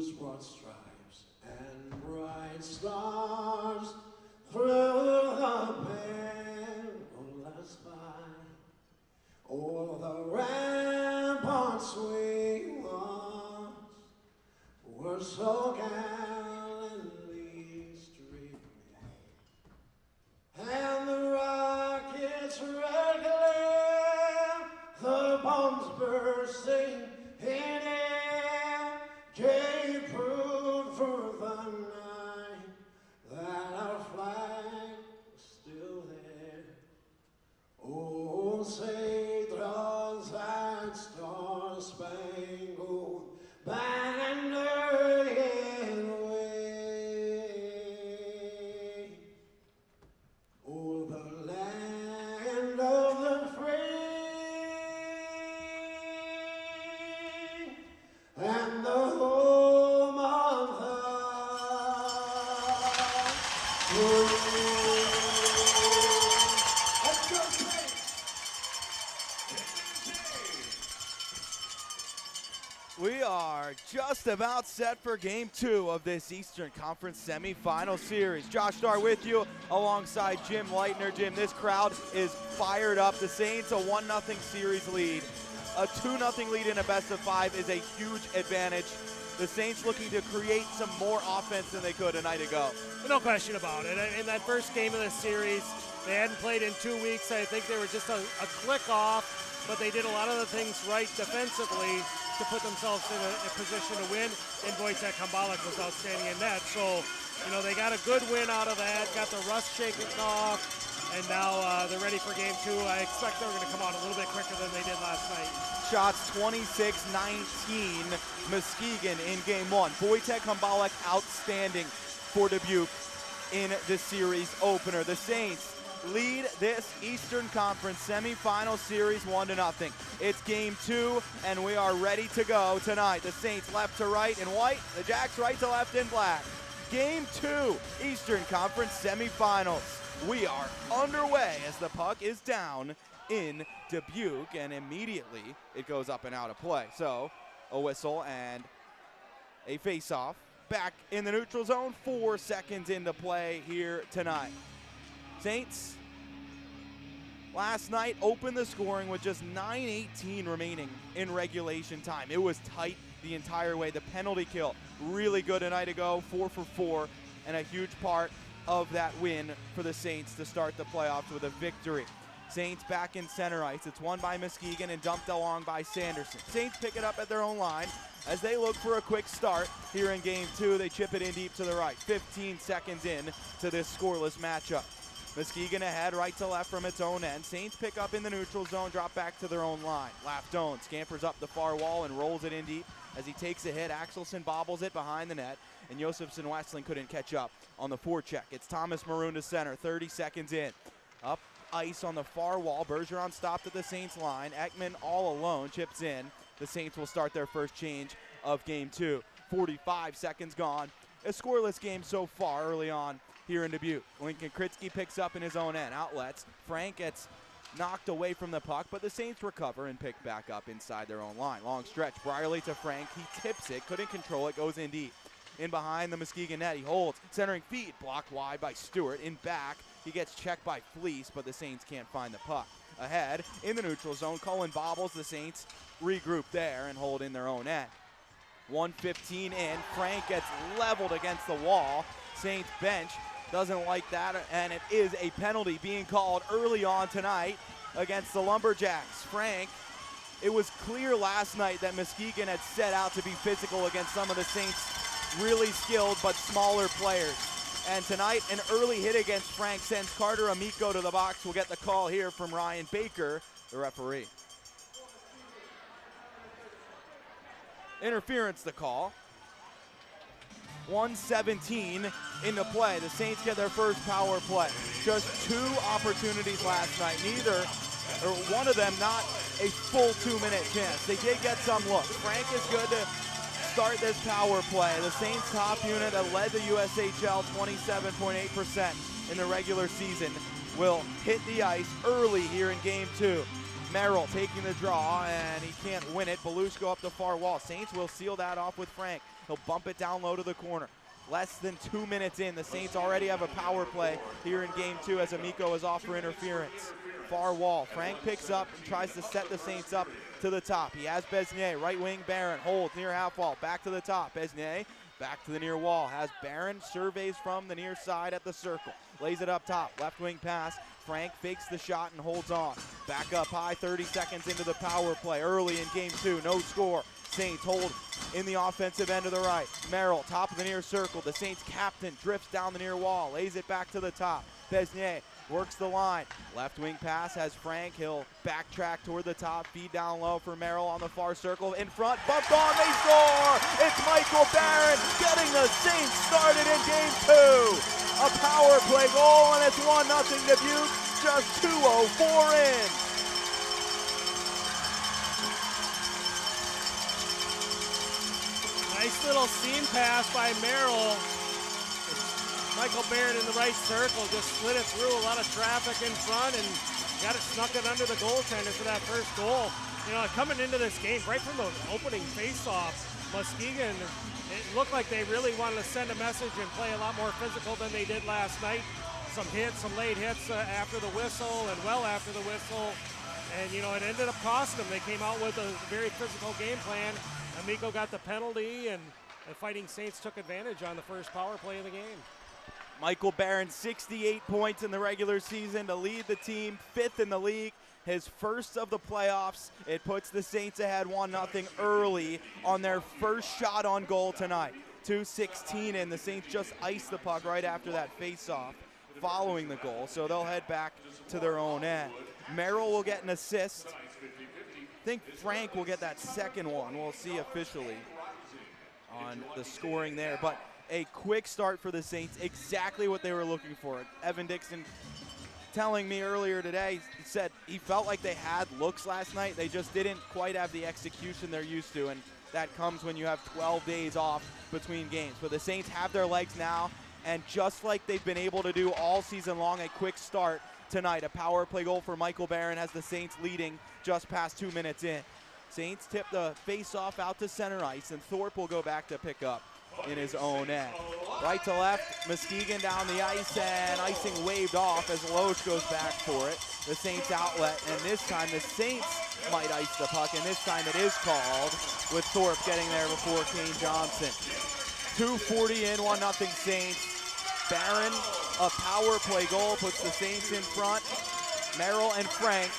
whose broad stripes and bright stars through the perilous fight, o'er the ramparts we once were so gallantly streaming, and the rockets red glare, the bombs bursting in air, gave proof for the night that our flag was still there. Oh, say does that star-spangled banner yet wave? Oh, the land of the free and the home of the free. Let's go, Saints! We are just about set for Game 2 of this Eastern Conference semifinal series. Josh Starr with you alongside Jim Leitner. Jim, this crowd is fired up. The Saints a 1-0 series lead. A 2-0 lead in a best-of-5 is a huge advantage. The Saints looking to create some more offense than they could a night ago. No question about it. In that first game of the series, they hadn't played in 2 weeks. I think they were just a click off, but they did a lot of the things right defensively to put themselves in a position to win, and Wojtek Hambalek was outstanding in that. So, they got a good win out of that, got the rust shaken off, and now they're ready for Game 2. I expect they're going to come out a little bit quicker than they did last night. Shots 26-19, Muskegon in Game 1. Wojtek Hambalek outstanding for Dubuque in the series opener. The Saints lead this Eastern Conference semifinal series 1-0. It's Game 2, and we are ready to go tonight. The Saints left to right in white, the Jacks right to left in black. Game 2, Eastern Conference semifinals. We are underway as the puck is down in Dubuque, and immediately it goes up and out of play. So a whistle and a face-off. Back in the neutral zone, 4 seconds into play here tonight. Saints last night opened the scoring with just 9:18 remaining in regulation time. It was tight the entire way. The penalty kill, really good a night ago, 4 for 4, and a huge part of that win for the Saints to start the playoffs with a victory. Saints back in center ice. It's won by Muskegon and dumped along by Sanderson. Saints pick it up at their own line as they look for a quick start here in Game 2. They chip it in deep to the right. 15 seconds in to this scoreless matchup. Muskegon ahead, right to left from its own end. Saints pick up in the neutral zone, drop back to their own line. Lafdone scampers up the far wall and rolls it in deep. As he takes a hit, Axelson bobbles it behind the net, and Josefson Westling couldn't catch up on the forecheck. It's Thomas Maroon to center, 30 seconds in. Up ice on the far wall. Bergeron stopped at the Saints line. Ekman all alone chips in. The Saints will start their first change of Game 2. 45 seconds gone. A scoreless game so far early on here in Dubuque. Lincoln Kritzky picks up in his own end. Outlets. Frank gets knocked away from the puck, but the Saints recover and pick back up inside their own line. Long stretch. Brierly to Frank. He tips it. Couldn't control it. Goes in deep. In behind the Muskegon net. He holds. Centering feed. Blocked wide by Stewart. In back. He gets checked by Fleece, but the Saints can't find the puck. Ahead in the neutral zone. Cullen bobbles. The Saints regroup there and hold in their own end. 1:15 in. Frank gets leveled against the wall. Saints bench doesn't like that, and it is a penalty being called early on tonight against the Lumberjacks. Frank, it was clear last night that Muskegon had set out to be physical against some of the Saints' really skilled but smaller players. And tonight, an early hit against Frank sends Carter Amico to the box. We'll get the call here from Ryan Baker, the referee. Interference the call. 1:17 into play. The Saints get their first power play. Just 2 opportunities last night. One of them not a full 2-minute chance. They did get some looks. Frank is good to start this power play. The Saints top unit that led the USHL 27.8% in the regular season will hit the ice early here in Game 2. Merrill taking the draw, and he can't win it. Belushko up the far wall. Saints will seal that off with Frank. He'll bump it down low to the corner. Less than 2 minutes in, the Saints already have a power play here in game 2 as Amico is off for interference. Far wall, Frank picks up and tries to set the Saints up to the top. He has Besnier, right wing Barron, holds near half wall, back to the top. Besnier back to the near wall, has Barron, surveys from the near side at the circle. Lays it up top, left wing pass. Frank fakes the shot and holds on. Back up high, 30 seconds into the power play. Early in game 2, no score. Saints hold in the offensive end to the right. Merrill, top of the near circle. The Saints captain drifts down the near wall, lays it back to the top. Besnier works the line. Left wing pass has Frank. He'll backtrack toward the top, feed down low for Merrill on the far circle. In front, bumped on, they score! It's Michael Barron getting the Saints started in game 2. A power play goal, and it's 1-0 Dubuque, just 2:04 in. Nice little seam pass by Merrill. Michael Barron in the right circle, just slid it through a lot of traffic in front and got it snuck it under the goaltender for that first goal. You know, coming into this game, right from the opening faceoff, Muskegan, it looked like they really wanted to send a message and play a lot more physical than they did last night. Some hits, some late hits after the whistle and well after the whistle. And, you know, it ended up costing them. They came out with a very physical game plan. Amico got the penalty, and the Fighting Saints took advantage on the first power play of the game. Michael Barron, 68 points in the regular season to lead the team, 5th in the league. His first of the playoffs. It puts the Saints ahead 1-0 early on their first shot on goal tonight. 2:16 in. The Saints just iced the puck right after that face-off following the goal, so they'll head back to their own end. Merrill will get an assist. I think Frank will get that second one. We'll see officially on the scoring there, but a quick start for the Saints, exactly what they were looking for. Evan Dixon telling me earlier today, he said he felt like they had looks last night. They just didn't quite have the execution they're used to, and that comes when you have 12 days off between games. But the Saints have their legs now, and just like they've been able to do all season long, a quick start tonight. A power play goal for Michael Barron has the Saints leading just past 2 minutes in. Saints tip the face-off out to center ice, and Thorpe will go back to pick up in his own end. Right to left, Muskegan down the ice, and icing waved off as Loesch goes back for it. The Saints outlet, and this time the Saints might ice the puck, and this time it is called with Thorpe getting there before Kane Johnson. 2:40 in, 1-0 Saints. Barron, a power play goal, puts the Saints in front. Merrill and Frank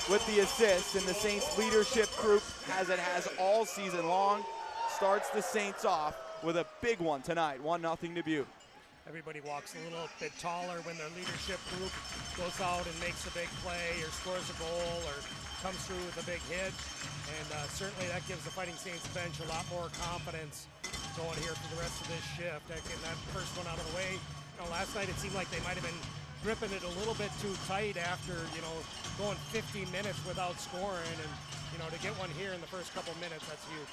with the assist, and the Saints leadership group, as it has all season long, starts the Saints off with a big one tonight, 1-0 Dubuque. Everybody walks a little bit taller when their leadership group goes out and makes a big play or scores a goal or comes through with a big hit. And certainly that gives the Fighting Saints bench a lot more confidence going here for the rest of this shift. Getting that first one out of the way. You know, last night it seemed like they might have been gripping it a little bit too tight after, you know, going 50 minutes without scoring. And, you know, to get one here in the first couple minutes, that's huge.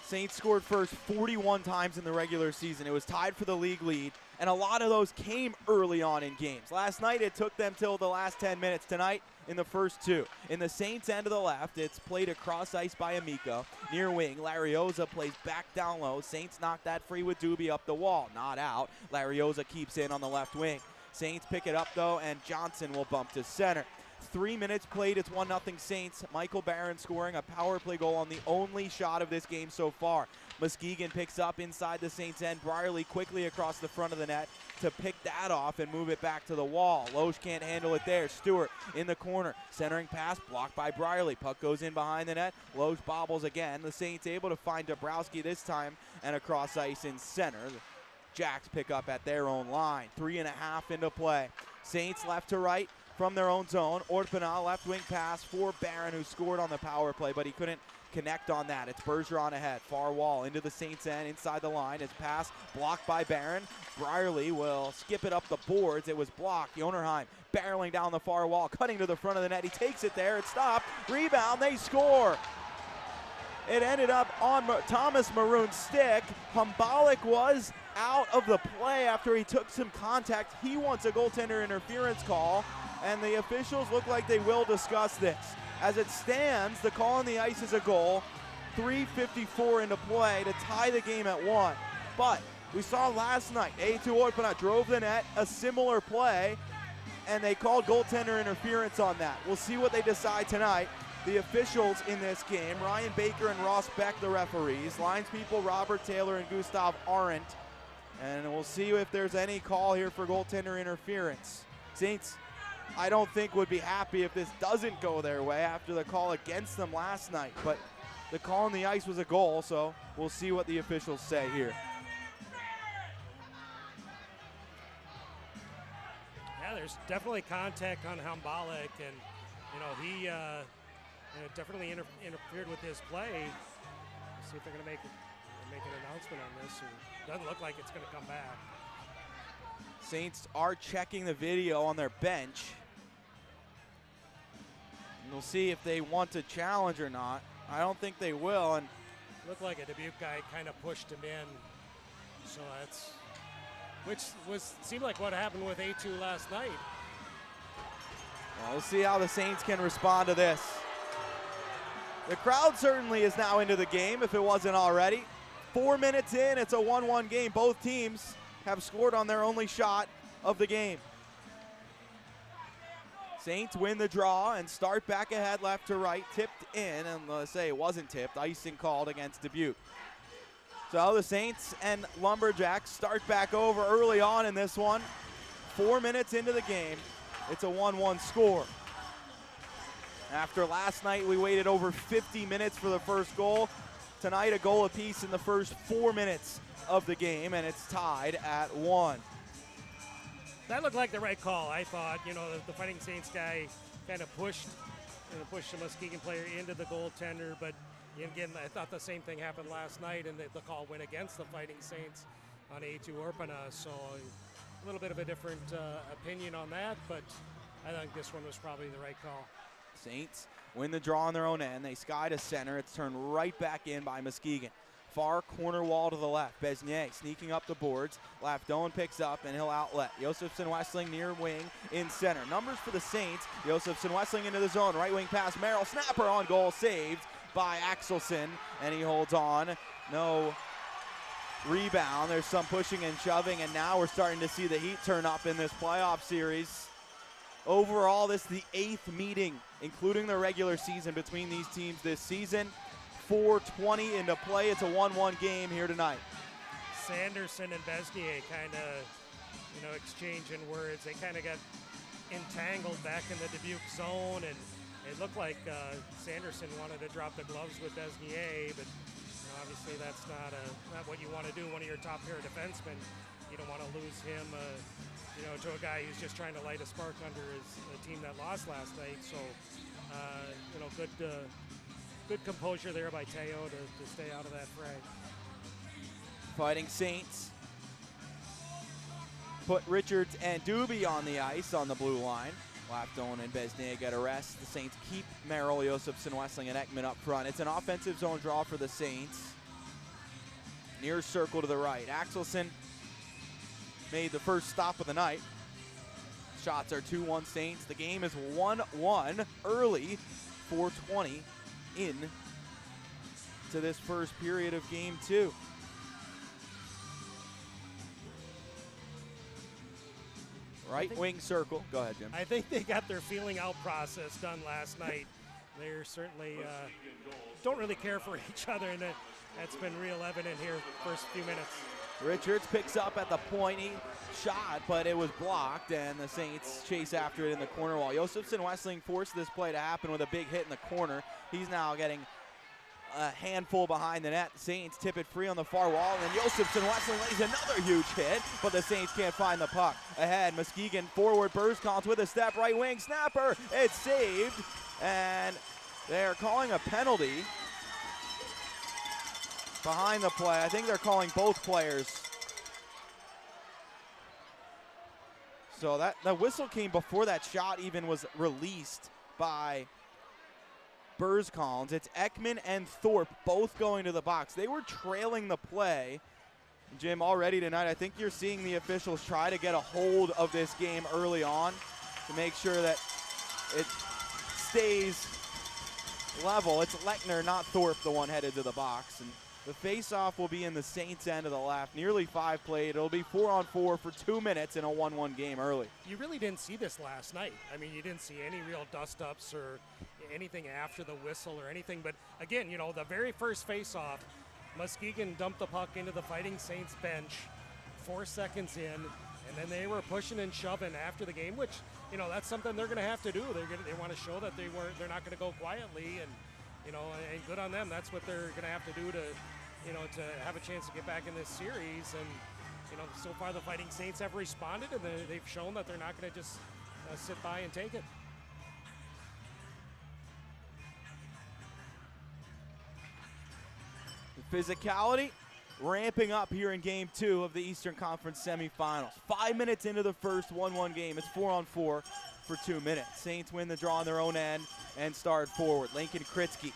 Saints scored first 41 times in the regular season. It was tied for the league lead, and a lot of those came early on in games. Last night, it took them till the last 10 minutes. Tonight, in the first 2. In the Saints end of the left, it's played across ice by Amico. Near wing, Larioza plays back down low. Saints knock that free with Dubuque up the wall. Not out. Larioza keeps in on the left wing. Saints pick it up, though, and Johnson will bump to center. 3 minutes played, it's 1-0 Saints. Michael Barron scoring a power play goal on the only shot of this game so far. Muskegan picks up inside the Saints end. Brierly quickly across the front of the net to pick that off and move it back to the wall. Loesch can't handle it there. Stewart in the corner. Centering pass blocked by Brierly. Puck goes in behind the net. Loesch bobbles again. The Saints able to find Dabrowski this time and across ice in center. The Jacks pick up at their own line. 3.5 into play. Saints left to right from their own zone. Orpana left wing pass for Barron, who scored on the power play, but he couldn't connect on that. It's Bergeron ahead. Far wall into the Saints end, inside the line. His pass blocked by Barron. Brierly will skip it up the boards. It was blocked. Jonerheim barreling down the far wall, cutting to the front of the net. He takes it there. It's stopped. Rebound. They score. It ended up on Thomas Maroon's stick. Humbalik was out of the play after he took some contact. He wants a goaltender interference call, and the officials look like they will discuss this. As it stands, the call on the ice is a goal. 3:54 into play to tie the game at 1. But we saw last night, A2 Orpana drove the net, a similar play, and they called goaltender interference on that. We'll see what they decide tonight. The officials in this game, Ryan Baker and Ross Beck, the referees. Linespeople Robert Taylor and Gustav Arendt. And we'll see if there's any call here for goaltender interference. Saints, I don't think, would be happy if this doesn't go their way after the call against them last night. But the call on the ice was a goal, so we'll see what the officials say here. Yeah, there's definitely contact on Humbalik, and he definitely interfered with his play. Let's see if they're going to make an announcement on this. It doesn't look like it's going to come back. Saints are checking the video on their bench. And we'll see if they want to challenge or not. I don't think they will. And looked like a Dubuque guy kind of pushed him in. So seemed like what happened with A2 last night. Well, we'll see how the Saints can respond to this. The crowd certainly is now into the game, if it wasn't already. 4 minutes in, it's a 1-1 game. Both teams have scored on their only shot of the game. Saints win the draw and start back ahead left to right, tipped in, and let's say it wasn't tipped, icing called against Dubuque. So the Saints and Lumberjacks start back over early on in this one. 4 minutes into the game, it's a 1-1 score. After last night, we waited over 50 minutes for the first goal. Tonight, a goal apiece in the first 4 minutes of the game, and it's tied at 1. That looked like the right call, I thought. The Fighting Saints guy kind of pushed the Muskegon player into the goaltender, but again, I thought the same thing happened last night, and the call went against the Fighting Saints on A2 Orpana, so a little bit of a different opinion on that, but I think this one was probably the right call. Saints win the draw on their own end. They sky to center. It's turned right back in by Muskegan. Far corner wall to the left. Besnier sneaking up the boards. Lafdone picks up and he'll outlet. Josefson Wessling near wing in center. Numbers for the Saints. Josefson Wessling into the zone. Right wing pass. Merrill. Snapper on goal. Saved by Axelson. And he holds on. No rebound. There's some pushing and shoving. And now we're starting to see the heat turn up in this playoff series. Overall, this is the 8th meeting, including the regular season, between these teams this season. 4:20 into play. It's a 1-1 game here tonight. Sanderson and Besnier kind of, exchanging words. They kind of got entangled back in the Dubuque zone, and it looked like Sanderson wanted to drop the gloves with Besnier, but obviously that's not what you want to do. One of your top pair defensemen, you don't want to lose him, to a guy who's just trying to light a spark under the team that lost last night. So, good composure there by Teo to stay out of that fray. Fighting Saints put Richards and Doobie on the ice on the blue line. Lafdone and Besnier get a rest. The Saints keep Merrill, Josefson, Wessling, and Ekman up front. It's an offensive zone draw for the Saints. Near circle to the right. Axelson made the first stop of the night. Shots are 2-1 Saints. The game is 1-1 early. 4:20 in to this first period of game 2. Right wing circle. Go ahead, Jim. I think they got their feeling out process done last night. They're certainly don't really care for each other, and that's been real evident here first few minutes. Richards picks up at the point. He shot, but it was blocked, and the Saints chase after it in the corner wall. Josefson Wessling forced this play to happen with a big hit in the corner. He's now getting a handful behind the net. Saints tip it free on the far wall, and Josefson Wessling lays another huge hit, but the Saints can't find the puck. Ahead, Muskegan forward, Burscounts with a step, right wing, snapper, it's saved, and they're calling a penalty behind the play. I think they're calling both players. So the whistle came before that shot even was released by Collins. It's Ekman and Thorpe both going to the box. They were trailing the play. Jim, already tonight, I think you're seeing the officials try to get a hold of this game early on to make sure that it stays level. It's Lechner, not Thorpe, the one headed to the box. And the face-off will be in the Saints' end of the left. Nearly 5 played. It'll be 4-on-4 for 2 minutes in a 1-1 game early. You really didn't see this last night. I mean, you didn't see any real dust-ups or anything after the whistle or anything. But, again, you know, the very first face-off, Muskegon dumped the puck into the Fighting Saints bench 4 seconds in, and then they were pushing and shoving after the game, which, you know, that's something they're going to have to do. They want to show that they're not going to go quietly, and, you know, and good on them. That's what they're going to have to do to, you know, to have a chance to get back in this series. And, you know, so far the Fighting Saints have responded, and they've shown that they're not going to just sit by and take it. Physicality ramping up here in game 2 of the Eastern Conference semifinals. 5 minutes into the first 1-1 game. It's 4-on-4 for 2 minutes. Saints win the draw on their own end and start forward. Lincoln Kritzky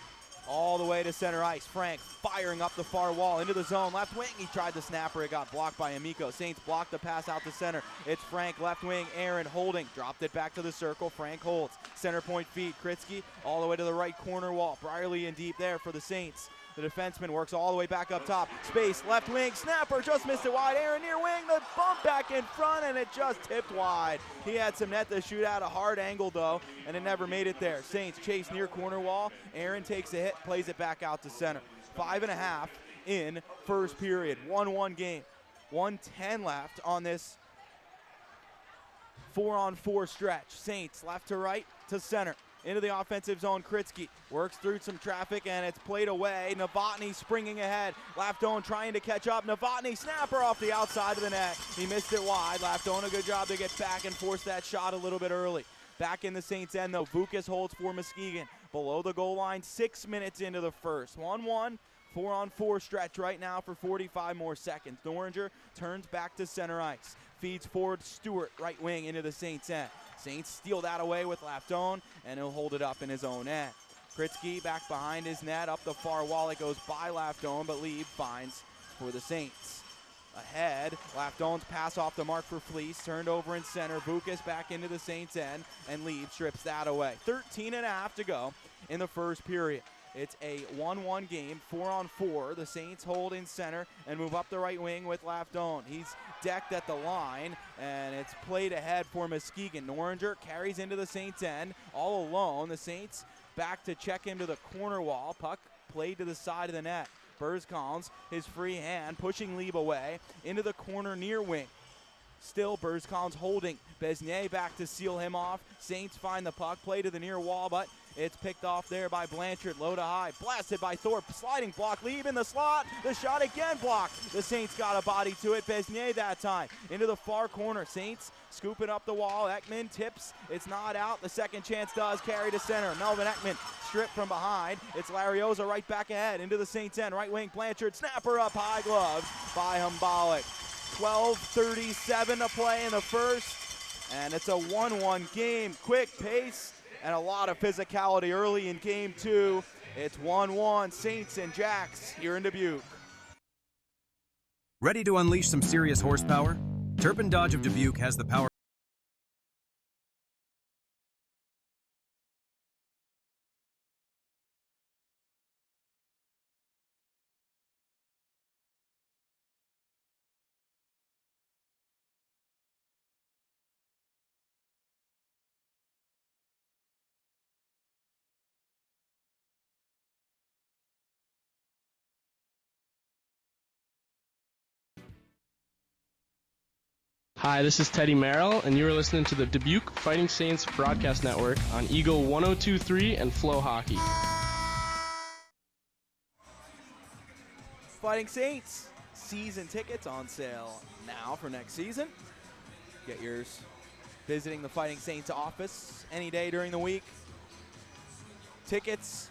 all the way to center ice. Frank firing up the far wall into the zone. Left wing, he tried the snapper. It got blocked by Amico. Saints blocked the pass out to center. It's Frank, left wing, Aaron holding. Dropped it back to the circle. Frank holds. Center point feed. Kritzky all the way to the right corner wall. Brierly in deep there for the Saints. The defenseman works all the way back up top. Space, left wing, snapper, just missed it wide. Aaron near wing, the bump back in front, and it just tipped wide. He had some net to shoot at, a hard angle though, and it never made it there. Saints chase near corner wall. Aaron takes a hit, plays it back out to center. 5.5 in first period. 1-1 game. 1:10 left on this 4-on-4 stretch. Saints left to right to center. Into the offensive zone, Kritzky works through some traffic, and it's played away. Novotny springing ahead. Lafdone trying to catch up. Novotny, snapper off the outside of the net. He missed it wide. Lafdone, a good job to get back and force that shot a little bit early. Back in the Saints' end, though, Vukas holds for Muskegan. Below the goal line, 6 minutes into the first. 1-1, 4-on-4 stretch right now for 45 more seconds. Noringer turns back to center ice. Feeds forward Stewart, right wing, into the Saints' end. Saints steal that away with Lafdone, and he'll hold it up in his own end. Kritzky back behind his net, up the far wall. It goes by Lafdone, but Lieb finds for the Saints. Ahead, Lafdone's pass off the mark for Fleece, turned over in center. Vukas back into the Saints' end, and Lieb strips that away. 13.5 to go in the first period. It's a 1-1 game, 4-on-4. The Saints hold in center and move up the right wing with Lafdone. He's decked at the line, and it's played ahead for Muskegan. Noringer carries into the Saints' end all alone. The Saints back to check him to the corner wall. Puck played to the side of the net. Collins, his free hand, pushing Lieb away into the corner near wing. Still, Collins holding. Besnier back to seal him off. Saints find the puck, play to the near wall, but it's picked off there by Blanchard. Low to high, blasted by Thorpe. Sliding block, Lieb in the slot. The shot again blocked. The Saints got a body to it. Besnier that time into the far corner. Saints scooping up the wall. Ekman tips. It's not out. The second chance does carry to center. Melvin Ekman stripped from behind. It's Larioza right back ahead into the Saints' end. Right wing, Blanchard. Snapper up high, glove by Humbalik. 12:37 to play in the first, and it's a 1-1 game. Quick pace and a lot of physicality early in game 2. It's 1-1, Saints and Jacks here in Dubuque. Ready to unleash some serious horsepower? Turpin Dodge of Dubuque has the power. Hi, this is Teddy Merrill, and you are listening to the Dubuque Fighting Saints Broadcast Network on Eagle 102.3 and FloHockey. Fighting Saints season tickets on sale now for next season. Get yours visiting the Fighting Saints office any day during the week. Tickets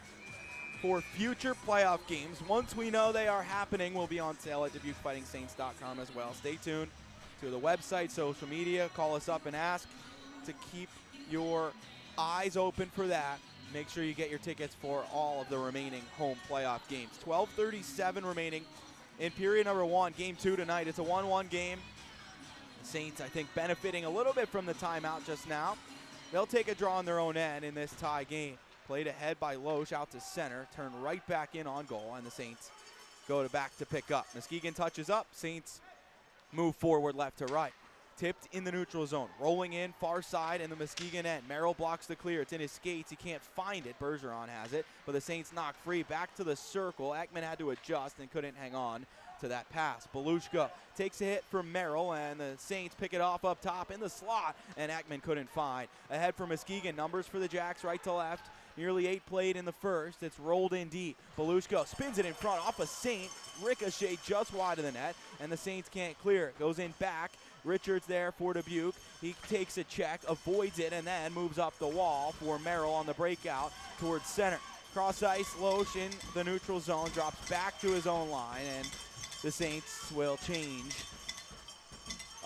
for future playoff games, once we know they are happening, will be on sale at DubuqueFightingSaints.com as well. Stay tuned to the website, social media. Call us up and ask to keep your eyes open for that. make sure you get your tickets for all of the remaining home playoff games. 12:37 remaining in period number 1, game 2 tonight. It's a 1-1 game. The Saints, I think, benefiting a little bit from the timeout just now. They'll take a draw on their own end in this tie game. Played ahead by Loesch out to center, turned right back in on goal, and the Saints go back to pick up. Muskegon touches up. Saints move forward left to right. Tipped in the neutral zone. Rolling in, far side in the Muskegon end. Merrill blocks the clear. It's in his skates. He can't find it. Bergeron has it, but the Saints knock free. Back to the circle. Ekman had to adjust and couldn't hang on to that pass. Belushka takes a hit from Merrill, and the Saints pick it off up top in the slot, and Ekman couldn't find. Ahead for Muskegon. Numbers for the Jacks right to left. Nearly 8 played in the first. It's rolled in deep. Belushka spins it in front off a Saint. Ricochet just wide of the net, and the Saints can't clear it. Goes in back. Richards there for Dubuque. He takes a check, avoids it, and then moves up the wall for Merrill on the breakout towards center. Cross ice, Loesch in the neutral zone, drops back to his own line, and the Saints will change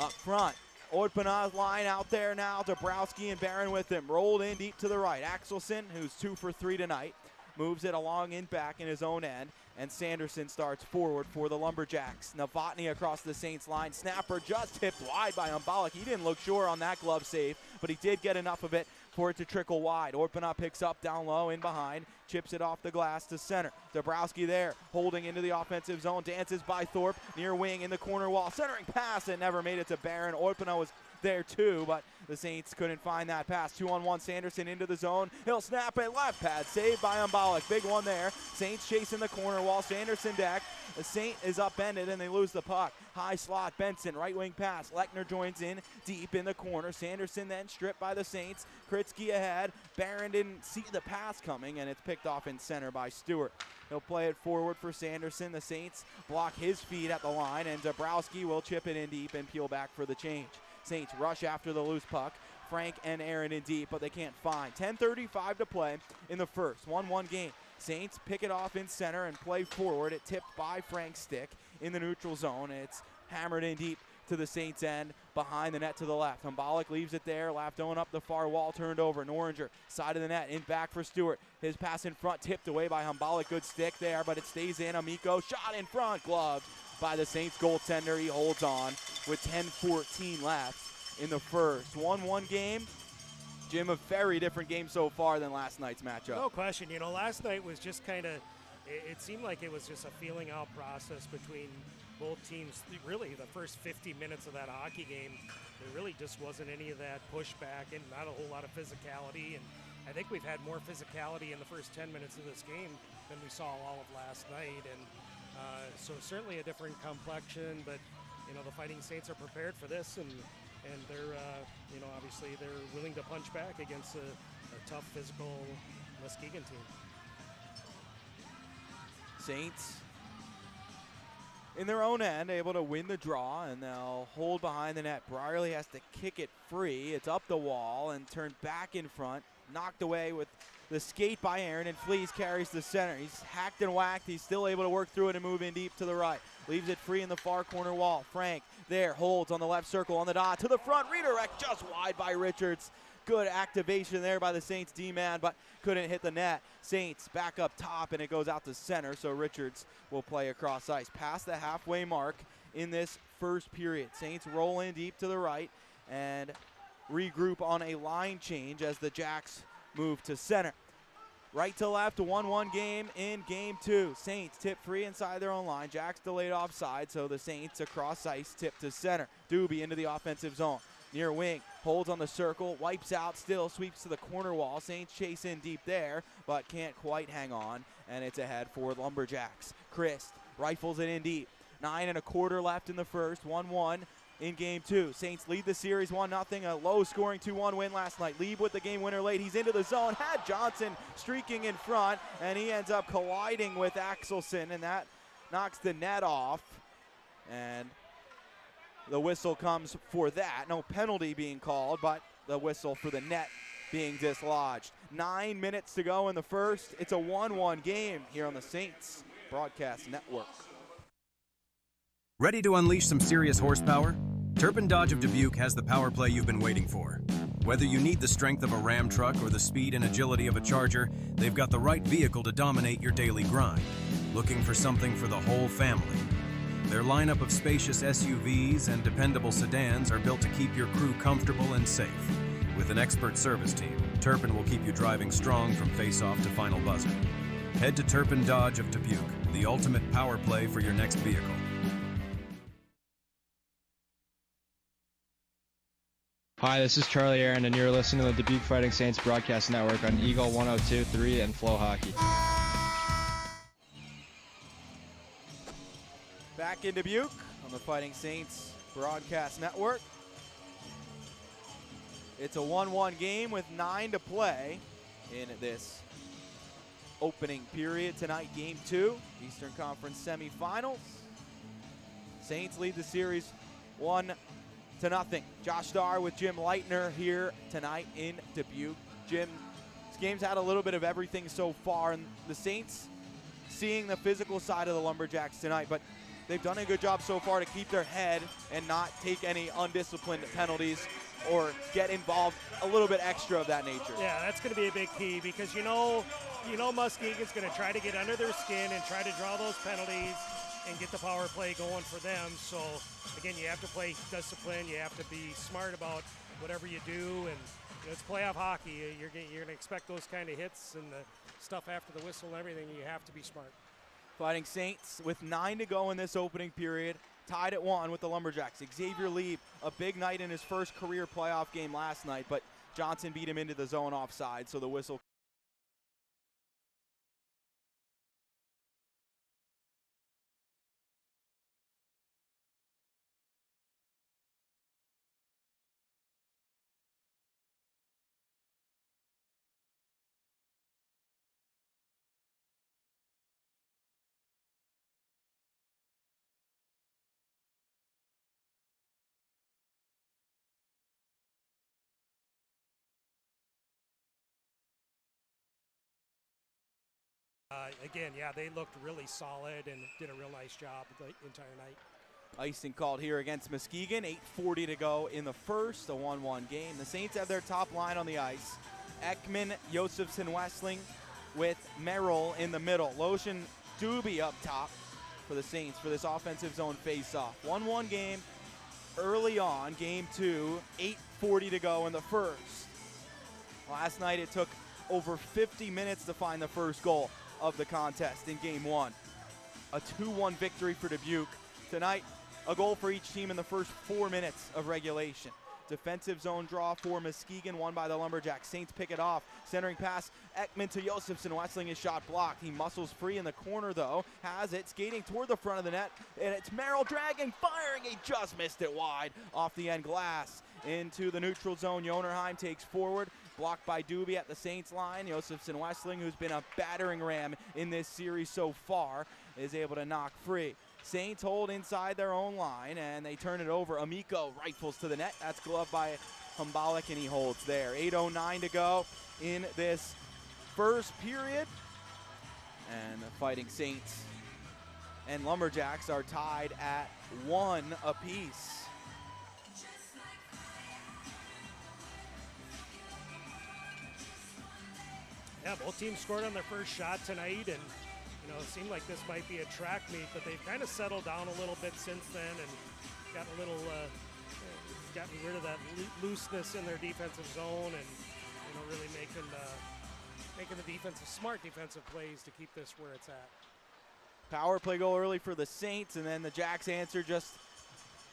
up front. Ortpanah's line out there now. Dabrowski and Barron with him. Rolled in deep to the right. Axelson, who's 2 for 3 tonight, moves it along in back in his own end. And Sanderson starts forward for the Lumberjacks. Novotny across the Saints line. Snapper just tipped wide by Umbalek. He didn't look sure on that glove save, but he did get enough of it for it to trickle wide. Ortpanah picks up down low in behind. Chips it off the glass to center. Dabrowski there, holding into the offensive zone. Dances by Thorpe, near wing in the corner wall. Centering pass and never made it to Barron. Ortpanah was there too, but the Saints couldn't find that pass. 2-on-1, Sanderson into the zone. He'll snap it left pad, saved by Umbalek. Big one there. Saints chasing the corner wall. Sanderson deck. The Saint is upended and they lose the puck. High slot, Benson, right wing pass. Lechner joins in deep in the corner. Sanderson then stripped by the Saints. Kritzky ahead. Barron didn't see the pass coming, and it's picked off in center by Stewart. He'll play it forward for Sanderson. The Saints block his feet at the line, and Dabrowski will chip it in deep and peel back for the change. Saints rush after the loose puck. Frank and Aaron in deep, but they can't find. 10:35 to play in the first. 1-1 game. Saints pick it off in center and play forward. It tipped by Frank's stick in the neutral zone. It's hammered in deep to the Saints end behind the net to the left. Umbalek leaves it there. Lafdone up the far wall, turned over. Noringer, side of the net, in back for Stewart. His pass in front, tipped away by Umbalek. Good stick there, but it stays in. Amico, shot in front, gloved by the Saints goaltender. He holds on with 10:14 left in the first. 1-1 game. Jim, a very different game so far than last night's matchup. No question. You know, last night was just kind of, it seemed like it was just a feeling out process between both teams. Really, the first 50 minutes of that hockey game, there really just wasn't any of that pushback and not a whole lot of physicality. And I think we've had more physicality in the first 10 minutes of this game than we saw all of last night. And so certainly a different complexion, but, you know, the Fighting Saints are prepared for this, and they're, you know, obviously they're willing to punch back against a tough, physical Muskegon team. Saints in their own end, able to win the draw, and they'll hold behind the net. Brierly has to kick it free. It's up the wall and turned back in front. Knocked away with the skate by Aaron, and Flees carries the center. He's hacked and whacked. He's still able to work through it and move in deep to the right. Leaves it free in the far corner wall. Frank there, holds on the left circle on the dot. To the front, redirect just wide by Richards. Good activation there by the Saints D-man, but couldn't hit the net. Saints back up top, and it goes out to center, so Richards will play across ice. Past the halfway mark in this first period. Saints roll in deep to the right and regroup on a line change as the Jacks move to center. Right to left, a 1-1 game in game 2. Saints tip free inside their own line. Jacks delayed offside, so the Saints across ice tip to center. Doobie into the offensive zone. Near wing, holds on the circle, wipes out, still sweeps to the corner wall. Saints chase in deep there, but can't quite hang on, and it's ahead for Lumberjacks. Christ rifles it in deep. 9 1/4 left in the first, 1-1 in game 2. Saints lead the series 1-0, a low-scoring 2-1 win last night. Lieb with the game winner late. He's into the zone, had Johnson streaking in front, and he ends up colliding with Axelson, and that knocks the net off. And the whistle comes for that. No penalty being called, but the whistle for the net being dislodged. 9 minutes to go in the first. It's a 1-1 game here on the Saints Broadcast Network. Ready to unleash some serious horsepower? Turpin Dodge of Dubuque has the power play you've been waiting for. Whether you need the strength of a Ram truck or the speed and agility of a Charger, they've got the right vehicle to dominate your daily grind. Looking for something for the whole family? Their lineup of spacious SUVs and dependable sedans are built to keep your crew comfortable and safe. With an expert service team, Turpin will keep you driving strong from face-off to final buzzer. Head to Turpin Dodge of Dubuque, the ultimate power play for your next vehicle. Hi, this is Charlie Aaron, and you're listening to the Dubuque Fighting Saints Broadcast Network on Eagle 102.3 and FloHockey. Back in Dubuque on the Fighting Saints Broadcast Network. It's a 1-1 game with 9 to play in this opening period tonight. Game 2, Eastern Conference semifinals. Saints lead the series 1-0. Josh Starr with Jim Leitner here tonight in Dubuque. Jim, this game's had a little bit of everything so far, and the Saints seeing the physical side of the Lumberjacks tonight, but they've done a good job so far to keep their head and not take any undisciplined penalties or get involved a little bit extra of that nature. Yeah, that's going to be a big key because you know Muskegan's going to try to get under their skin and try to draw those penalties and get the power play going for them. So, again, you have to play discipline. You have to be smart about whatever you do. And it's playoff hockey. You're going to expect those kind of hits and the stuff after the whistle and everything. You have to be smart. Fighting Saints with 9 to go in this opening period. Tied at 1 with the Lumberjacks. Xavier Lieb, a big night in his first career playoff game last night, but Johnson beat him into the zone offside, so the whistle. Again, yeah, they looked really solid and did a real nice job the entire night. Icing called here against Muskegan. 8:40 to go in the first, a 1-1 game. The Saints have their top line on the ice. Ekman, Josefson, Westling with Merrill in the middle. Lotion, Dubuque up top for the Saints for this offensive zone face-off. 1-1 game early on, game 2, 8:40 to go in the first. Last night it took over 50 minutes to find the first goal of the contest in game 1. A 2-1 victory for Dubuque. Tonight, a goal for each team in the first 4 minutes of regulation. Defensive zone draw for Muskegan, won by the Lumberjacks. Saints pick it off. Centering pass, Ekman to Josefson. Westling is shot blocked. He muscles free in the corner, though. Has it, skating toward the front of the net. And it's Merrill dragging, firing. He just missed it wide off the end glass. Into the neutral zone, Jonerheim takes forward. Blocked by Dubuque at the Saints line. Josefson Westling, who's been a battering ram in this series so far, is able to knock free. Saints hold inside their own line, and they turn it over. Amico rifles to the net. That's gloved by Humbalik, and he holds there. 8:09 to go in this first period. And the Fighting Saints and Lumberjacks are tied at 1 apiece. Yeah, both teams scored on their first shot tonight, and it seemed like this might be a track meet, but they've kind of settled down a little bit since then and gotten a little, gotten rid of that looseness in their defensive zone, and really making the smart defensive plays to keep this where it's at. Power play goal early for the Saints, and then the Jacks answer just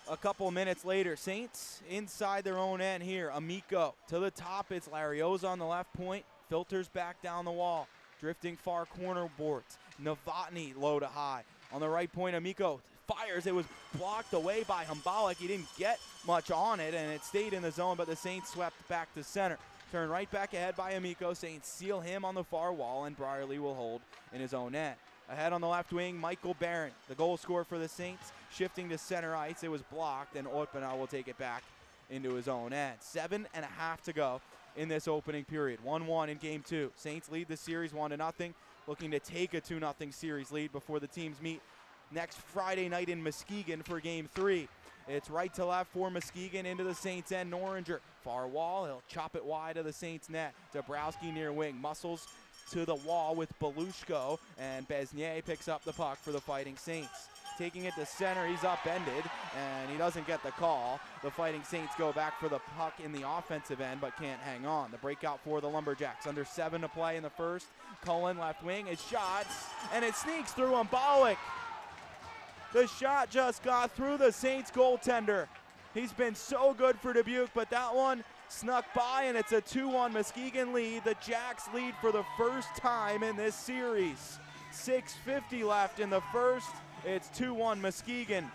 a couple minutes later. Saints inside their own end here. Amico to the top. It's Larioza on the left point. Filters back down the wall. Drifting far corner boards. Novotny low to high. On the right point, Amico fires. It was blocked away by Humbalik. He didn't get much on it, and it stayed in the zone, but the Saints swept back to center. Turned right back ahead by Amico. Saints seal him on the far wall, and Brierly will hold in his own net. Ahead on the left wing, Michael Barron, the goal scorer for the Saints, shifting to center ice. It was blocked, and Ortmanau will take it back into his own end. 7.5 to go in this opening period. 1-1 in game 2. Saints lead the series 1-0, looking to take a 2-0 series lead before the teams meet next Friday night in Muskegan for Game 3. It's right to left for Muskegan into the Saints end. Noringer, far wall, he'll chop it wide of the Saints net. Dabrowski near wing, muscles to the wall with Belushko, and Besnier picks up the puck for the Fighting Saints. Taking it to center, he's upended, and he doesn't get the call. The Fighting Saints go back for the puck in the offensive end, but can't hang on. The breakout for the Lumberjacks. Under 7 to play in the first. Cullen, left wing, his shots, and it sneaks through on Bolick. The shot just got through the Saints goaltender. He's been so good for Dubuque, but that one snuck by, and it's a 2-1 Muskegon lead. The Jacks lead for the first time in this series. 6:50 left in the first. It's 2-1 Muskegan.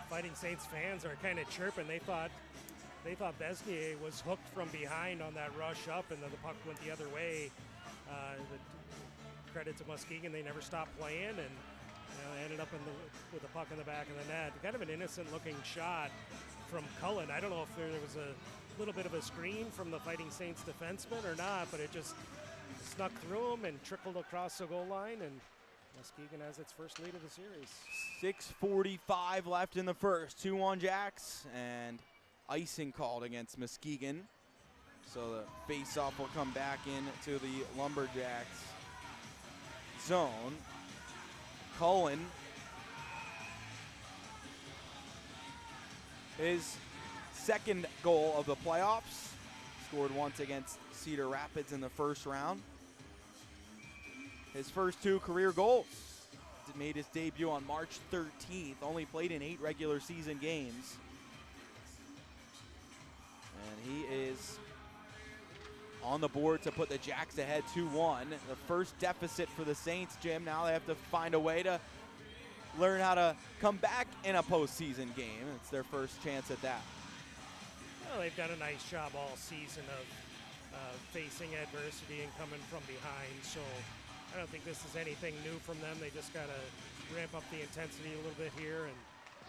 Fighting Saints fans are kind of chirping. They thought Besnier was hooked from behind on that rush up, and then the puck went the other way. Credit to Muskegan, they never stopped playing, and ended up with the puck in the back of the net. Kind of an innocent-looking shot from Cullen. I don't know if there was a little bit of a screen from the Fighting Saints defenseman or not, but it just snuck through him and trickled across the goal line, and Muskegan has its first lead of the series. 6:45 left in the first. 2-1 Jacks, and icing called against Muskegan. So the face-off will come back into the Lumberjacks zone. Cullen, his second goal of the playoffs, scored once against Cedar Rapids in the first round. His first 2 career goals. Made his debut on March 13th, only played in 8 regular season games. And he is on the board to put the Jacks ahead 2-1. The first deficit for the Saints, Jim. Now they have to find a way to learn how to come back in a postseason game. It's their first chance at that. Well, they've done a nice job all season of facing adversity and coming from behind, so I don't think this is anything new from them. They just got to ramp up the intensity a little bit here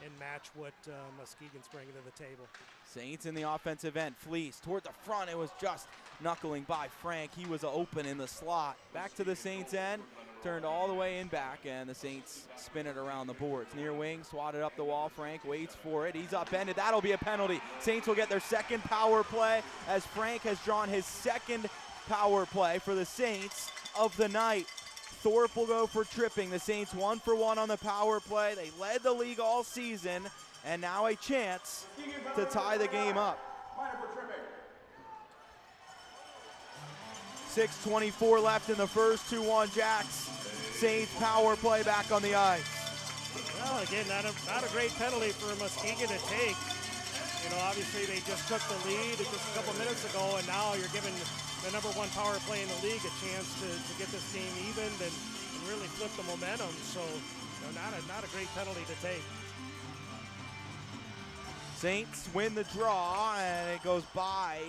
and match what Muskegan's bringing to the table. Saints in the offensive end. Fleece toward the front. It was just knuckling by Frank. He was open in the slot. Back to the Saints end. Turned all the way in back, and the Saints spin it around the boards. Near wing, swatted up the wall. Frank waits for it. He's upended. That'll be a penalty. Saints will get their second power play as Frank has drawn his second power play for the Saints of the night. Thorpe will go for tripping. The Saints 1 for 1 on the power play. They led the league all season, and now a chance to tie the game up. 6:24 left in the first. 2-1 Jacks. Saints power play back on the ice. Well, again, not a great penalty for Muskegan to take. You know, obviously they just took the lead just a couple minutes ago, and now you're giving the number 1 power play in the league a chance to get this game evened and really flip the momentum. So, you know, not a great penalty to take. Saints win the draw, and it goes by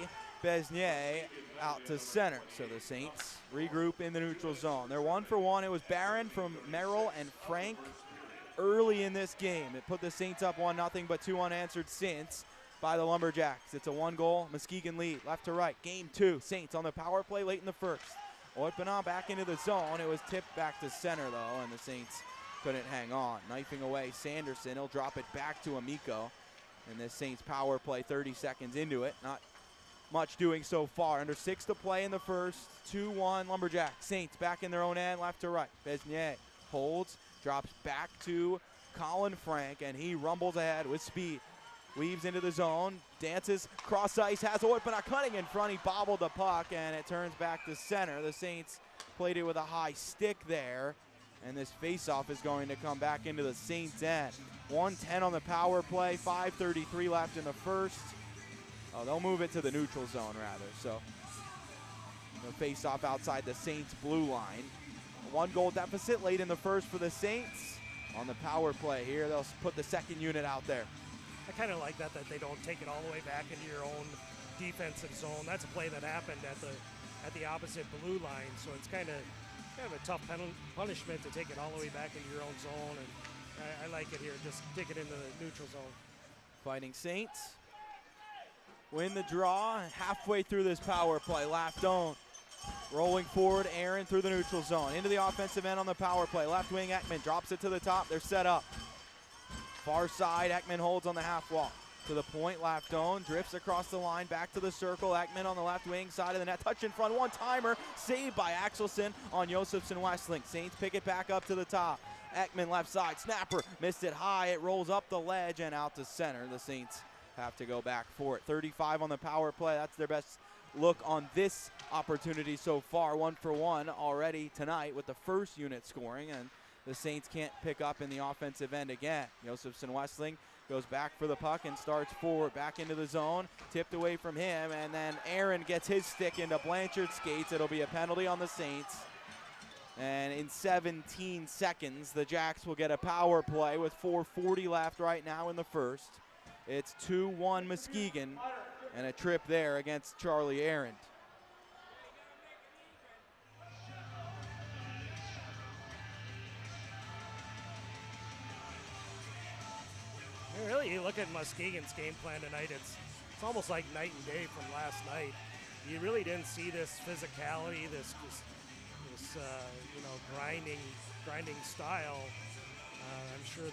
Besnier out to center. So the Saints regroup in the neutral zone. They're 1 for 1. It was Barron from Merrill and Frank early in this game. It put the Saints up 1-0, but 2 unanswered since by the Lumberjacks. It's a 1-goal Muskegan lead, left to right. Game 2, Saints on the power play late in the first. Oipina back into the zone. It was tipped back to center, though, and the Saints couldn't hang on. Knifing away Sanderson. He'll drop it back to Amico. And this Saints power play 30 seconds into it. Not much doing so far. Under 6 to play in the first. 2-1 Lumberjacks. Saints back in their own end, left to right. Besnier holds, drops back to Colin Frank, and he rumbles ahead with speed. Weaves into the zone, dances cross ice, has Oipina cutting in front. He bobbled the puck, and it turns back to center. The Saints played it with a high stick there, and this faceoff is going to come back into the Saints end. 1:10 on the power play, 5:33 left in the first. Oh, they'll move it to the neutral zone, rather. So the face-off outside the Saints' blue line. A 1-goal deficit late in the first for the Saints. On the power play here, they'll put the second unit out there. I kind of like that they don't take it all the way back into your own defensive zone. That's a play that happened at the opposite blue line, so it's kind of a tough punishment to take it all the way back into your own zone, and I like it here. Just take it into the neutral zone. Fighting Saints win the draw halfway through this power play. Lafdone Rolling forward, Aaron through the neutral zone. Into the offensive end on the power play. Left wing, Ekman drops it to the top. They're set up. Far side, Ekman holds on the half wall. To the point, Laftone drifts across the line, back to the circle. Ekman on the left wing, side of the net. Touch in front, one-timer. Saved by Axelson on Josefson Westling. Saints pick it back up to the top. Ekman left side, snapper, missed it high. It rolls up the ledge and out to center. The Saints have to go back for it. 35 on the power play. That's their best look on this opportunity so far. 1-for-1 already tonight with the first unit scoring, and the Saints can't pick up in the offensive end again. Josefson Westling goes back for the puck and starts forward, back into the zone, tipped away from him, and then Aaron gets his stick into Blanchard's skates. It'll be a penalty on the Saints. And in 17 seconds, the Jacks will get a power play with 4:40 left right now in the first. It's 2-1 Muskegan, and a trip there against Charlie Aaron. Really, you look at Muskegon's game plan tonight, it's almost like night and day from last night. You really didn't see this physicality, this grinding style. I'm sure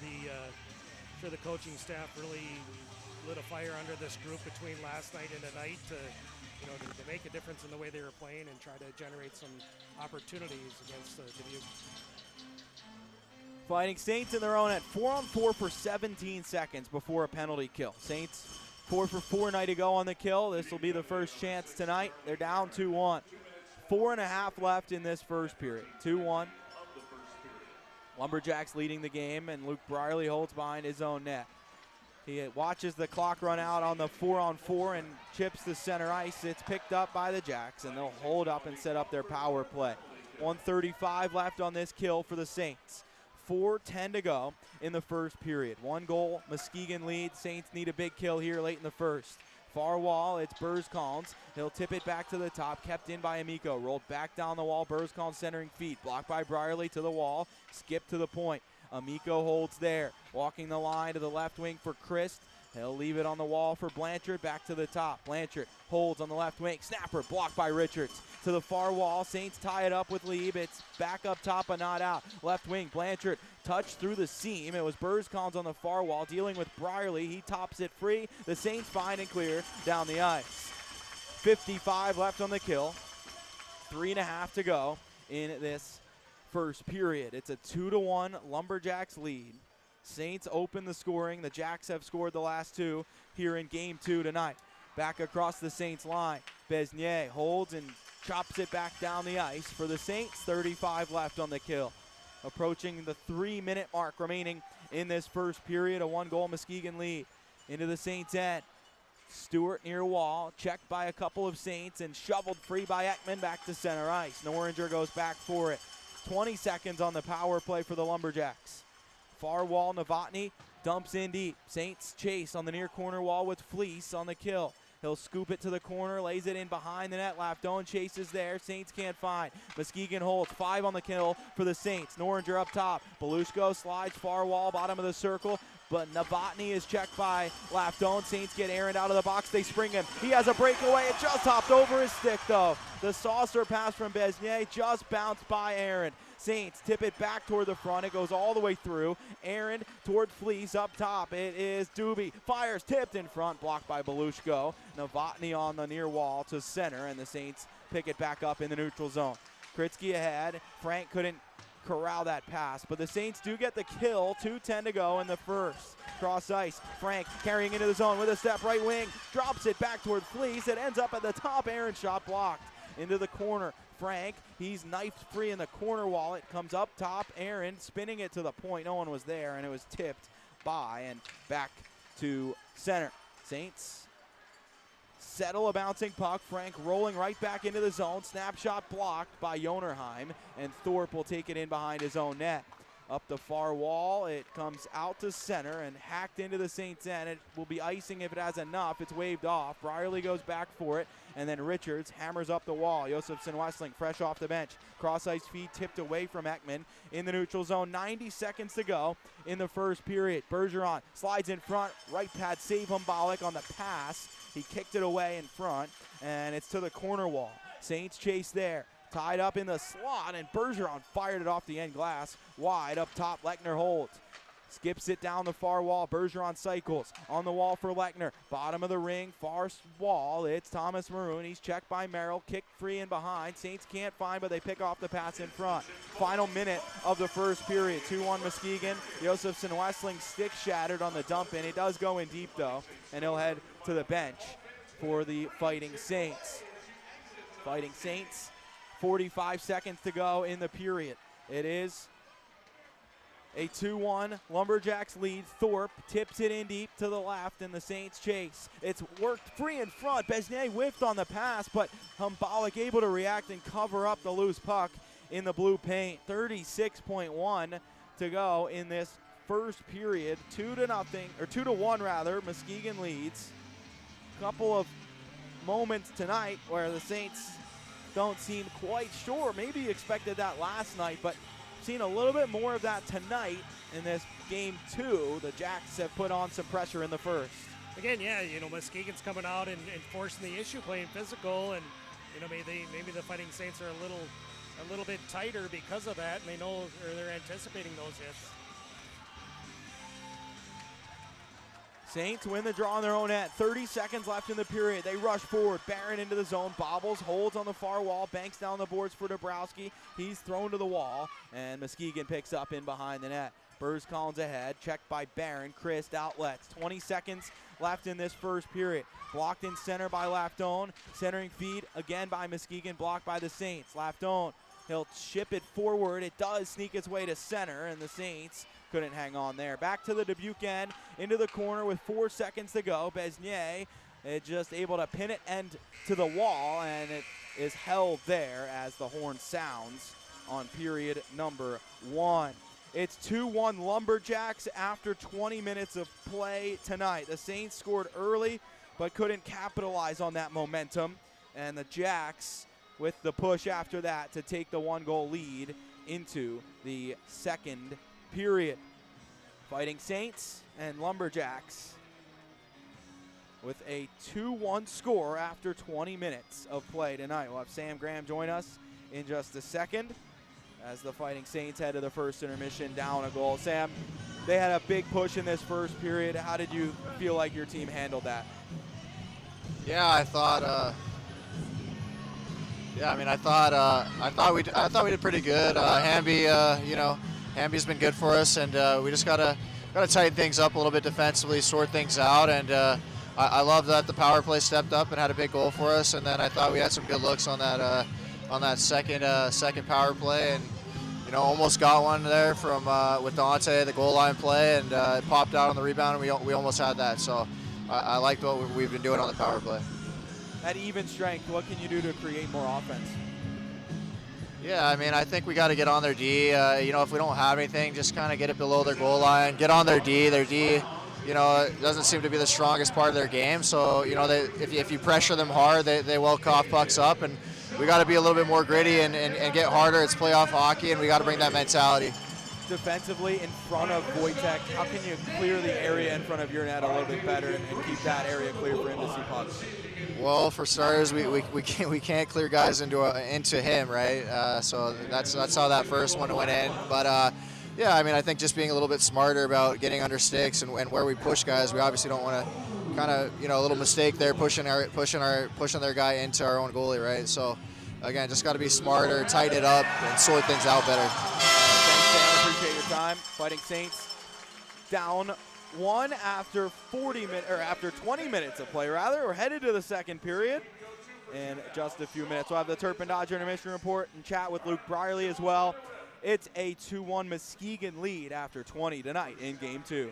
the coaching staff really lit a fire under this group between last night and tonight to make a difference in the way they were playing and try to generate some opportunities against Dubuque. Fighting Saints in their own at 4-on-4 for 17 seconds before a penalty kill. Saints 4-for-4 night to go on the kill. This will be the first chance tonight. They're down 2-1. 4.5 left in this first period. 2-1. Lumberjacks leading the game, and Luke Brierly holds behind his own net. He watches the clock run out on the 4-on-4 and chips the center ice. It's picked up by the Jacks, and they'll hold up and set up their power play. 1:35 left on this kill for the Saints. 4:10 to go in the first period. 1 goal, Muskegan lead. Saints need a big kill here late in the first. Far wall, it's Burzcons. He'll tip it back to the top, kept in by Amico. Rolled back down the wall, Burzcons centering feet. Blocked by Brierly to the wall, skip to the point. Amico holds there, walking the line to the left wing for Christ. He'll leave it on the wall for Blanchard, back to the top. Blanchard holds on the left wing. Snapper blocked by Richards. To the far wall, Saints tie it up with Lieb. It's back up top but not out. Left wing, Blanchard touched through the seam. It was Burzcons on the far wall dealing with Brierly. He tops it free. The Saints find and clear down the ice. 55 left on the kill. 3.5 to go in this first period. It's a 2-1 Lumberjacks lead. Saints open the scoring. The Jacks have scored the last two here in game 2 tonight. Back across the Saints line. Besnier holds and chops it back down the ice for the Saints. 35 left on the kill. Approaching the 3-minute mark remaining in this first period. A 1-goal Muskegan lead. Into the Saints end. Stewart near wall. Checked by a couple of Saints and shoveled free by Ekman back to center ice. Noringer goes back for it. 20 seconds on the power play for the Lumberjacks. Far wall, Novotny dumps in deep. Saints chase on the near corner wall with Fleece on the kill. He'll scoop it to the corner, lays it in behind the net. Laftone chases there. Saints can't find. Muskegan holds. 5 on the kill for the Saints. Noringer up top. Belushko slides far wall, bottom of the circle. But Novotny is checked by Laftone. Saints get Aaron out of the box. They spring him. He has a breakaway. It just hopped over his stick, though. The saucer pass from Besnier just bounced by Aaron. Saints tip it back toward the front. It goes all the way through. Aaron toward Fleece up top. It is Dubuque. Fires, tipped in front, blocked by Belushko. Novotny on the near wall to center, and the Saints pick it back up in the neutral zone. Kritzky ahead. Frank couldn't corral that pass, but the Saints do get the kill. 2:10 to go in the first. Cross ice. Frank carrying into the zone with a step right wing. Drops it back toward Fleece. It ends up at the top. Aaron shot blocked. Into the corner. Frank, he's knifed free in the corner wall. It comes up top. Aaron spinning it to the point. No one was there, and it was tipped by and back to center. Saints settle a bouncing puck. Frank rolling right back into the zone. Snapshot blocked by Jonerheim, and Thorpe will take it in behind his own net. Up the far wall, it comes out to center and hacked into the Saints end. It will be icing if it has enough. It's waved off. Brierly goes back for it, and then Richards hammers up the wall. Josefson Westling fresh off the bench. Cross ice feed tipped away from Ekman in the neutral zone. 90 seconds to go in the first period. Bergeron slides in front. Right pad save Humbalik on the pass. He kicked it away in front, and it's to the corner wall. Saints chase there. Tied up in the slot, and Bergeron fired it off the end glass. Wide up top, Lechner holds. Skips it down the far wall. Bergeron cycles on the wall for Lechner. Bottom of the ring, far wall. It's Thomas Maroon. He's checked by Merrill. Kick free and behind. Saints can't find, but they pick off the pass in front. Final minute of the first period. 2-1 Muskegon. Josephson Westling stick shattered on the dump in. It does go in deep, though, and he'll head to the bench for the Fighting Saints. Fighting Saints, 45 seconds to go in the period. It is a 2-1 Lumberjacks lead. Thorpe tips it in deep to the left, and the Saints chase. It's worked free in front. Besnier whiffed on the pass, but Humbalik able to react and cover up the loose puck in the blue paint. 36.1 to go in this first period. 2-1 rather. Muskegon leads. Couple of moments tonight where the Saints don't seem quite sure. Maybe you expected that last night, but seen a little bit more of that tonight in this game 2. The Jacks have put on some pressure in the first. Again, yeah, Muskegon's coming out and forcing the issue, playing physical, and maybe the Fighting Saints are a little bit tighter because of that, and they know, or they're anticipating those hits. Saints win the draw on their own end. 30 seconds left in the period. They rush forward. Barron into the zone. Bobbles, holds on the far wall. Banks down the boards for Dabrowski. He's thrown to the wall, and Muskegon picks up in behind the net. Burrs Collins ahead. Checked by Barron. Christ outlets. 20 seconds left in this first period. Blocked in center by Laftone. Centering feed again by Muskegon. Blocked by the Saints. Laftone, he'll chip it forward. It does sneak its way to center, and the Saints couldn't hang on there. Back to the Dubuque end, into the corner with 4 seconds to go. Besnier just able to pin it end to the wall, and it is held there as the horn sounds on period number 1. It's 2-1 Lumberjacks after 20 minutes of play tonight. The Saints scored early but couldn't capitalize on that momentum, and the Jacks with the push after that to take the 1-goal lead into the second period. Fighting Saints and Lumberjacks with a 2-1 score after 20 minutes of play tonight. We'll have Sam Graham join us in just a second as the Fighting Saints head to the first intermission down a goal. Sam, they had a big push in this first period. How did you feel like your team handled that? Yeah, I thought we did pretty good. Hamby, Hamby's been good for us, and we just gotta tighten things up a little bit defensively, sort things out. And I love that the power play stepped up and had a big goal for us. And then I thought we had some good looks on that second power play, and almost got one there from with Dante, the goal line play, and it popped out on the rebound, and we almost had that. So I liked what we've been doing on the power play. At even strength, what can you do to create more offense? Yeah, I think we got to get on their D. If we don't have anything, just kind of get it below their goal line, get on their D. Their D, it doesn't seem to be the strongest part of their game. So, if you pressure them hard, they will cough pucks up, and we got to be a little bit more gritty and get harder. It's playoff hockey, and we got to bring that mentality. Defensively in front of Wojtek, how can you clear the area in front of your net a little bit better and keep that area clear for him to see pucks? Well, for starters, we can't clear guys into him, right? So that's how that first one went in. But I think just being a little bit smarter about getting under sticks and where we push guys. We obviously don't want to kind of a little mistake there pushing their guy into our own goalie, right? So again, just got to be smarter, tighten it up, and sort things out better. Thanks, Sam. Appreciate your time. Fighting Saints down 1 after 20 minutes of play. We're headed to the second period in just a few minutes. We'll have the Turpin Dodger intermission report and chat with Luke Brierly as well. It's a 2-1 Muskegon lead after 20 tonight in Game 2.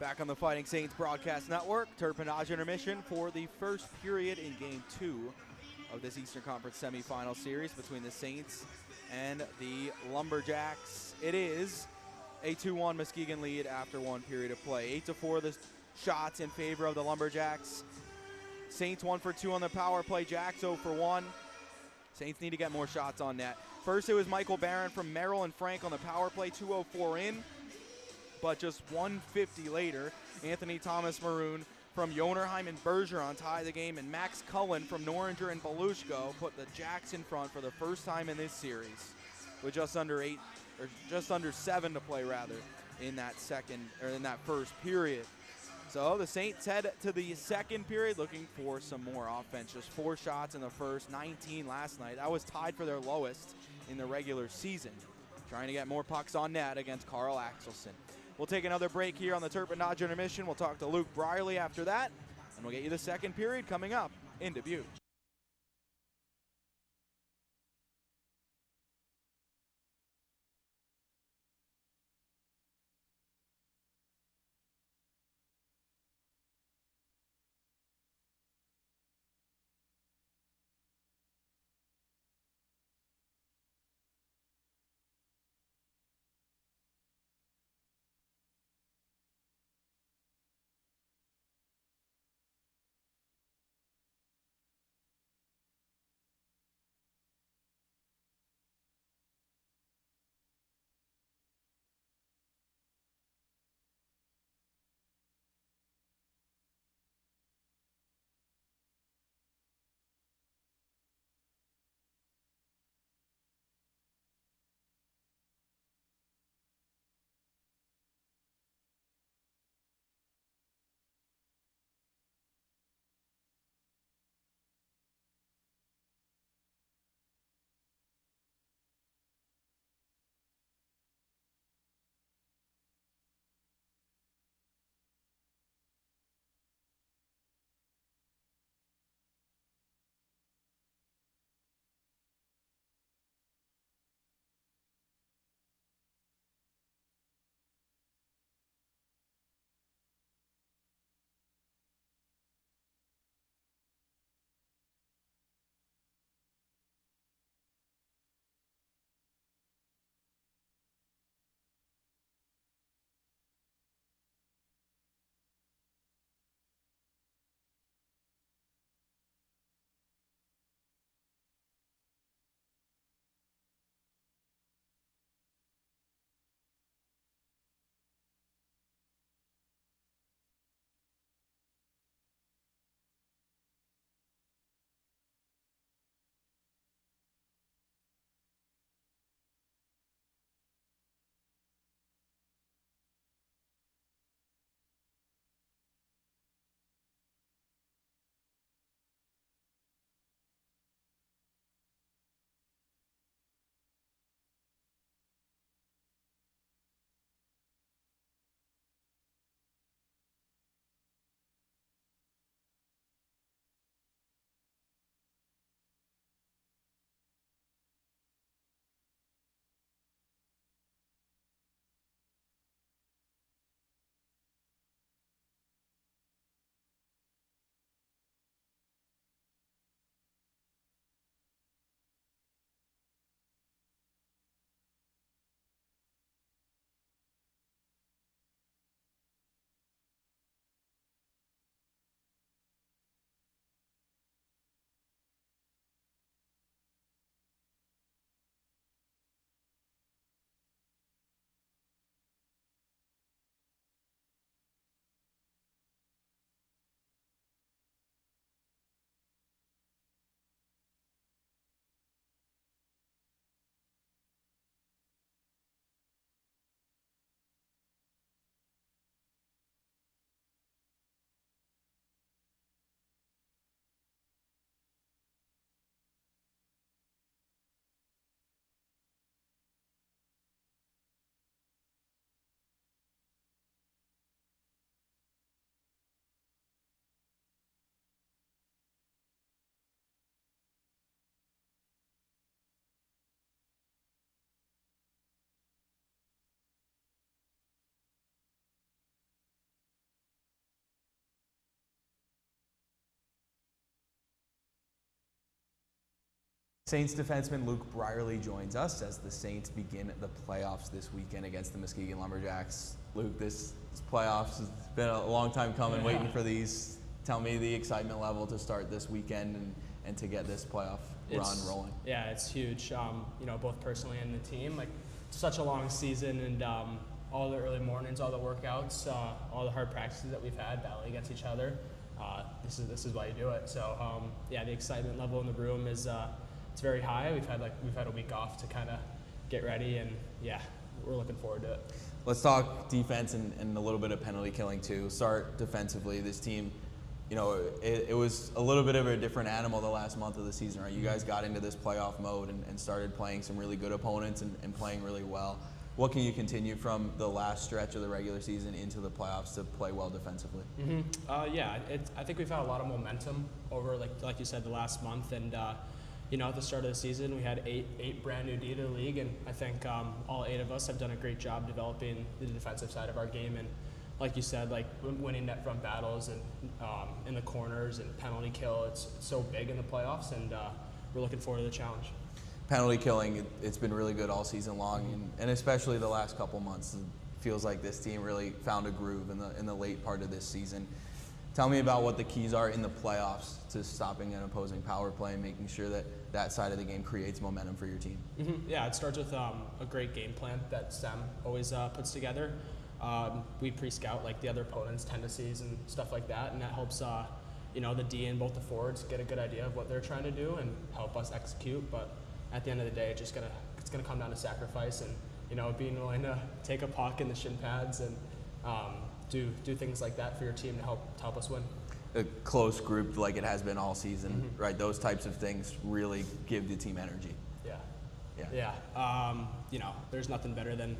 Back on the Fighting Saints Broadcast Network, Turpinage intermission for the first period in Game 2 of this Eastern Conference semifinal series between the Saints and the Lumberjacks. It is a 2-1 Muskegon lead after one period of play. 8-4 the shots in favor of the Lumberjacks. Saints 1 for 2 on the power play. Jacks 0 for 1. Saints need to get more shots on net. First it was Michael Barron from Merrill and Frank on the power play, 2:04 in. But just 1:50 later, Anthony Thomas Maroon from Jonerheim and Bergeron tie the game, and Max Cullen from Noringer and Belushko put the Jacks in front for the first time in this series, with just under 7 to play in that first period. So the Saints head to the second period looking for some more offense. Just 4 shots in the first, 19 last night. That was tied for their lowest in the regular season. Trying to get more pucks on net against Carl Axelson. We'll take another break here on the Turpinage intermission. We'll talk to Luke Brierly after that, and we'll get you the second period coming up in Dubuque. Saints defenseman Luke Brierly joins us as the Saints begin the playoffs this weekend against the Muskegon Lumberjacks. Luke, this playoffs has been a long time coming, waiting for these. Tell me the excitement level to start this weekend and to get this playoff run rolling. Yeah, it's huge. You know, both personally and the team. Like, such a long season, and all the early mornings, all the workouts, all the hard practices that we've had battling against each other. This is why you do it. So yeah, the excitement level in the room is it's very high. We've had a week off to kind of get ready, and yeah, we're looking forward to it. Let's talk defense and a little bit of penalty killing too. Start defensively. This team, you know, it was a little bit of a different animal the last month of the season, right? You guys got into this playoff mode and started playing some really good opponents and playing really well. What can you continue from the last stretch of the regular season into the playoffs to play well defensively? Yeah, I think we've had a lot of momentum over, like you said, the last month. And you know, at the start of the season, we had eight brand new D to the league, and I think all 8 of us have done a great job developing the defensive side of our game. And like you said, like winning net front battles and in the corners and penalty kill, it's so big in the playoffs, and we're looking forward to the challenge. Penalty killing, it's been really good all season long, and especially the last couple months. It feels like this team really found a groove in the late part of this season. Tell me about what the keys are in the playoffs to stopping an opposing power play and making sure that side of the game creates momentum for your team. Yeah, it starts with a great game plan that Sam always puts together. We pre-scout like the other opponents' tendencies and stuff like that, and that helps you know, the D and both the forwards get a good idea of what they're trying to do and help us execute. But at the end of the day, it's gonna come down to sacrifice and, you know, being willing to take a puck in the shin pads and do things like that for your team to help us win. A close group like it has been all season, right? Those types of things really give the team energy. Yeah. You know, there's nothing better than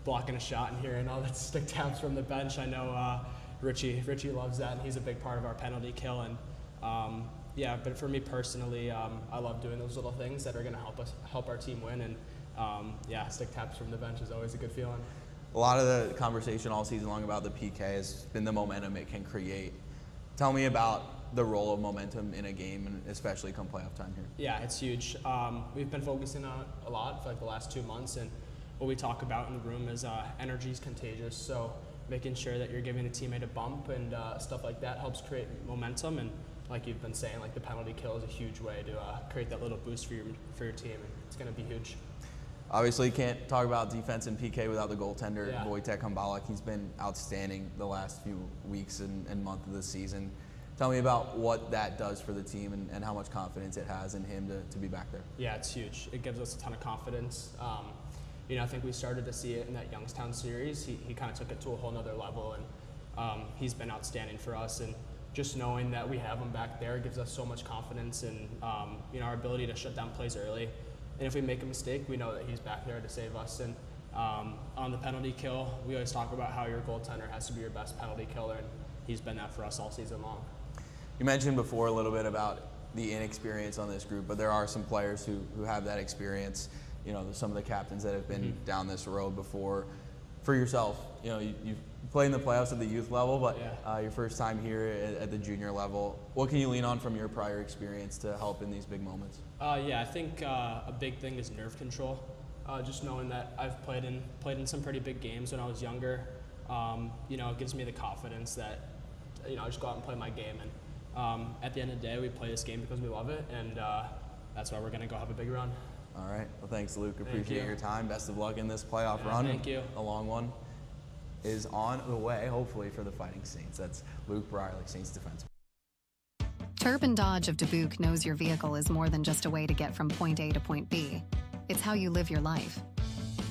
blocking a shot and hearing all that stick taps from the bench. I know Richie loves that, and he's a big part of our penalty kill. And yeah, but for me personally, I love doing those little things that are going to help our team win. And yeah, stick taps from the bench is always a good feeling. A lot of the conversation all season long about the PK has been the momentum it can create. Tell me about the role of momentum in a game, and especially come playoff time here. Yeah, it's huge. We've been focusing on it a lot for like the last 2 months, and what we talk about in the room is energy is contagious. So making sure that you're giving a teammate a bump and stuff like that helps create momentum. And like you've been saying, like the penalty kill is a huge way to create that little boost for your team, and it's going to be huge. Obviously, you can't talk about defense and PK without the goaltender, Wojtek Humbalek. He's been outstanding the last few weeks and month of the season. Tell me about what that does for the team and how much confidence it has in him to be back there. Yeah, it's huge. It gives us a ton of confidence. You know, I think we started to see it in that Youngstown series. He kind of took it to a whole nother level, and he's been outstanding for us. And just knowing that we have him back there gives us so much confidence in you know, our ability to shut down plays early. And if we make a mistake, we know that he's back there to save us. And on the penalty kill, we always talk about how your goaltender has to be your best penalty killer, and he's been that for us all season long. You mentioned before a little bit about the inexperience on this group, but there are some players who have that experience. You know, some of the captains that have been down this road before. For yourself, you know, you've played in the playoffs at the youth level, but your first time here at the junior level. What can you lean on from your prior experience to help in these big moments? Yeah, I think a big thing is nerve control. Just knowing that I've played in some pretty big games when I was younger, you know, it gives me the confidence that, you know, I just go out and play my game. And at the end of the day, we play this game because we love it, and that's why we're going to go have a big run. All right. Well, thanks, Luke. Appreciate your time. Best of luck in this playoff run. Thank you. A long one is on the way, hopefully, for the Fighting Saints. That's Luke Brierly, Saints defenseman. Turpin Dodge of Dubuque knows your vehicle is more than just a way to get from point A to point B. It's how you live your life.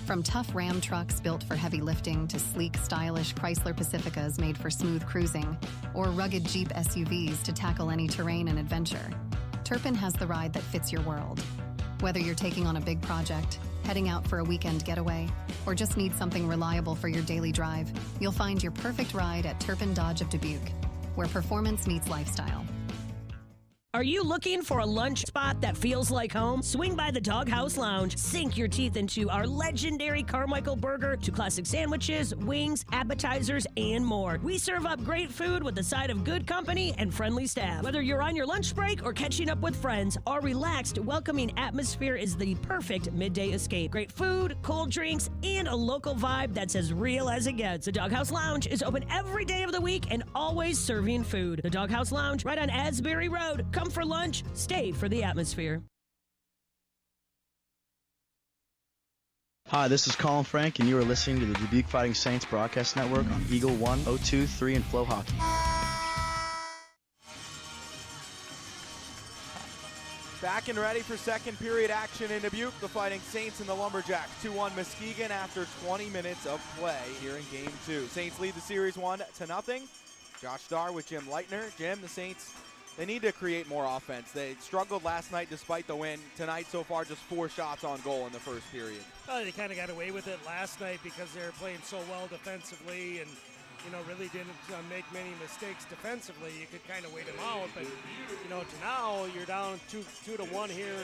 From tough Ram trucks built for heavy lifting to sleek, stylish Chrysler Pacificas made for smooth cruising, or rugged Jeep SUVs to tackle any terrain and adventure, Turpin has the ride that fits your world. Whether you're taking on a big project, heading out for a weekend getaway, or just need something reliable for your daily drive, you'll find your perfect ride at Turpin Dodge of Dubuque, where performance meets lifestyle. Are you looking for a lunch spot that feels like home? Swing by the Doghouse Lounge. Sink your teeth into our legendary Carmichael burger to classic sandwiches, wings, appetizers, and more. We serve up great food with a side of good company and friendly staff. Whether you're on your lunch break or catching up with friends, our relaxed, welcoming atmosphere is the perfect midday escape. Great food, cold drinks, and a local vibe that's as real as it gets. The Doghouse Lounge is open every day of the week and always serving food. The Doghouse Lounge, right on Asbury Road. Come for lunch, stay for the atmosphere. Hi, this is Colin Frank, and you are listening to the Dubuque Fighting Saints Broadcast Network on Eagle 1, 02, 3, and FloHockey. Back and ready for second period action in Dubuque. The Fighting Saints and the Lumberjacks 2-1 Muskegon after 20 minutes of play here in Game 2. Saints lead the series 1-0. Josh Starr with Jim Leitner. Jim, the Saints, they need to create more offense. They struggled last night despite the win. Tonight, so far, just 4 shots on goal in the first period. They kind of got away with it last night because they were playing so well defensively and, really didn't make many mistakes defensively. You could kind of wait them out, but, to now you're down 2-1 here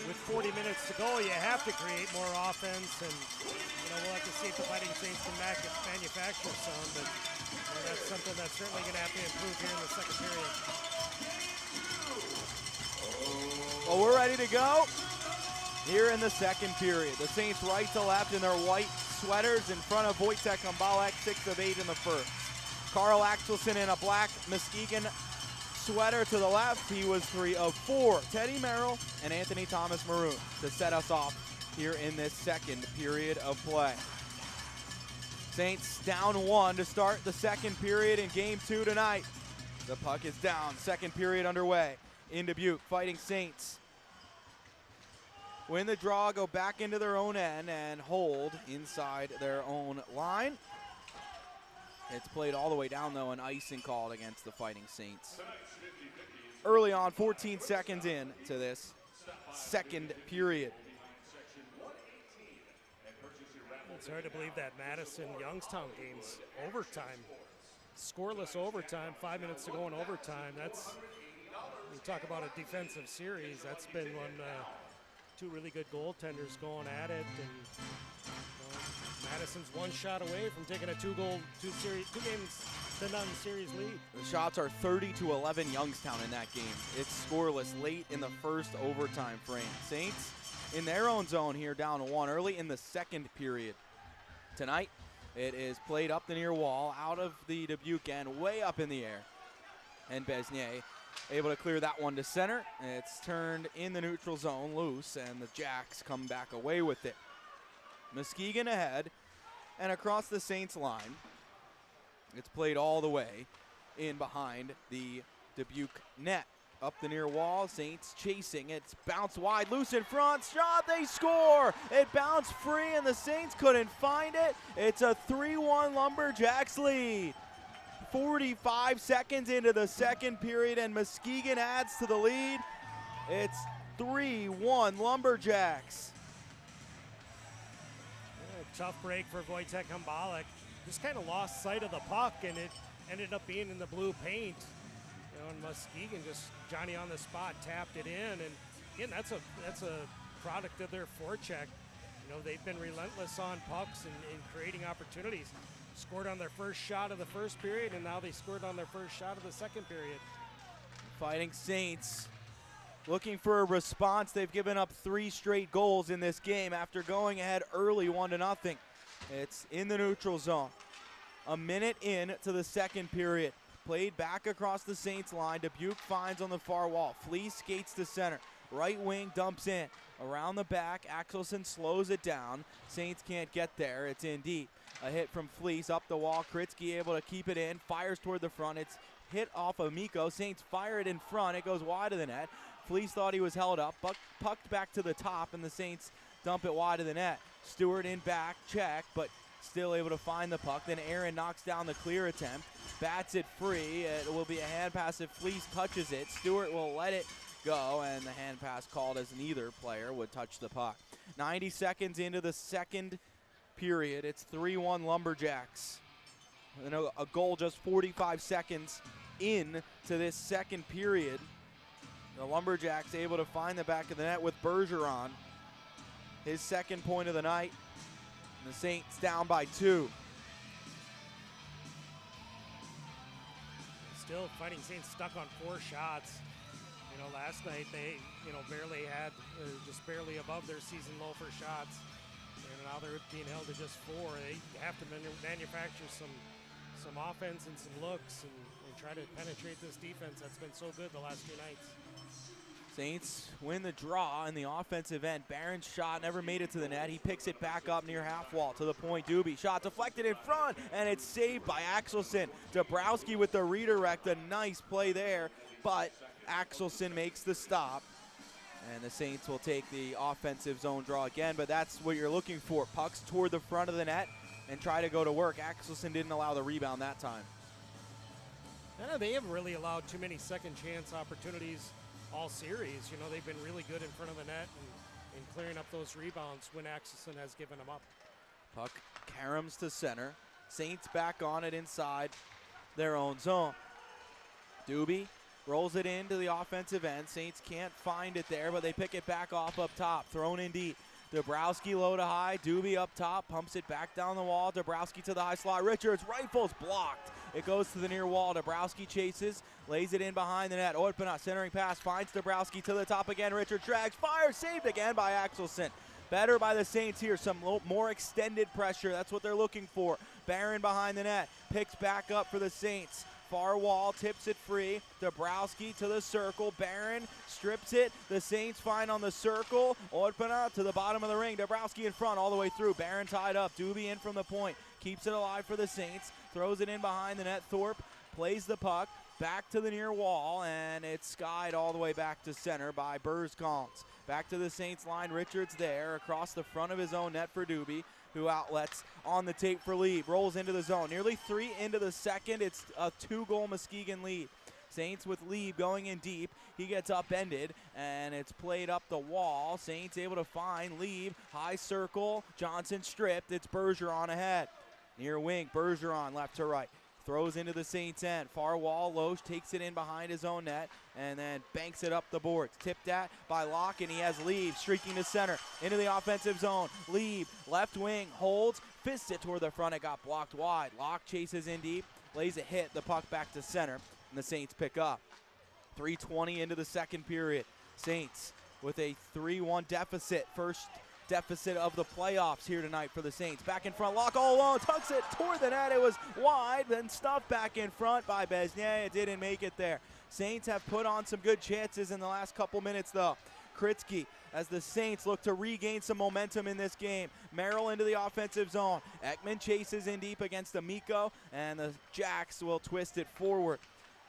with 40 minutes to go. You have to create more offense, and, we'll have to see if the Fighting Saints can manufacture some, but that's something that's certainly going to have to improve here in the second period. Well, we're ready to go here in the second period. The Saints right to left in their white sweaters in front of Wojtek Kambalek, 6 of 8 in the first. Carl Axelson in a black Muskegan sweater to the left. He was 3 of 4. Teddy Merrill and Anthony Thomas Maroon to set us off here in this second period of play. Saints down 1 to start the second period in Game 2 tonight. The puck is down. Second period underway in Dubuque. Fighting Saints win the draw, go back into their own end, and hold inside their own line. It's played all the way down, though, an icing called against the Fighting Saints. Early on, 14 seconds in to this second period. It's hard to believe that Madison-Youngstown game's overtime. Scoreless overtime, 5 minutes to go in overtime. That's, you talk about a defensive series, that's been one, 2 really good goaltenders going at it, and Madison's 1 shot away from taking a 2 games to none series lead. The shots are 30-11 Youngstown in that game. It's scoreless late in the first overtime frame. Saints in their own zone here, down 1 early in the second period. Tonight, it is played up the near wall, out of the Dubuque end, way up in the air. And Besnier able to clear that one to center. It's turned in the neutral zone, loose, and the Jacks come back away with it. Muskegon ahead, and across the Saints line. It's played all the way in behind the Dubuque net. Up the near wall, Saints chasing. It's bounced wide, loose in front, shot, they score! It bounced free and the Saints couldn't find it. It's a 3-1 Lumberjacks lead. 45 seconds into the second period and Muskegon adds to the lead. It's 3-1 Lumberjacks. Tough break for Wojtek Kambalek. Just kind of lost sight of the puck and it ended up being in the blue paint. And Muskegon just, Johnny on the spot, tapped it in. And again, that's a product of their forecheck. They've been relentless on pucks and creating opportunities. Scored on their first shot of the first period, and now they scored on their first shot of the second period. Fighting Saints looking for a response. They've given up 3 straight goals in this game after going ahead early 1-0. It's in the neutral zone. A minute in to the second period. Played back across the Saints line. Dubuque finds on the far wall. Fleece skates to center. Right wing dumps in. Around the back, Axelson slows it down. Saints can't get there. It's in deep. A hit from Fleece up the wall. Kritzky able to keep it in. Fires toward the front. It's hit off of Miko. Saints fire it in front. It goes wide of the net. Fleece thought he was held up. Pucked back to the top, and the Saints dump it wide of the net. Stewart in back. Check, but still able to find the puck. Then Aaron knocks down the clear attempt. Bats it free. It will be a hand pass if Fleece touches it. Stewart will let it go, and the hand pass called as neither player would touch the puck. 90 seconds into the second period. It's 3-1 Lumberjacks. And a goal just 45 seconds in to this second period. The Lumberjacks able to find the back of the net with Bergeron. His second point of the night. And the Saints down by 2. Still Fighting Saints stuck on 4 shots. You know, last night they, barely had, just barely above their season low for shots. And now they're being held to just 4. They have to manufacture some offense and some looks and try to penetrate this defense that's been so good the last 2 nights. Saints win the draw in the offensive end. Barron's shot never made it to the net. He picks it back up near half wall to the point. Dubuque shot deflected in front, and it's saved by Axelson. Dabrowski with the redirect, a nice play there, but Axelson makes the stop. And the Saints will take the offensive zone draw again, but that's what you're looking for. Pucks toward the front of the net and try to go to work. Axelson didn't allow the rebound that time. They haven't really allowed too many second chance opportunities all series. They've been really good in front of the net and clearing up those rebounds when Axelson has given them up. Puck caroms to center. Saints back on it inside their own zone. Dubuque rolls it into the offensive end. Saints can't find it there, but they pick it back off up top. Thrown in deep. Dabrowski low to high. Dubuque up top. Pumps it back down the wall. Dabrowski to the high slot. Richards rifles blocked. It goes to the near wall. Dabrowski chases. Lays it in behind the net. Ortpana centering pass. Finds Dabrowski to the top again. Richards drags. Fires. Saved again by Axelson. Better by the Saints here. Some more extended pressure. That's what they're looking for. Barron behind the net. Picks back up for the Saints. Far wall, tips it free. Dabrowski to the circle. Barron strips it. The Saints find on the circle. Ortpana to the bottom of the ring. Dabrowski in front all the way through. Barron tied up. Dubuque in from the point. Keeps it alive for the Saints. Throws it in behind the net. Thorpe plays the puck. Back to the near wall, and it's skied all the way back to center by Burscombs. Back to the Saints line. Richards there across the front of his own net for Dubuque, who outlets on the tape for Lieb. Rolls into the zone. Nearly 3 into the second. It's a 2-goal Muskegan lead. Saints with Lieb going in deep. He gets upended, and it's played up the wall. Saints able to find Lieb. High circle. Johnson stripped. It's Bergeron ahead. Near wing. Bergeron left to right. Throws into the Saints end. Far wall. Loesch takes it in behind his own net and then banks it up the boards. Tipped at by Locke, and he has Lieb streaking to center. Into the offensive zone. Lieb, left wing, holds, fists it toward the front. It got blocked wide. Locke chases in deep, lays a hit, the puck back to center, and the Saints pick up. 3:20 into the second period. Saints with a 3-1 deficit. First deficit of the playoffs here tonight for the Saints. Back in front, Locke all alone, tucks it toward the net. It was wide, then stuffed back in front by Besnier. It didn't make it there. Saints have put on some good chances in the last couple minutes, though. Kritzky, as the Saints look to regain some momentum in this game. Merrill into the offensive zone. Ekman chases in deep against Amico, and the Jacks will twist it forward.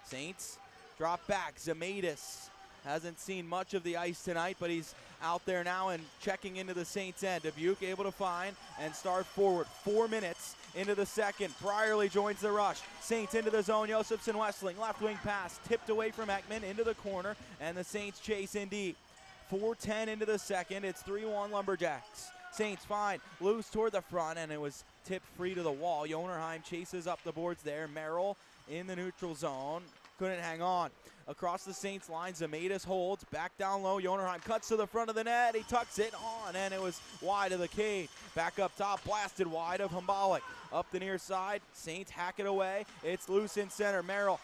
Saints drop back. Zemaitis hasn't seen much of the ice tonight, but he's out there now and checking into the Saints end. Dubuque able to find and start forward. 4 minutes into the second. Brierly joins the rush. Saints into the zone. Josefson Westling, left wing pass, tipped away from Ekman into the corner, and the Saints chase in deep. 4:10 into the second. It's 3-1 Lumberjacks. Saints find loose toward the front, and it was tipped free to the wall. Jonerheim chases up the boards there. Merrill in the neutral zone. Couldn't hang on. Across the Saints line, Zemaitis holds. Back down low, Jonerheim cuts to the front of the net. He tucks it on, and it was wide of the cage. Back up top, blasted wide of Humbalik. Up the near side, Saints hack it away. It's loose in center. Merrill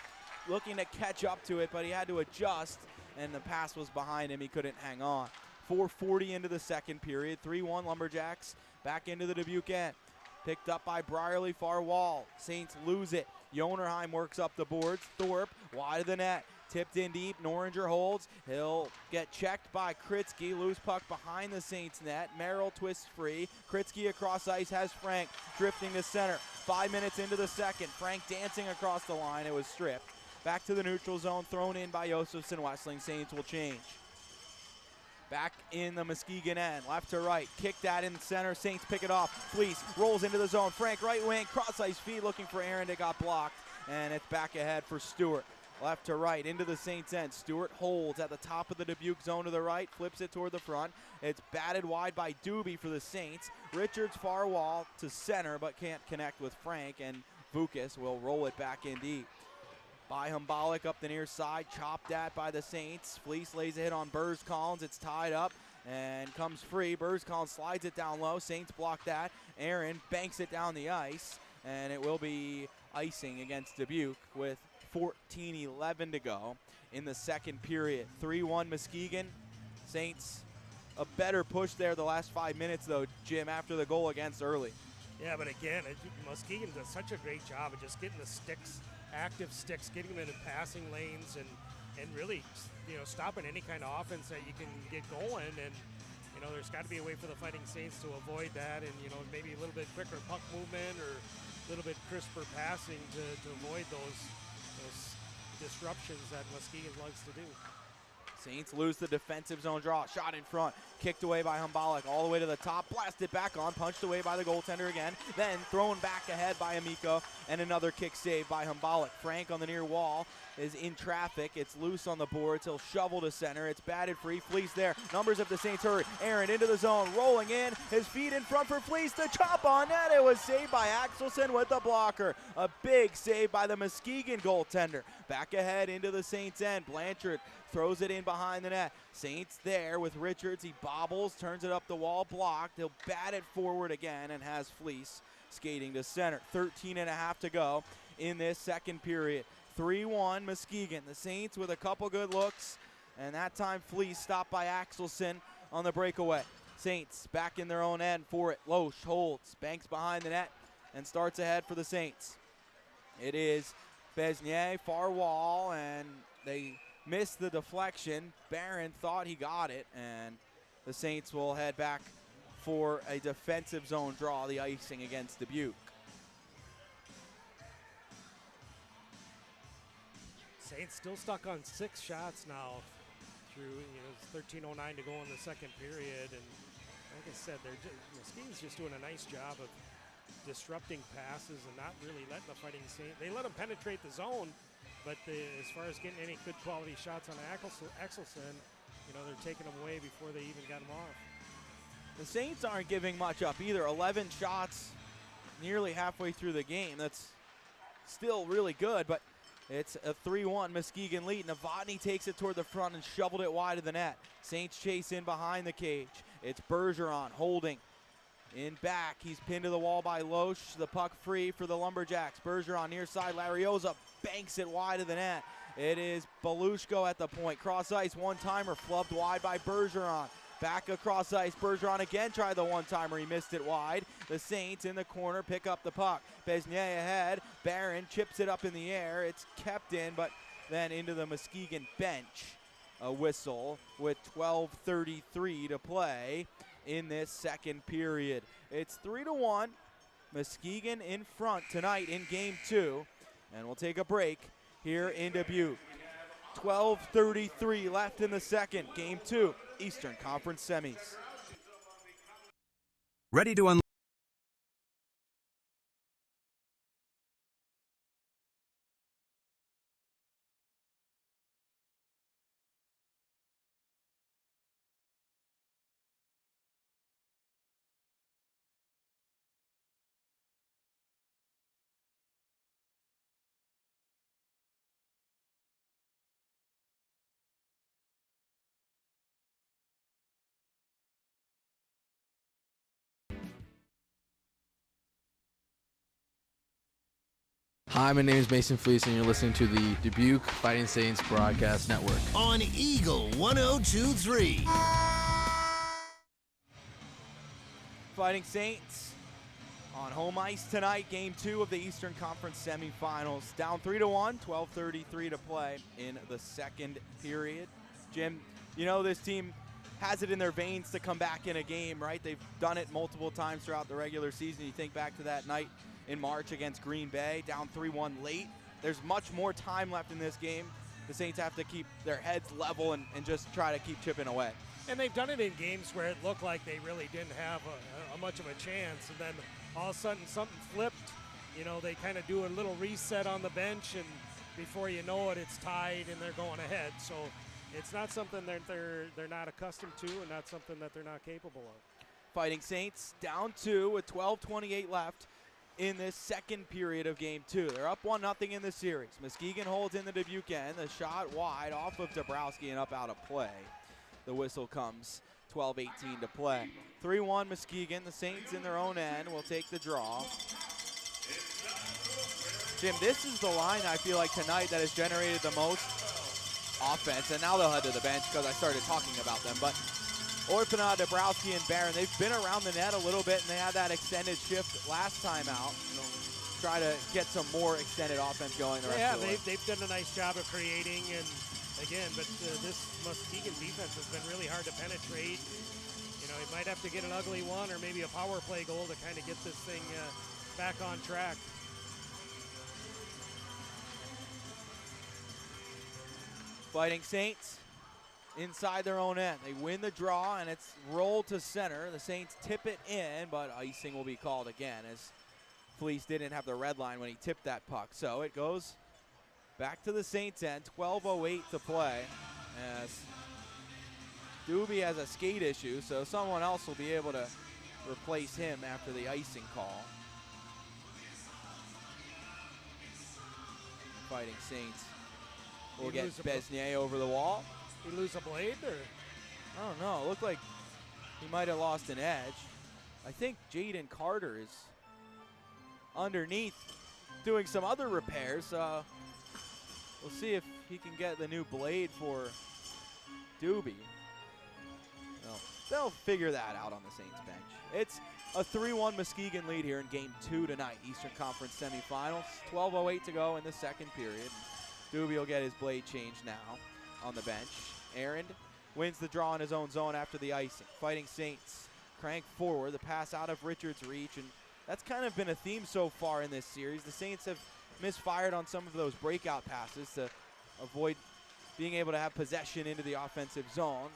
looking to catch up to it, but he had to adjust, and the pass was behind him. He couldn't hang on. 4:40 into the second period. 3-1 Lumberjacks back into the Dubuque end. Picked up by Brierly, far wall. Saints lose it. Jonerheim works up the boards. Thorpe wide of the net. Tipped in deep. Noringer holds. He'll get checked by Kritzky. Loose puck behind the Saints net. Merrill twists free. Kritzky across ice has Frank drifting to center. 5 minutes into the second. Frank dancing across the line. It was stripped. Back to the neutral zone. Thrown in by Josefson Westling. Saints will change. Back in the Muskegan end, left to right, kicked at in center. Saints pick it off. Fleece rolls into the zone. Frank right wing, cross ice feed looking for Aaron. It got blocked, and it's back ahead for Stewart. Left to right into the Saints end. Stewart holds at the top of the Dubuque zone to the right, flips it toward the front. It's batted wide by Doobie for the Saints. Richards far wall to center, but can't connect with Frank, and Vukas will roll it back in deep. by Humbalik up the near side, chopped at by the Saints. Fleece lays a hit on Burrs Collins. It's tied up and comes free. Burrs Collins slides it down low. Saints block that. Aaron banks it down the ice, and it will be icing against Dubuque with 14:11 to go in the second period. 3-1 Muskegan. Saints a better push there the last 5 minutes, though, Jim, after the goal against early. Yeah, but again, Muskegan does such a great job of just getting the sticks, active sticks, getting them in passing lanes, and really, stopping any kind of offense that you can get going. And there's got to be a way for the Fighting Saints to avoid that, and maybe a little bit quicker puck movement or a little bit crisper passing to avoid those disruptions that Muskegan likes to do. Saints lose the defensive zone draw. Shot in front, kicked away by Humbalik, all the way to the top, blasted back on, punched away by the goaltender again, then thrown back ahead by Amico, and another kick save by Humbalik. Frank on the near wall is in traffic. It's loose on the boards. He'll shovel to center. It's batted free. Fleece there. Numbers of the Saints hurry. Aaron into the zone, rolling in. His feet in front for Fleece. The chop on net. It was saved by Axelson with the blocker. A big save by the Muskegan goaltender. Back ahead into the Saints end. Blanchard throws it in behind the net. Saints there with Richards. He bobbles, turns it up the wall, blocked. He'll bat it forward again and has Fleece skating to center. 13.5 to go in this second period. 3-1 Muskegan. The Saints with a couple good looks, and that time Fleece stopped by Axelson on the breakaway. Saints back in their own end for it. Loesch holds, banks behind the net, and starts ahead for the Saints. It is Besnier, far wall, and they missed the deflection. Barron thought he got it, and the Saints will head back for a defensive zone draw, the icing against Dubuque. Saints still stuck on 6 shots now through, it's 13:09 to go in the second period. And like I said, Muskegan's just doing a nice job of disrupting passes and not really letting the Fighting Saints. They let them penetrate the zone, but as far as getting any good quality shots on Axelson, they're taking them away before they even got them off. The Saints aren't giving much up either. 11 shots nearly halfway through the game. That's still really good, but it's a 3-1 Muskegan lead. Novotny takes it toward the front and shoveled it wide of the net. Saints chase in behind the cage. It's Bergeron holding. In back, he's pinned to the wall by Loesch. The puck free for the Lumberjacks. Bergeron near side. Larioza banks it wide of the net. It is Belushko at the point. Cross ice, one-timer flubbed wide by Bergeron. Back across ice, Bergeron again tried the one-timer. He missed it wide. The Saints in the corner pick up the puck. Besnier ahead. Barron chips it up in the air. It's kept in, but then into the Muskegan bench. A whistle with 12:33 to play in this second period. It's 3-1. Muskegan in front tonight in Game 2. And we'll take a break here in Dubuque. 12:33 left in the second. Game 2, Eastern Conference semis. Ready to unlock. Hi, my name is Mason Fleece, and you're listening to the Dubuque Fighting Saints Broadcast Network. On Eagle 102.3. Fighting Saints on home ice tonight, Game 2 of the Eastern Conference semifinals. Down 3-1, 12:33 to play in the second period. Jim, this team has it in their veins to come back in a game, right? They've done it multiple times throughout the regular season. You think back to that night in March against Green Bay, down 3-1 late. There's much more time left in this game. The Saints have to keep their heads level and just try to keep chipping away. And they've done it in games where it looked like they really didn't have a much of a chance, and then all of a sudden something flipped. They kind of do a little reset on the bench, and before you know it, it's tied and they're going ahead. So it's not something that they're not accustomed to, and not something that they're not capable of. Fighting Saints down 2 with 12:28 left in this second period of game 2. They're up 1-0 in the series. Muskegon holds in the Dubuque end. The shot wide off of Dabrowski and up out of play. The whistle comes. 12-18 to play. 3-1 Muskegon. The Saints in their own end will take the draw. Jim, this is the line I feel like tonight that has generated the most offense. And now they'll head to the bench because I started talking about them. But Orpana, Dabrowski, and Barron, they've been around the net a little bit, and they had that extended shift last time out. Try to get some more extended offense going the rest of the way. They've done a nice job of creating, and again, but this Muskegon defense has been really hard to penetrate. You know, he might have to get an ugly one or maybe a power play goal to kind of get this thing back on track. Fighting Saints inside their own end. They win the draw, and it's rolled to center. The Saints tip it in, but icing will be called again as Fleece didn't have the red line when he tipped that puck. So it goes back to the Saints end, 12:08 to play, as Dubuque has a skate issue, so someone else will be able to replace him after the icing call. Fighting Saints will get Besnier over the wall. He lose a blade, or? I don't know. It looked like he might have lost an edge. I think Jaden Carter is underneath doing some other repairs. We'll see if he can get the new blade for Dubuque. They'll figure that out on the Saints bench. It's a 3-1 Muskegon lead here in game 2 tonight, Eastern Conference semifinals. 12:08 to go in the second period. Dubuque will get his blade changed now on the bench. Aaron wins the draw in his own zone after the icing. Fighting Saints crank forward, the pass out of Richards' reach, and that's kind of been a theme so far in this series. The Saints have misfired on some of those breakout passes to avoid being able to have possession into the offensive zone.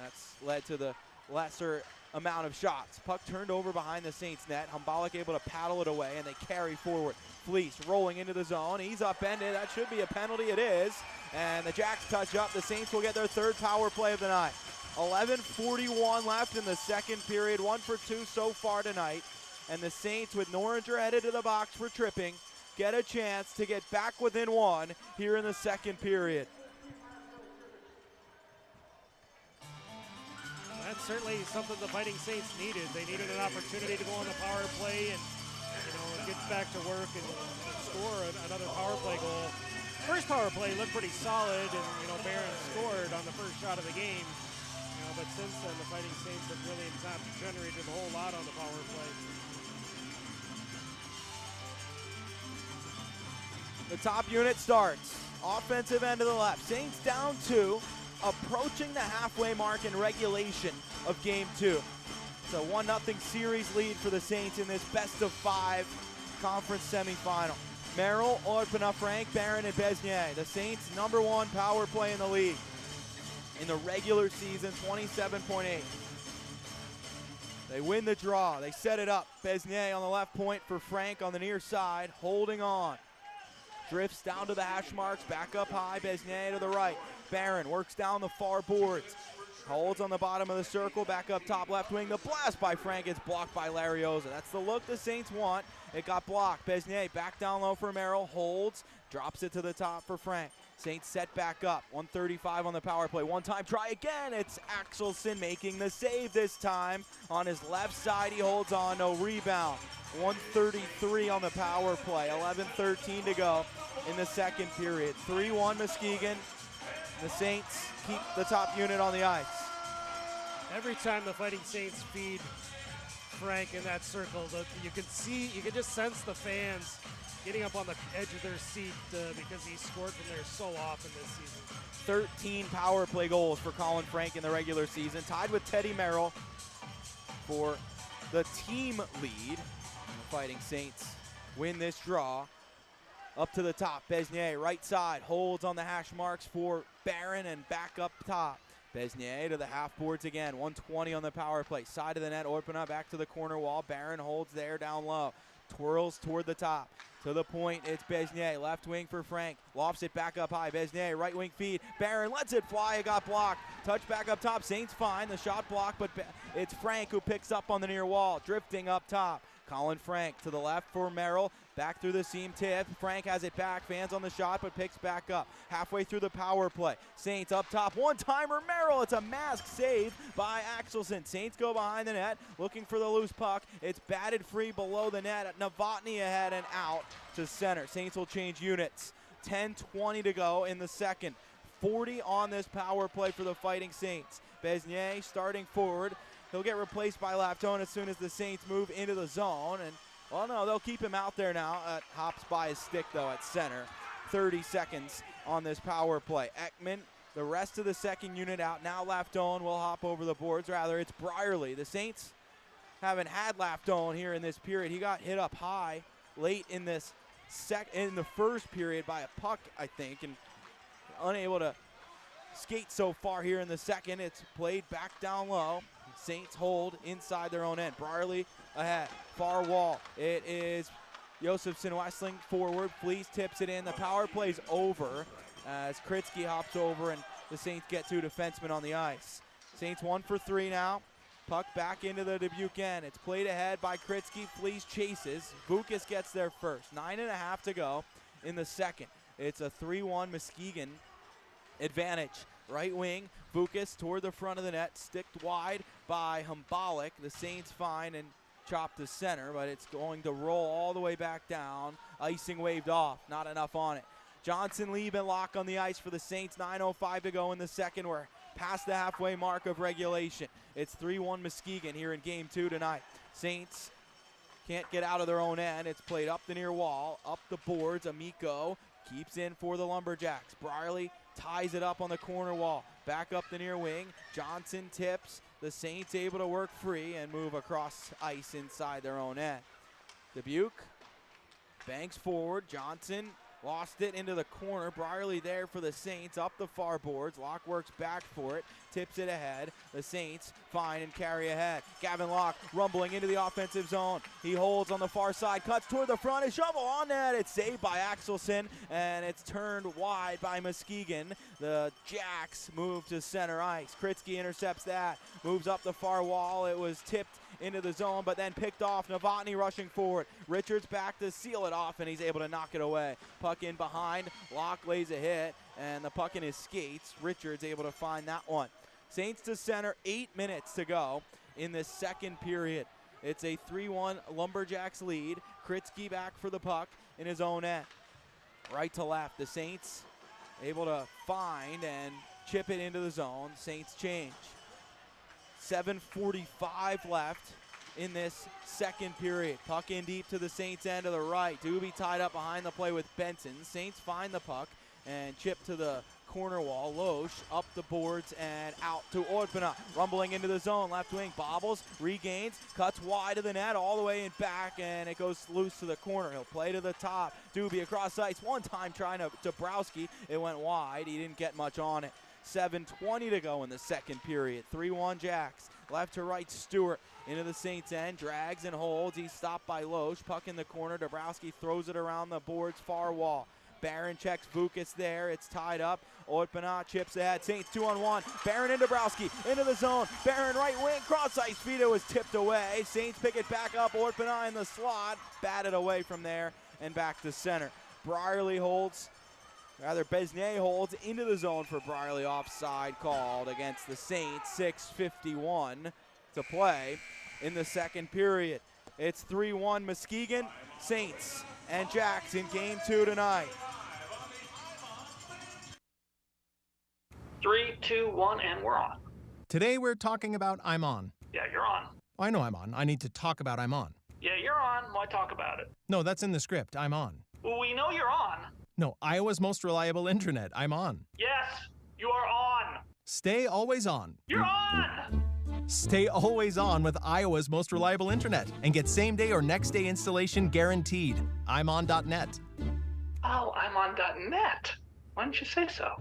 That's led to the lesser amount of shots. Puck turned over behind the Saints net. Humbalik able to paddle it away, and they carry forward. Fleece rolling into the zone. He's upended. That should be a penalty. It is. And the Jacks touch up. The Saints will get their third power play of the night. 11:41 left in the second period. 1 for 2 so far tonight. And the Saints, with Noringer headed to the box for tripping, get a chance to get back within 1 here in the second period. That's certainly something the Fighting Saints needed. They needed an opportunity to go on the power play and, get back to work and score another power play goal. First power play looked pretty solid, and, Barron scored on the first shot of the game. But since then, the Fighting Saints have really not generated a whole lot on the power play. The top unit starts. Offensive end to the left. Saints down 2. Approaching the halfway mark in regulation of game 2. It's a 1-0 series lead for the Saints in this best-of-5 conference semifinal. Merrill, Orpana, Frank, Barron, and Besnier. The Saints' #1 power play in the league. In the regular season, 27.8. They win the draw. They set it up. Besnier on the left point for Frank on the near side, holding on. Drifts down to the hash marks, back up high, Besnier to the right. Barron works down the far boards. Holds on the bottom of the circle, back up top left wing. The blast by Frank gets blocked by Larioza. That's the look the Saints want. It got blocked. Besnier back down low for Merrill, holds, drops it to the top for Frank. Saints set back up, 1:35 on the power play. One time try again, it's Axelson making the save this time. On his left side, he holds on, no rebound. 1:33 on the power play, 11:13 to go in the second period. 3-1 Muskegon. The Saints keep the top unit on the ice. Every time the Fighting Saints feed Frank in that circle, you can just sense the fans getting up on the edge of their seat because he scored from there so often this season. 13 power play goals for Colin Frank in the regular season, tied with Teddy Merrill for the team lead. And the Fighting Saints win this draw. Up to the top, Besnier, right side, holds on the hash marks for Barron and back up top. Besnier to the half boards again, 1:20 on the power play. Side of the net, Orpana back to the corner wall. Barron holds there down low. Twirls toward the top. To the point, it's Besnier, left wing for Frank. Lofts it back up high, Besnier, right wing feed. Barron lets it fly, it got blocked. Touch back up top, Saints fine, the shot blocked, but it's Frank who picks up on the near wall. Drifting up top. Colin Frank to the left for Merrill. Back through the seam tip. Frank has it back. Fans on the shot, but picks back up. Halfway through the power play. Saints up top. One-timer Merrill. It's a mask save by Axelson. Saints go behind the net, looking for the loose puck. It's batted free below the net. Novotny ahead and out to center. Saints will change units. 10:20 to go in the second. 40 on this power play for the Fighting Saints. Besnier starting forward. He'll get replaced by Laftone as soon as the Saints move into the zone. And, well, no, they'll keep him out there now. Hops by his stick, though, at center. 30 seconds on this power play. Ekman, the rest of the second unit out. Now Laftone will hop over the boards. Rather, it's Brierly. The Saints haven't had Laftone here in this period. He got hit up high late in this in the first period by a puck, I think, and unable to skate so far here in the second. It's played back down low. Saints hold inside their own end. Brierly ahead, far wall. It is Josefson Westling forward. Fleece tips it in. The power play's over as Kritsky hops over and the Saints get two defensemen on the ice. Saints 1 for 3 now. Puck back into the Dubuque end. It's played ahead by Kritsky. Fleece chases. Vukas gets there first. 9.5 to go in the second. It's a 3-1 Muskegan advantage. Right wing, Vukas toward the front of the net, sticked wide by Humbalik. The Saints find and chop to center, but it's going to roll all the way back down. Icing waved off, not enough on it. Johnson, Lieben lock on the ice for the Saints. 9:05 to go in the second. We're past the halfway mark of regulation. It's 3-1 Muskegan here in game 2 tonight. Saints can't get out of their own end. It's played up the near wall, up the boards. Amico keeps in for the Lumberjacks. Brierly ties it up on the corner wall. Back up the near wing. Johnson tips. The Saints able to work free and move across ice inside their own end. Dubuque banks forward. Johnson lost it into the corner. Brierly there for the Saints up the far boards. Locke works back for it. Tips it ahead. The Saints find and carry ahead. Gavin Locke rumbling into the offensive zone. He holds on the far side. Cuts toward the front. His shovel on net. It's saved by Axelson. And it's turned wide by Muskegan. The Jacks move to center ice. Kritsky intercepts that. Moves up the far wall. It was tipped into the zone, but then picked off. Novotny rushing forward. Richards back to seal it off, and he's able to knock it away. Puck in behind. Locke lays a hit, and the puck in his skates. Richards able to find that one. Saints to center, 8 minutes to go in the second period. It's a 3-1 Lumberjacks lead. Kritsky back for the puck in his own end. Right to left, the Saints able to find and chip it into the zone. Saints change. 7:45 left in this second period. Puck in deep to the Saints end to the right. Doobie tied up behind the play with Benson. Saints find the puck and chip to the corner wall. Loesch up the boards and out to Orpana. Rumbling into the zone. Left wing bobbles, regains, cuts wide of the net all the way and back, and it goes loose to the corner. He'll play to the top. Doobie across ice. One time trying to Dabrowski. It went wide. He didn't get much on it. 7:20 to go in the second period. 3-1 Jacks. Left to right, Stewart into the Saints end. Drags and holds. He's stopped by Loesch. Puck in the corner. Dabrowski throws it around the boards far wall. Barron checks Vukas there. It's tied up. Orpana chips ahead. Saints 2-on-1. Barron and Dabrowski into the zone. Barron right wing. Cross ice feed. It was tipped away. Saints pick it back up. Orpana in the slot. Batted away from there and back to center. Brierly holds. Besnier holds into the zone for Brierly. Offside called against the Saints. 6:51 to play in the second period. It's 3-1 Muskegan. Saints and Jacks in game 2 tonight. 3, 2, 1, and we're on. Today we're talking about I'm On. Yeah, you're on. I know I'm on. I need to talk about I'm On. Yeah, you're on. Why talk about it? No, that's in the script. I'm on. Well, we know you're on. No, Iowa's most reliable internet. I'm on. Yes, you are on. Stay always on. You're on! Stay always on with Iowa's most reliable internet and get same-day or next-day installation guaranteed. I'm on.net. Oh, I'm on.net. Why didn't you say so?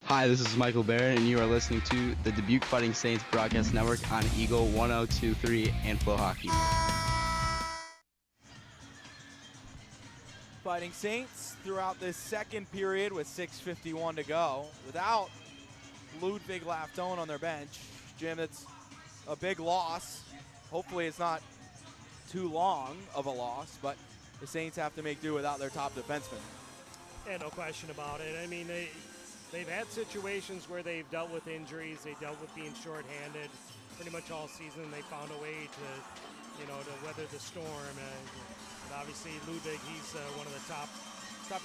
Hi, this is Michael Barrett, and you are listening to the Dubuque Fighting Saints Broadcast Network on Eagle 1023 and FloHockey. Fighting Saints throughout this second period with 6:51 to go without Ludwig Laftone on their bench. Jim, it's a big loss hopefully it's not too long of a loss, but the Saints have to make do without their top defenseman. Yeah, no question about it. I mean, they've had situations where they've dealt with injuries. They dealt with being shorthanded pretty much all season. They found a way to weather the storm. And obviously, Ludwig, he's one of the top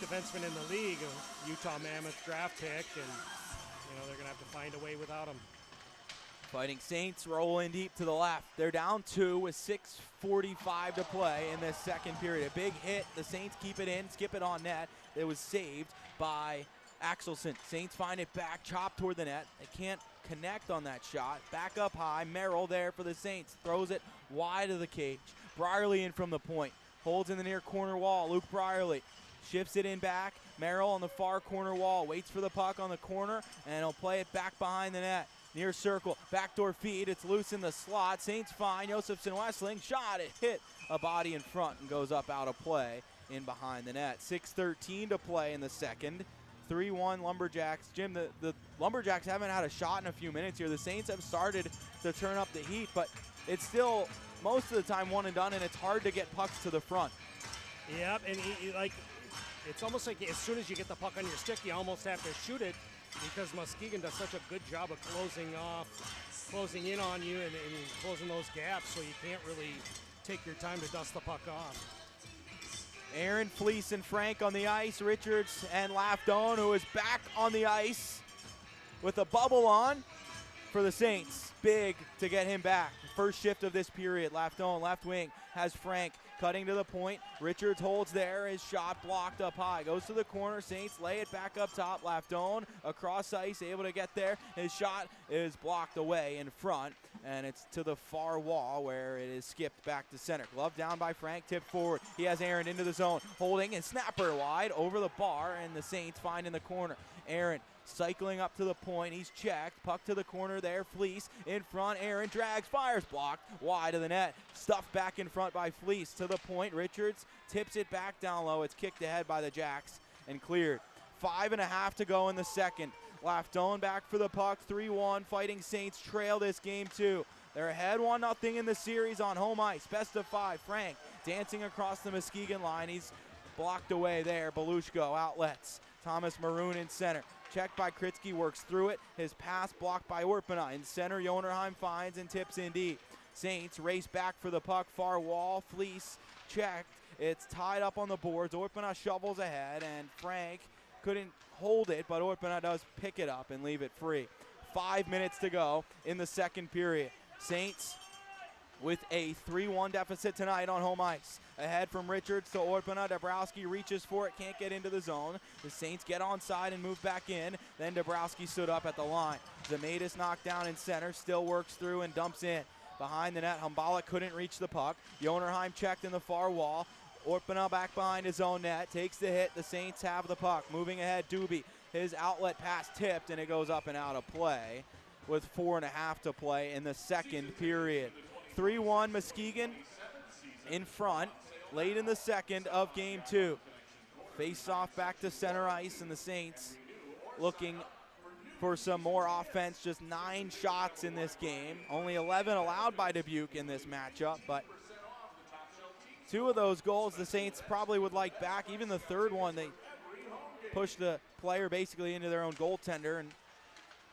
defensemen in the league, a Utah Mammoth draft pick, and they're going to have to find a way without him. Fighting Saints roll in deep to the left. They're down 2 with 6:45 to play in this second period. A big hit. The Saints keep it in, skip it on net. It was saved by Axelson. Saints find it back, chop toward the net. They can't connect on that shot. Back up high. Merrill there for the Saints. Throws it wide of the cage. Brierly in from the point. Holds in the near corner wall. Luke Brierly shifts it in back. Merrill on the far corner wall. Waits for the puck on the corner, and he'll play it back behind the net. Near circle, backdoor feed, it's loose in the slot. Saints find Josefson Wessling, shot, it hit a body in front and goes up out of play in behind the net. 6:13 to play in the second. 3-1 Lumberjacks. Jim, the Lumberjacks haven't had a shot in a few minutes here. The Saints have started to turn up the heat, but it's still most of the time one and done, and it's hard to get pucks to the front. Yep, and it's almost like as soon as you get the puck on your stick, you almost have to shoot it, because Muskegan does such a good job of closing in on you and closing those gaps, so you can't really take your time to dust the puck off. Aaron, Fleece, and Frank on the ice. Richards and Lafdone, who is back on the ice with a bubble on for the Saints. Big to get him back. First shift of this period. Lafdone, left wing, has Frank cutting to the point. Richards holds there. His shot blocked up high. Goes to the corner. Saints lay it back up top. Lafdone across ice, able to get there. His shot is blocked away in front, and it's to the far wall where it is skipped back to center. Glove down by Frank, tipped forward. He has Aaron into the zone, holding and snapper wide over the bar, and the Saints find in the corner. Aaron cycling up to the point. He's checked. Puck to the corner there. Fleece in front. Aaron drags, fires, blocked wide of the net. Stuffed back in front by Fleece to the point. Richards tips it back down low. It's kicked ahead by the Jacks and cleared. 5.5 to go in the second. Lafdone back for the puck. 3-1. Fighting Saints trail this game too. They're ahead 1-0 in the series on home ice. Best of 5. Frank dancing across the Muskegan line. He's blocked away there. Belushko outlets. Thomas Maroon in center. Checked by Kritzky, works through it. His pass blocked by Orpana. In center, Jonerheim finds and tips in deep. Saints race back for the puck, far wall. Fleece checked. It's tied up on the boards. Orpana shovels ahead, and Frank couldn't hold it, but Orpana does pick it up and leave it free. 5 minutes to go in the second period. Saints with a 3-1 deficit tonight on home ice. Ahead from Richards to Orpana. Dabrowski reaches for it, can't get into the zone. The Saints get onside and move back in. Then Dabrowski stood up at the line. Zemaitis knocked down in center, still works through and dumps in. Behind the net, Humbala couldn't reach the puck. Jonerheim checked in the far wall. Orpana back behind his own net, takes the hit. The Saints have the puck. Moving ahead, Dubuque. His outlet pass tipped, and it goes up and out of play with 4.5 to play in the second period. 3-1 Muskegan in front late in the second of game 2. Face off back to center ice, and the Saints looking for some more offense. Just 9 shots in this game. Only 11 allowed by Dubuque in this matchup, but 2 of those goals the Saints probably would like back. Even the third one, they pushed the player basically into their own goaltender, and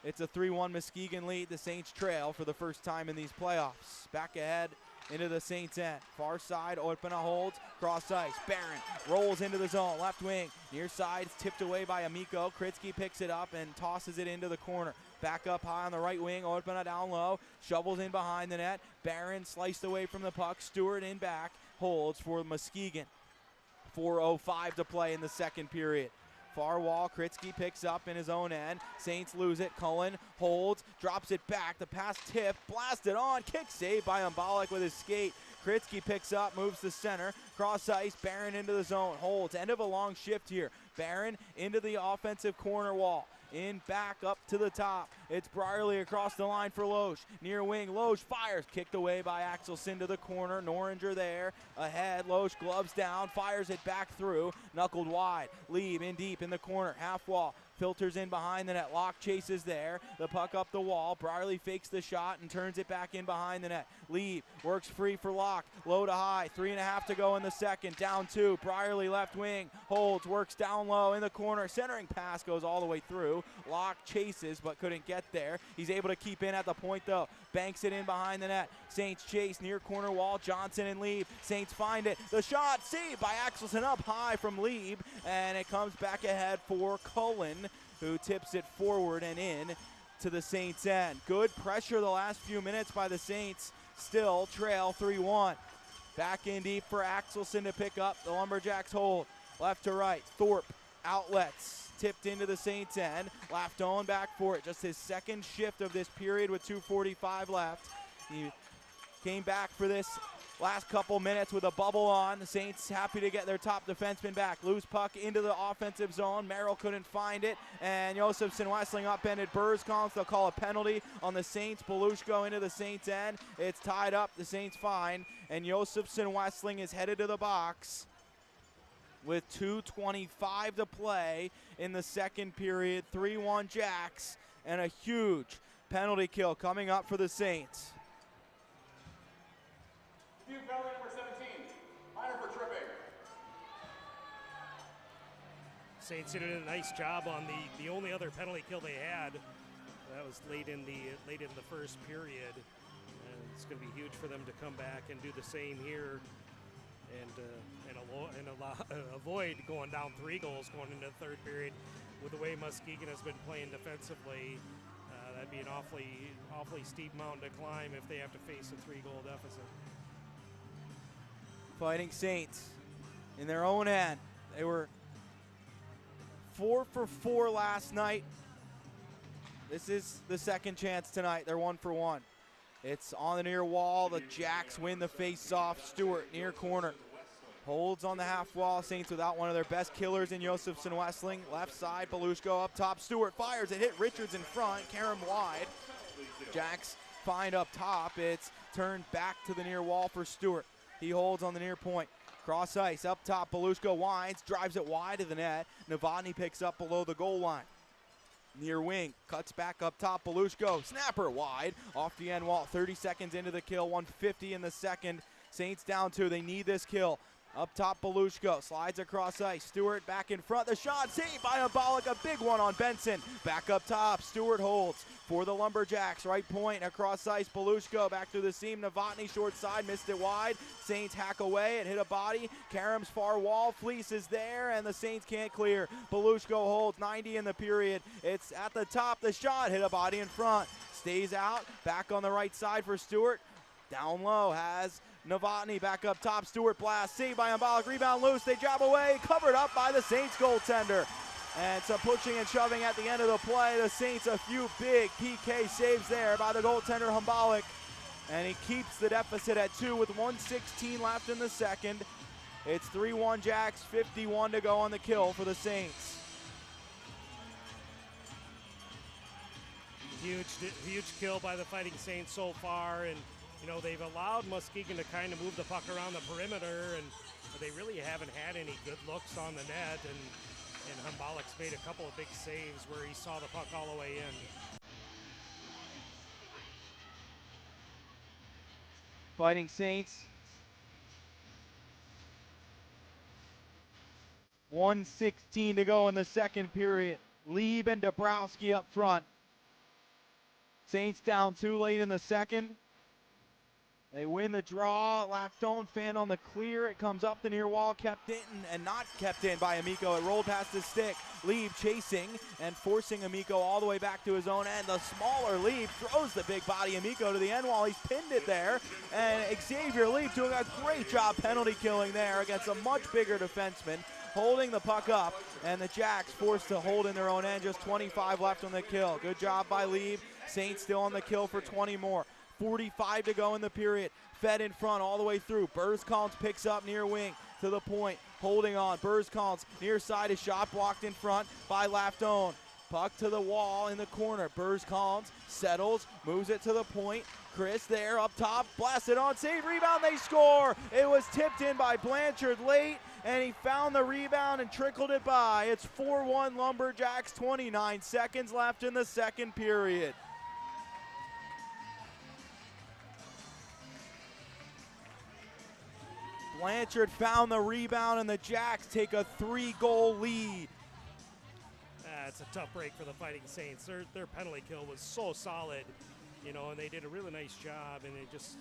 it's a 3-1 Muskegan lead. The Saints trail for the first time in these playoffs. Back ahead into the Saints end. Far side, Orpana holds, cross ice. Barron rolls into the zone, left wing. Near side, it's tipped away by Amico. Kritzky picks it up and tosses it into the corner. Back up high on the right wing, Orpana down low, shovels in behind the net. Barron sliced away from the puck. Stewart in back, holds for Muskegan. 4:05 to play in the second period. Far wall, Kritzky picks up in his own end. Saints lose it. Cullen holds, drops it back. The pass tip, blasted on, kick saved by Umbalik with his skate. Kritzky picks up, moves to center, cross ice, Barron into the zone, holds. End of a long shift here. Barron into the offensive corner wall. In back up to the top. It's Brierly across the line for Loesch. Near wing, Loesch fires. Kicked away by Axelson to the corner. Noringer there. Ahead, Loesch gloves down. Fires it back through. Knuckled wide. Lieb in deep in the corner. Half wall. filters in behind the net. Locke chases there. The puck up the wall. Brierly fakes the shot and turns it back in behind the net. Lee works free for Locke. Low to high. 3.5 to go in the second. Down 2. Brierly left wing. Holds. Works down low in the corner. Centering pass goes all the way through. Locke chases but couldn't get there. He's able to keep in at the point though. Banks it in behind the net. Saints chase near corner wall. Johnson and Lieb. Saints find it. The shot saved by Axelson up high from Lieb. And it comes back ahead for Cullen, who tips it forward and in to the Saints end. Good pressure the last few minutes by the Saints. Still trail 3-1. Back in deep for Axelson to pick up. The Lumberjacks hold. Left to right. Thorpe outlets. Tipped into the Saints end. Lafdone back for it. Just his second shift of this period with 2:45 left. He came back for this last couple minutes with a bubble on. The Saints happy to get their top defenseman back. Loose puck into the offensive zone. Merrill couldn't find it. And Josefson Wessling upended Burzcons. They'll call a penalty on the Saints. Belushko into the Saints end. It's tied up. The Saints fine. And Josefson Wessling is headed to the box with 2:25 to play in the second period. 3-1 Jacks. And a huge penalty kill coming up for the Saints. Dubuque penalty number 17, minor for tripping. Saints did a nice job on the only other penalty kill they had. That was late in the first period. And it's going to be huge for them to come back and do the same here and avoid going down 3 goals going into the third period. With the way Muskegan has been playing defensively, that'd be an awfully steep mountain to climb if they have to face a 3-goal deficit. Fighting Saints in their own end. They were 4 for 4 last night. This is the second chance tonight. They're 1 for 1. It's on the near wall. The Jacks win the face-off. Stewart near corner. Holds on the half wall. Saints without one of their best killers in Josefson Wessling. Left side, Belushko up top. Stewart fires it. Hit Richards in front. Karam wide. Jacks find up top. It's turned back to the near wall for Stewart. He holds on the near point. Cross ice, up top, Belushko winds, drives it wide of the net. Novotny picks up below the goal line. Near wing, cuts back up top, Belushko, snapper wide, off the end wall. 30 seconds into the kill, 1:50 in the second. Saints down 2, they need this kill. Up top, Belushko slides across ice. Stewart back in front. The shot saved by Ambalik. A big one on Benson. Back up top. Stewart holds for the Lumberjacks. Right point across ice. Belushko back to the seam. Novotny short side. Missed it wide. Saints hack away. It hit a body. Karam's far wall. Fleece is there, and the Saints can't clear. Belushko holds 90 in the period. It's at the top. The shot hit a body in front. Stays out. Back on the right side for Stewart. Down low has Novotny back up top. Stewart blast. Saved by Ambalik. Rebound loose. They jab away. Covered up by the Saints goaltender. And some pushing and shoving at the end of the play. The Saints a few big PK saves there by the goaltender Ambalik. And he keeps the deficit at 2 with 1:16 left in the second. It's 3-1 Jacks. 51 to go on the kill for the Saints. Huge kill by the Fighting Saints so far, and you know they've allowed Muskegan to kind of move the puck around the perimeter, and they really haven't had any good looks on the net. And Hambalik's made a couple of big saves where he saw the puck all the way in. Fighting Saints. 1:16 to go in the second period. Lieb and Dabrowski up front. Saints down 2 late in the second. They win the draw. Lafdone fan on the clear. It comes up the near wall, kept in and not kept in by Amico. It rolled past his stick. Lieb chasing and forcing Amico all the way back to his own end. The smaller Lieb throws the big body Amico to the end wall. He's pinned it there. And Xavier Lieb doing a great job penalty killing there against a much bigger defenseman, holding the puck up. And the Jacks forced to hold in their own end. Just 25 left on the kill. Good job by Lieb. Saints still on the kill for 20 more. 45 to go in the period. Fed in front all the way through. Burzcons picks up near wing to the point. Holding on. Burzcons near side. A shot blocked in front by Lafdone. Puck to the wall in the corner. Burzcons settles. Moves it to the point. Chris there up top. Blasted on. Save. Rebound. They score. It was tipped in by Blanchard late. and he found the rebound and trickled it by. It's 4-1 Lumberjacks, 29 seconds left in the second period. Blanchard found the rebound, and the Jacks take a 3-goal lead. It's a tough break for the Fighting Saints. Their penalty kill was so solid, and they did a really nice job, and it just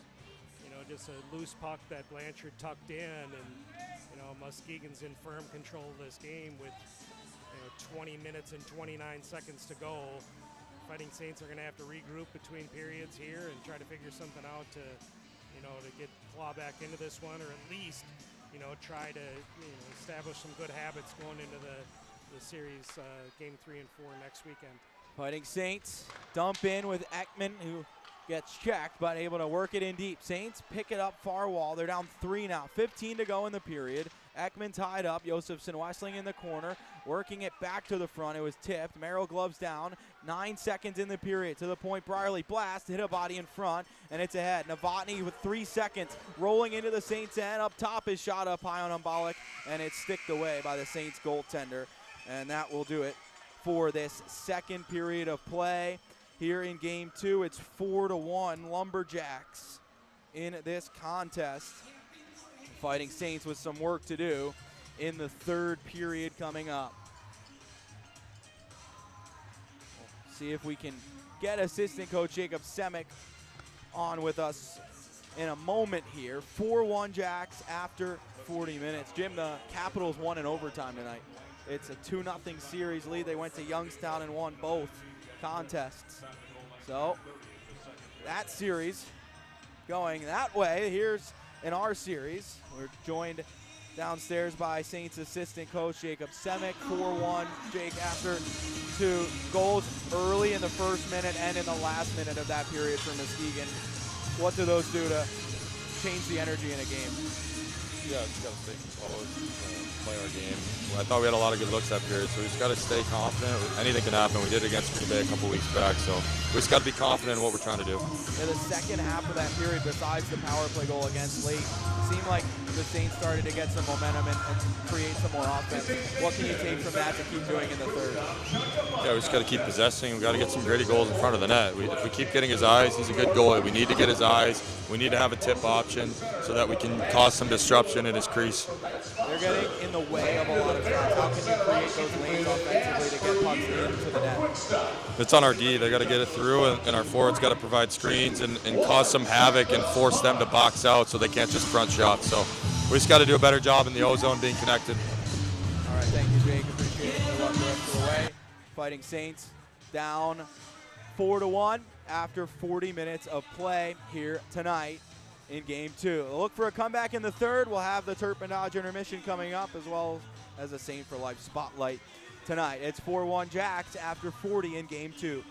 a loose puck that Blanchard tucked in, and Muskegon's in firm control of this game with 20 minutes and 29 seconds to go. Fighting Saints are going to have to regroup between periods here and try to figure something out to get claw back into this one, or at least try to establish some good habits going into the series game 3 and 4 next weekend. Fighting Saints dump in with Ekman, who gets checked, but able to work it in deep. Saints pick it up far wall. They're down 3 now. 15 to go in the period. Ekman tied up. Josefson Westling in the corner, working it back to the front. It was tipped. Merrill gloves down. 9 seconds in the period. To the point, Brierly blast, hit a body in front, and it's ahead. Novotny with 3 seconds, rolling into the Saints' end. Up top is shot up high on Umbalik, and it's sticked away by the Saints goaltender. And that will do it for this second period of play. Here in game 2, it's 4-1 Lumberjacks in this contest. Fighting Saints with some work to do in the third period coming up. We'll see if we can get assistant coach Jacob Semick on with us in a moment here. 4-1 Jacks after 40 minutes. Jim, the Capitals won in overtime tonight. It's a 2-0 series lead. They went to Youngstown and won both contests. So that series going that way. Here's in our series, we're joined downstairs by Saints assistant coach Jacob Semick. 4-1 Jake after 2 goals early in the first minute and in the last minute of that period for Muskegon. What do those do to change the energy in a game? Yeah, just got to stay composed, play our game. I thought we had a lot of good looks that period, so we just got to stay confident. Anything can happen. We did it against Green Bay a couple weeks back, so we just got to be confident in what we're trying to do. In the second half of that period, besides the power play goal against late, it seemed like the Saints started to get some momentum and create some more offense. What can you take from that to keep doing in the third? Yeah, we just got to keep possessing. We got to get some gritty goals in front of the net. If we keep getting his eyes, he's a good goalie. We need to get his eyes. We need to have a tip option so that we can cause some disruption in his crease. They're getting in the way of a lot of shots. How can you create those lanes offensively to get pucks into the net? It's on our D. They got to get it through, and our forwards got to provide screens and cause some havoc and force them to box out so they can't just front shot. So we just got to do a better job in the O-zone being connected. All right, thank you, Jake. Appreciate it. Good luck the rest of the way. Fighting Saints down 4-1 after 40 minutes of play here tonight in game 2. Look for a comeback in the third. We'll have the Turpin Dodge intermission coming up, as well as a Saint for Life spotlight tonight. It's 4-1 Jacks after 40 in game 2.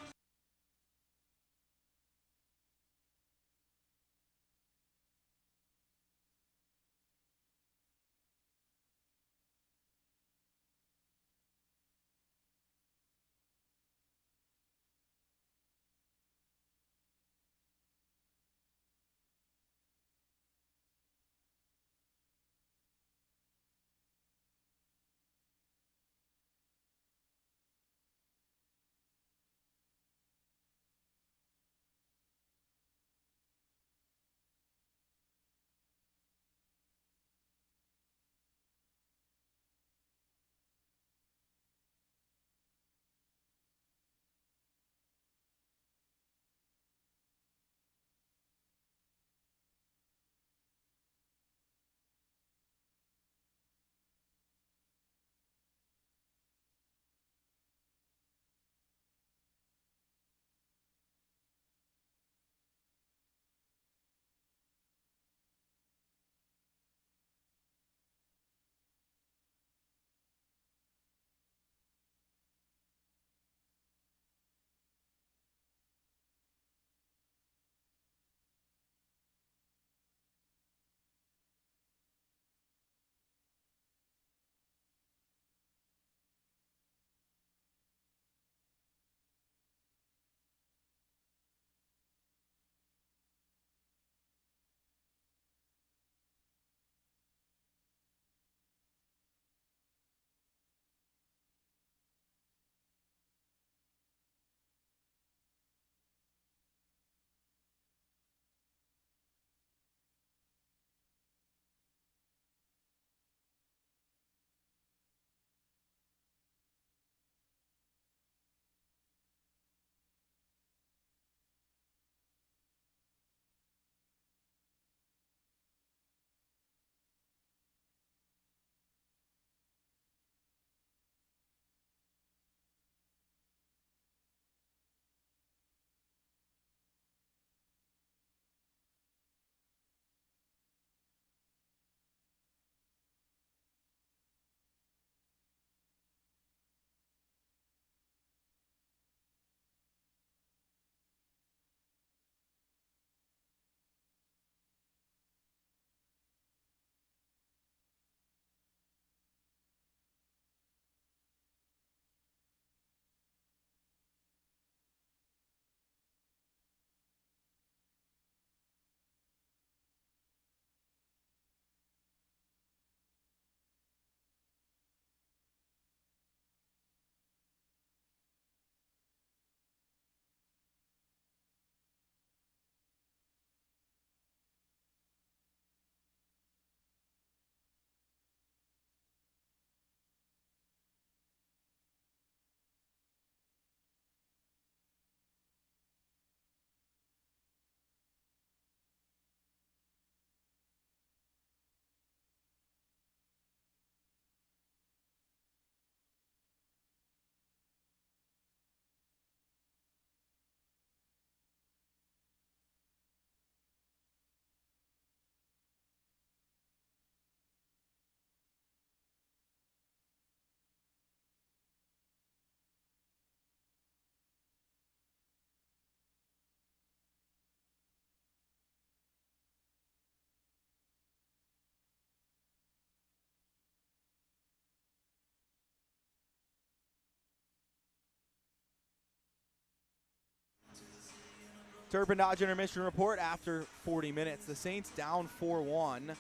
Turpin Dodge intermission report after 40 minutes. The Saints down 4-1.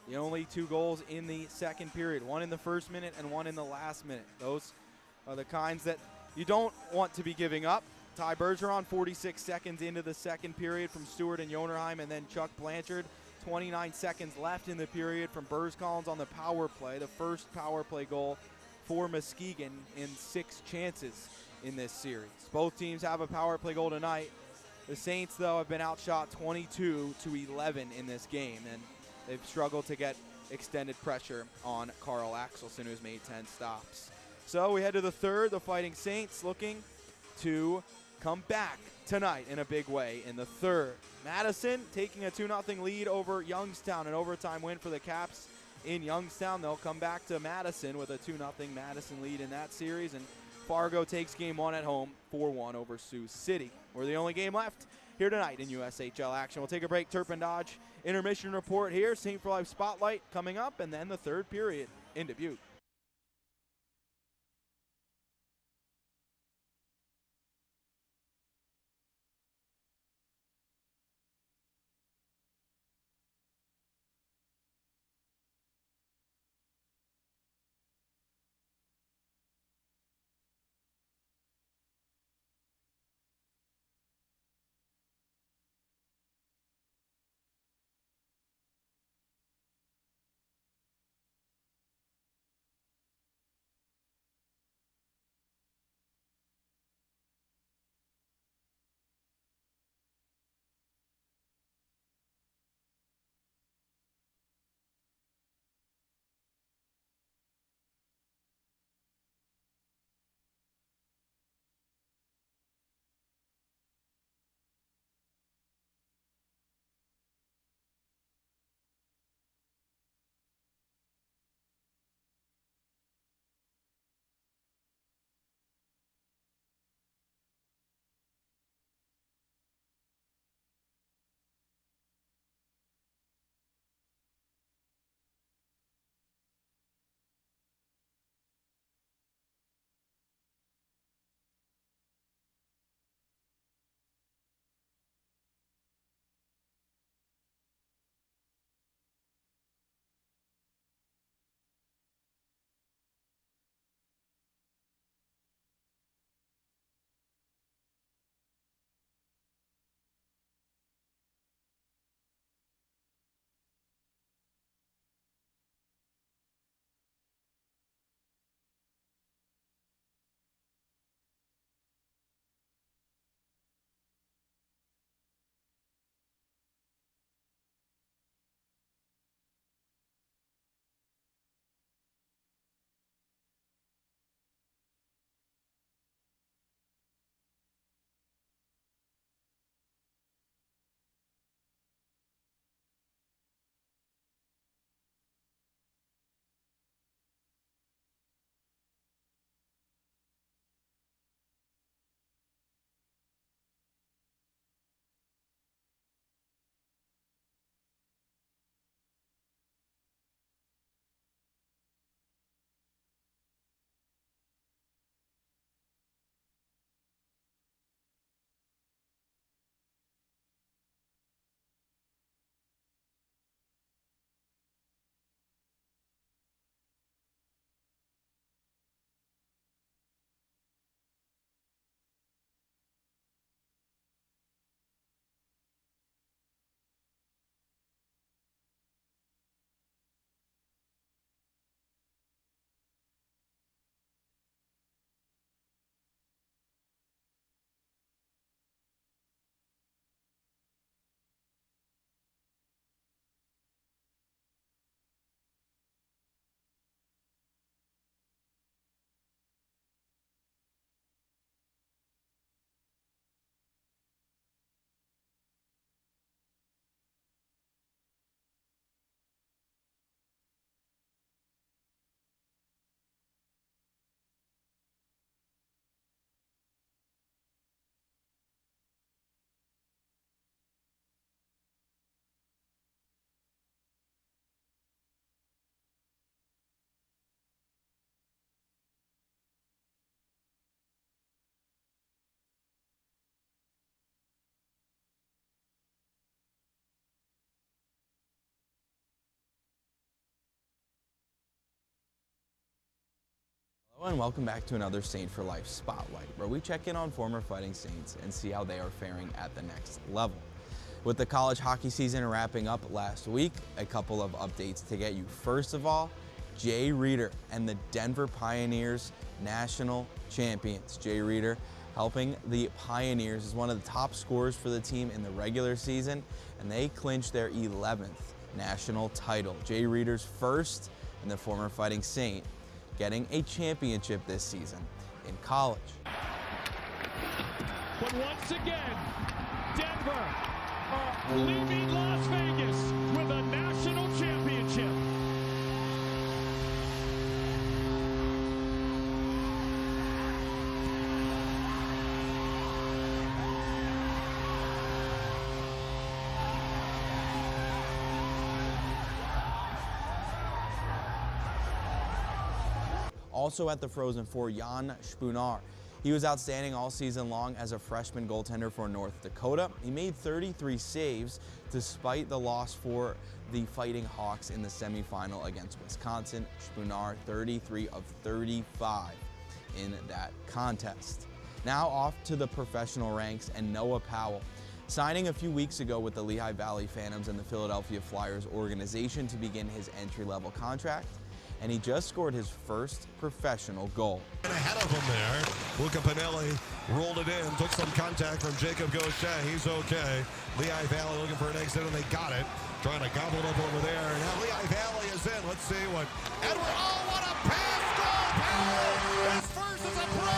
The only 2 goals in the second period, one in the first minute and one in the last minute. Those are the kinds that you don't want to be giving up. Ty Bergeron 46 seconds into the second period from Stewart and Jonerheim, and then Chuck Blanchard 29 seconds left in the period from Burrs Collins on the power play, the first power play goal for Muskegan in 6 chances in this series. Both teams have a power play goal tonight. The Saints, though, have been outshot 22-11 in this game, and they've struggled to get extended pressure on Carl Axelson, who's made 10 stops. So we head to the third. The Fighting Saints looking to come back tonight in a big way in the third. Madison taking a 2-0 lead over Youngstown, an overtime win for the Caps in Youngstown. They'll come back to Madison with a 2-0 Madison lead in that series, and Fargo takes game 1 at home 4-1 over Sioux City. We're the only game left here tonight in USHL action. We'll take a break. Turpin Dodge intermission report here. St. for Life Spotlight coming up, and then the third period in Dubuque. Hello and welcome back to another Saint for Life Spotlight, where we check in on former Fighting Saints and see how they are faring at the next level. With the college hockey season wrapping up last week, a couple of updates to get you. First of all, Jay Reeder and the Denver Pioneers national champions. Jay Reeder helping the Pioneers as one of the top scorers for the team in the regular season, and they clinched their 11th national title. Jay Reeder's first and the former Fighting Saint getting a championship this season in college. But once again, Denver are leaving Las Vegas with a national championship. Also at the Frozen Four, Jan Spunar. He was outstanding all season long as a freshman goaltender for North Dakota. He made 33 saves despite the loss for the Fighting Hawks in the semifinal against Wisconsin. Spunar 33 of 35 in that contest. Now off to the professional ranks, and Noah Powell, signing a few weeks ago with the Lehigh Valley Phantoms and the Philadelphia Flyers organization to begin his entry-level contract, and he just scored his first professional goal. And ahead of him there, Luca Pinelli rolled it in, took some contact from Jacob Gaucher. He's okay. Lehigh Valley looking for an exit, and they got it. Trying to gobble it up over there. Now Lehigh Valley is in. Let's see what Edward. Oh, what a pass! Goal! His first is a break!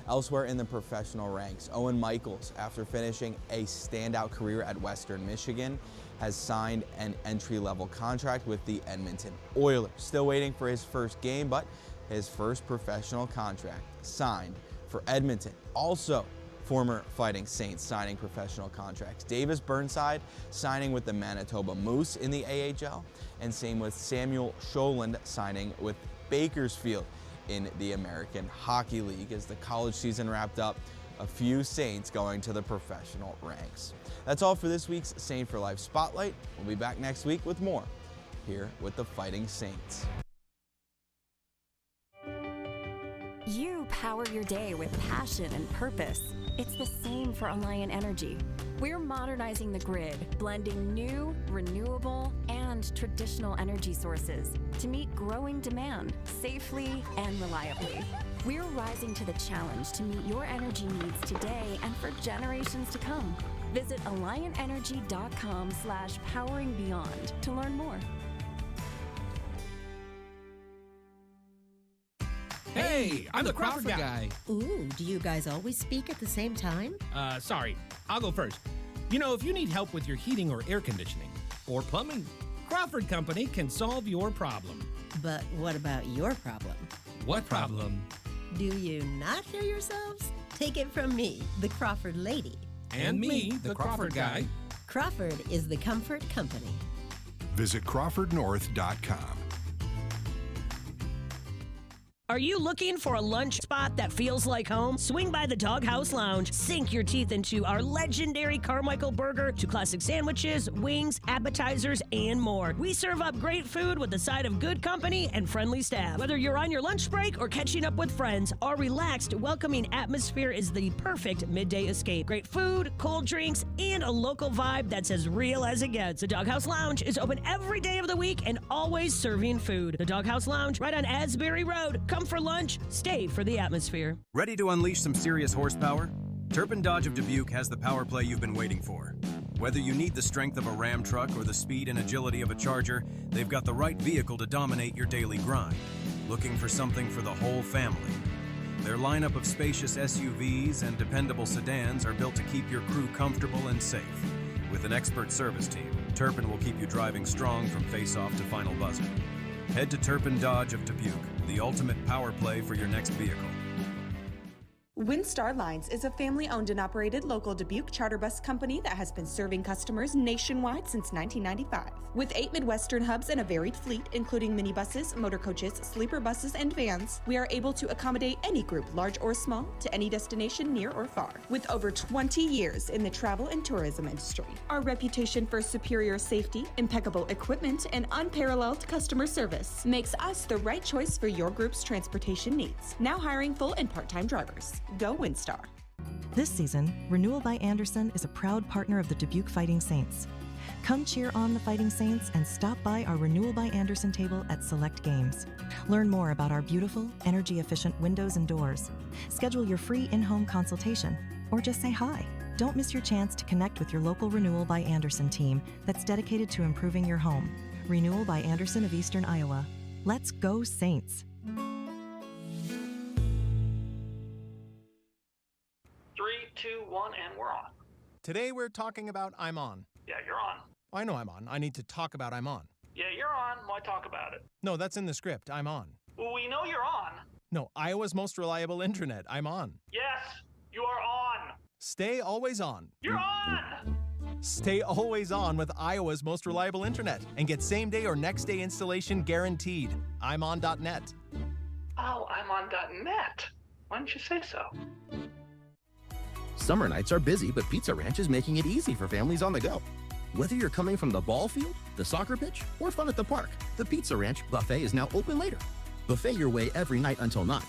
Elsewhere in the professional ranks, Owen Michaels, after finishing a standout career at Western Michigan, has signed an entry-level contract with the Edmonton Oilers. Still waiting for his first game, but his first professional contract signed for Edmonton. Also, former Fighting Saints signing professional contracts. Davis Burnside signing with the Manitoba Moose in the AHL, and same with Samuel Scholand signing with Bakersfield in the American Hockey League. As the college season wrapped up, a few Saints going to the professional ranks. That's all for this week's Saint for Life Spotlight. We'll be back next week with more here with the Fighting Saints. You power your day with passion and purpose. It's the same for Alliant Energy. We're modernizing the grid, blending new, renewable, and traditional energy sources to meet growing demand safely and reliably. We're rising to the challenge to meet your energy needs today and for generations to come. Visit alliantenergy.com/poweringbeyond to learn more. Hey, I'm the Crawford guy. Ooh, do you guys always speak at the same time? Sorry, I'll go first. You know, if you need help with your heating or air conditioning or plumbing, Crawford Company can solve your problem. But what about your problem? What problem? Do you not hear yourselves? Take it from me, the Crawford lady. And me, the Crawford guy. Crawford is the comfort company. Visit CrawfordNorth.com. Are you looking for a lunch spot that feels like home? Swing by the Doghouse Lounge. Sink your teeth into our legendary Carmichael burger, to classic sandwiches, wings, appetizers, and more. We serve up great food with a side of good company and friendly staff. Whether you're on your lunch break or catching up with friends, our relaxed, welcoming atmosphere is the perfect midday escape. Great food, cold drinks, and a local vibe that's as real as it gets. The Doghouse Lounge is open every day of the week and always serving food. The Doghouse Lounge, right on Asbury Road. Come for lunch, stay for the atmosphere. Ready to unleash some serious horsepower? Turpin Dodge of Dubuque has the power play you've been waiting for. Whether you need the strength of a Ram truck or the speed and agility of a Charger, they've got the right vehicle to dominate your daily grind. Looking for something for the whole family? Their lineup of spacious SUVs and dependable sedans are built to keep your crew comfortable and safe. With an expert service team, Turpin will keep you driving strong from face-off to final buzzer. Head to Turpin Dodge of Dubuque, the ultimate power play for your next vehicle. Windstar Lines is a family-owned and operated local Dubuque charter bus company that has been serving customers nationwide since 1995. With 8 Midwestern hubs and a varied fleet, including minibuses, motor coaches, sleeper buses, and vans, we are able to accommodate any group, large or small, to any destination near or far. With over 20 years in the travel and tourism industry, our reputation for superior safety, impeccable equipment, and unparalleled customer service makes us the right choice for your group's transportation needs. Now hiring full and part-time drivers. Go Windstar. This season, Renewal by Anderson is a proud partner of the Dubuque Fighting Saints. Come cheer on the Fighting Saints and stop by our Renewal by Anderson table at select games. Learn more about our beautiful, energy-efficient windows and doors. Schedule your free in-home consultation, or just say hi. Don't miss your chance to connect with your local Renewal by Anderson team that's dedicated to improving your home. Renewal by Anderson of Eastern Iowa. Let's go Saints! 3, 2, 1, and we're on. Today we're talking about I'm On. Yeah, you're on. I know I'm on. I need to talk about I'm On. Yeah, you're on. Why talk about it? No, that's in the script. I'm on. Well, we know you're on. No, Iowa's most reliable internet. I'm on. Yes, you are on. Stay always on. You're on! Stay always on with Iowa's most reliable internet and get same-day or next-day installation guaranteed. I'm on.net. Oh, I'm on.net. Why didn't you say so? Summer nights are busy, but Pizza Ranch is making it easy for families on the go. Whether you're coming from the ball field, the soccer pitch, or fun at the park, the Pizza Ranch buffet is now open later. Buffet your way every night until 9.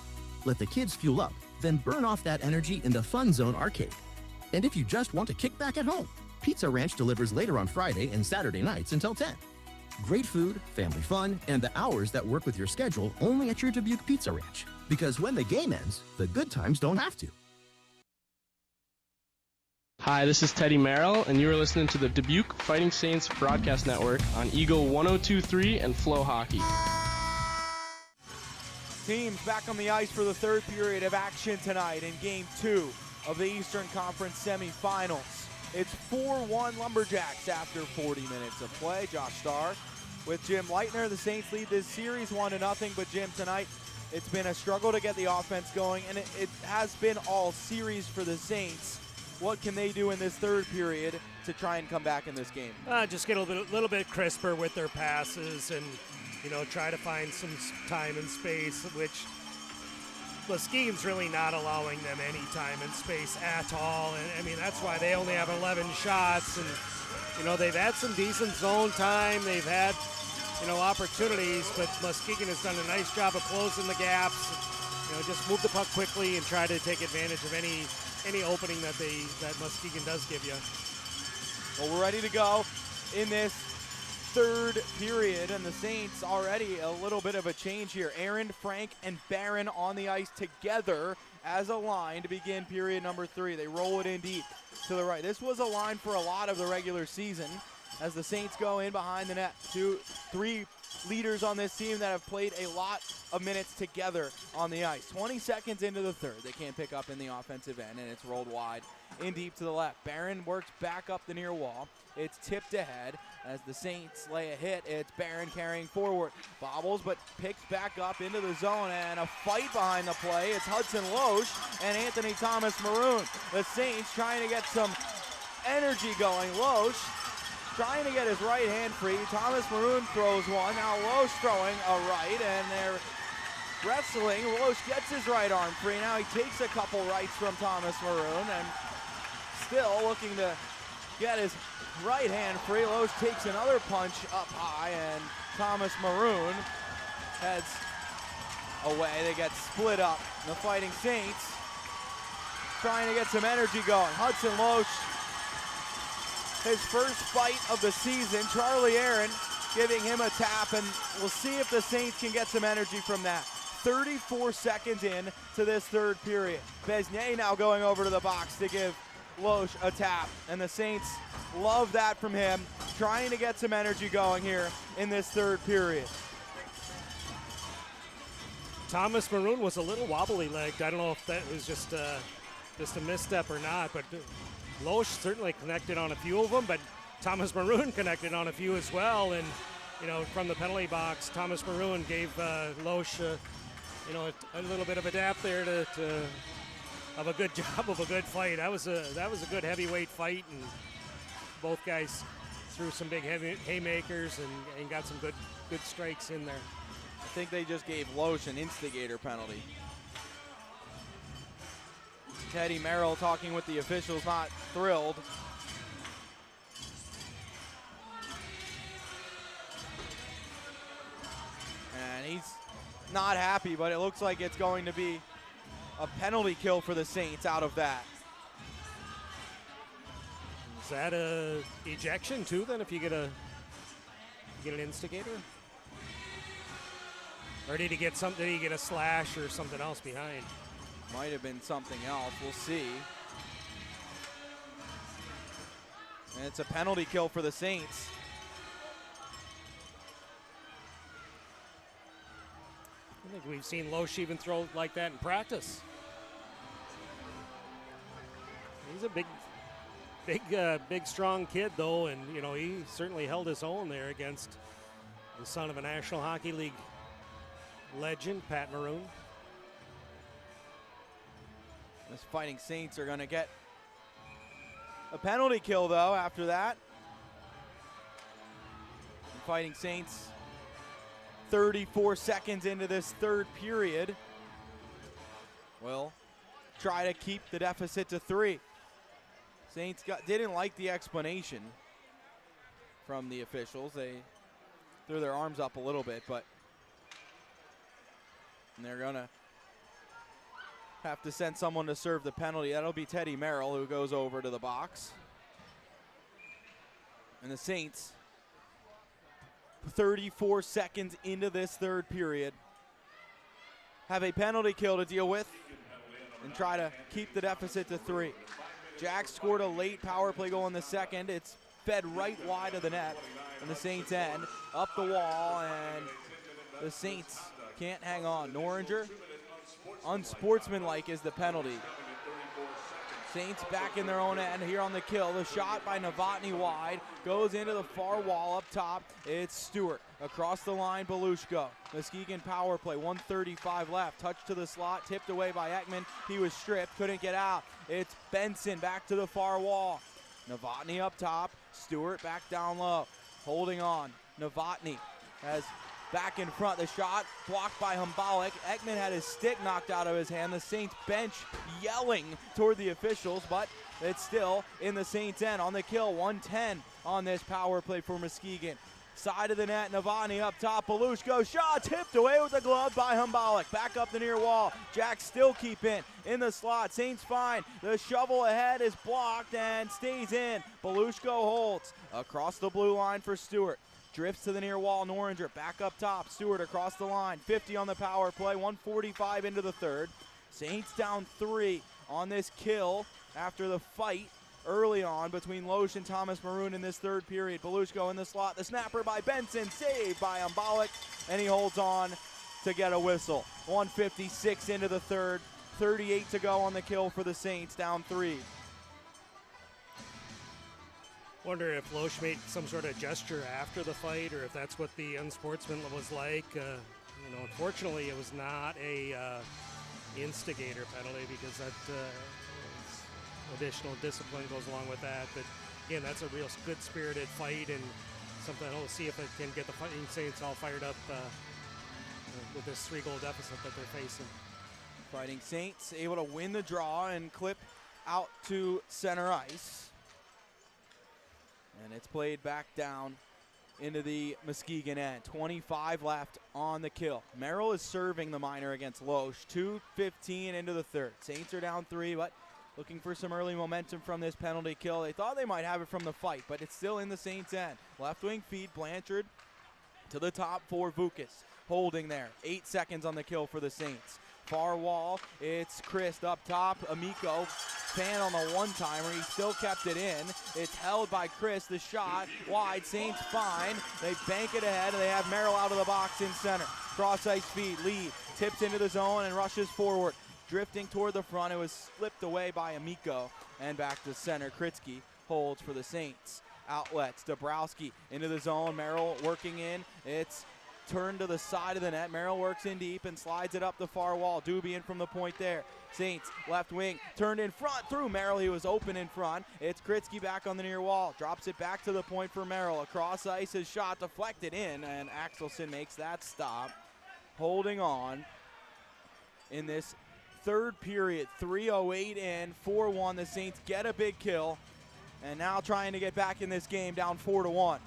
Let the kids fuel up, then burn off that energy in the Fun Zone arcade. And if you just want to kick back at home, Pizza Ranch delivers later on Friday and Saturday nights until 10. Great food, family fun, and the hours that work with your schedule only at your Dubuque Pizza Ranch. Because when the game ends, the good times don't have to. Hi, this is Teddy Merrill, and you are listening to the Dubuque Fighting Saints Broadcast Network on Eagle 102.3 and FloHockey. Teams back on the ice for the third period of action tonight in Game 2 of the Eastern Conference semifinals. It's 4-1 Lumberjacks after 40 minutes of play. Josh Starr with Jim Leitner. The Saints lead this series 1-0, but Jim, tonight it's been a struggle to get the offense going, and it has been all series for the Saints. What can they do in this third period to try and come back in this game? Just get a little bit crisper with their passes and, try to find some time and space, which Muskegan's really not allowing them any time and space at all. And, that's why they only have 11 shots. And, they've had some decent zone time. They've had, opportunities, but Muskegan has done a nice job of closing the gaps. Just move the puck quickly and try to take advantage of any opening that Muskegan does give you. Well, we're ready to go in this third period, and the Saints already a little bit of a change here. Aaron, Frank, and Barron on the ice together as a line to begin period number 3. They roll it in deep to the right. This was a line for a lot of the regular season as the Saints go in behind the net. 3 leaders on this team that have played a lot of minutes together on the ice. 20 seconds into the third, they can't pick up in the offensive end, and it's rolled wide in deep to the left. Barron works back up the near wall. It's tipped ahead as the Saints lay a hit. It's Barron carrying forward. Bobbles, but picks back up into the zone, and a fight behind the play. It's Hudson Loesch and Anthony Thomas Maroon. The Saints trying to get some energy going. Loesch trying to get his right hand free. Thomas Maroon throws one. Now Loesch throwing a right, and they're wrestling. Loesch gets his right arm free. Now he takes a couple rights from Thomas Maroon, and still looking to get his right hand free. Loesch takes another punch up high, and Thomas Maroon heads away. They get split up. The Fighting Saints trying to get some energy going. Hudson Loesch, his first fight of the season. Charlie Aaron giving him a tap, and we'll see if the Saints can get some energy from that. 34 seconds in to this third period. Besnier now going over to the box to give Loesch a tap, and the Saints love that from him, trying to get some energy going here in this third period. Thomas Maroon was a little wobbly-legged. I don't know if that was just a misstep or not, but Loesch certainly connected on a few of them, but Thomas Maroon connected on a few as well. And, from the penalty box, Thomas Maroon gave Loesch, a little bit of a dap there to of a good job of a good fight. That was a good heavyweight fight, and both guys threw some big heavy haymakers and got some good strikes in there. I think they just gave Loesch an instigator penalty. Teddy Merrill talking with the officials, not thrilled. And he's not happy, but it looks like it's going to be a penalty kill for the Saints out of that. Is that a ejection too then if you get an instigator? Or did he get something? Did he get a slash or something else behind? Might have been something else. We'll see. And it's a penalty kill for the Saints. I think we've seen Loesch even throw like that in practice. He's a big, strong kid though, and you know he certainly held his own there against the son of a National Hockey League legend, Pat Maroon. This Fighting Saints are going to get a penalty kill though after that. The Fighting Saints 34 seconds into this third period will try to keep the deficit to 3. Saints didn't like the explanation from the officials. They threw their arms up a little bit, but they're going to have to send someone to serve the penalty. That'll be Teddy Merrill, who goes over to the box. And the Saints, 34 seconds into this third period, have a penalty kill to deal with and try to keep the deficit to 3. Jacks scored a late power play goal in the second. It's fed right wide of the net in the Saints' end, up the wall, and the Saints can't hang on. Noringer, unsportsmanlike is the penalty. Saints back in their own end here on the kill. The shot by Novotny wide, goes into the far wall up top. It's Stewart. Across the line, Belushko. Muskegon power play, 1:35 left. Touch to the slot, tipped away by Ekman. He was stripped, couldn't get out. It's Benson back to the far wall. Novotny up top, Stewart back down low. Holding on, Novotny has back in front. The shot blocked by Humbalik. Ekman had his stick knocked out of his hand. The Saints bench yelling toward the officials, but it's still in the Saints' end. On the kill, 1:10 on this power play for Muskegon. Side of the net, Novotny up top. Belushko shot tipped away with the glove by Humbalik. Back up the near wall. Jacks still keep in the slot. Saints fine. The shovel ahead is blocked and stays in. Belushko holds across the blue line for Stewart. Drifts to the near wall. Noringer back up top. Stewart across the line. 50 on the power play. 1:45 into the third. Saints down 3 on this kill after the fight early on between Loesch and Thomas Maroon in this third period. Belushko in the slot. The snapper by Benson. Saved by Humbalik. And he holds on to get a whistle. 1:56 into the third. 38 to go on the kill for the Saints. Down 3. Wonder if Loesch made some sort of gesture after the fight, or if that's what the unsportsmanlike was like. Unfortunately, it was not a instigator penalty because that additional discipline goes along with that. But again, that's a real good-spirited fight, and something we'll see if it can get the Fighting Saints all fired up with this 3-goal deficit that they're facing. Fighting Saints able to win the draw and clip out to center ice. And it's played back down into the Muskegon end. 25 left on the kill. Merrill is serving the minor against Loesch. 2:15 into the third. Saints are down 3, but looking for some early momentum from this penalty kill. They thought they might have it from the fight, but it's still in the Saints' end. Left wing feed, Blanchard to the top for Vukas. Holding there. 8 seconds on the kill for the Saints. Far wall, it's Christ up top. Amico, fan on the one-timer. He still kept it in. It's held by Chris. The shot wide. Saints fine. They bank it ahead, and they have Merrill out of the box in center. Cross-ice feed. Lee tips into the zone and rushes forward. Drifting toward the front. It was slipped away by Amico. And back to center. Kritzky holds for the Saints. Outlets. Dabrowski into the zone. Merrill working in. It's turned to the side of the net. Merrill works in deep and slides it up the far wall. Dubuque in from the point there. Saints, left wing, turned in front through Merrill. He was open in front. It's Kritsky back on the near wall. Drops it back to the point for Merrill. Across ice, his shot deflected in, and Axelson makes that stop. Holding on in this third period. 3:08 in, 4-1. The Saints get a big kill, and now trying to get back in this game, down 4-1.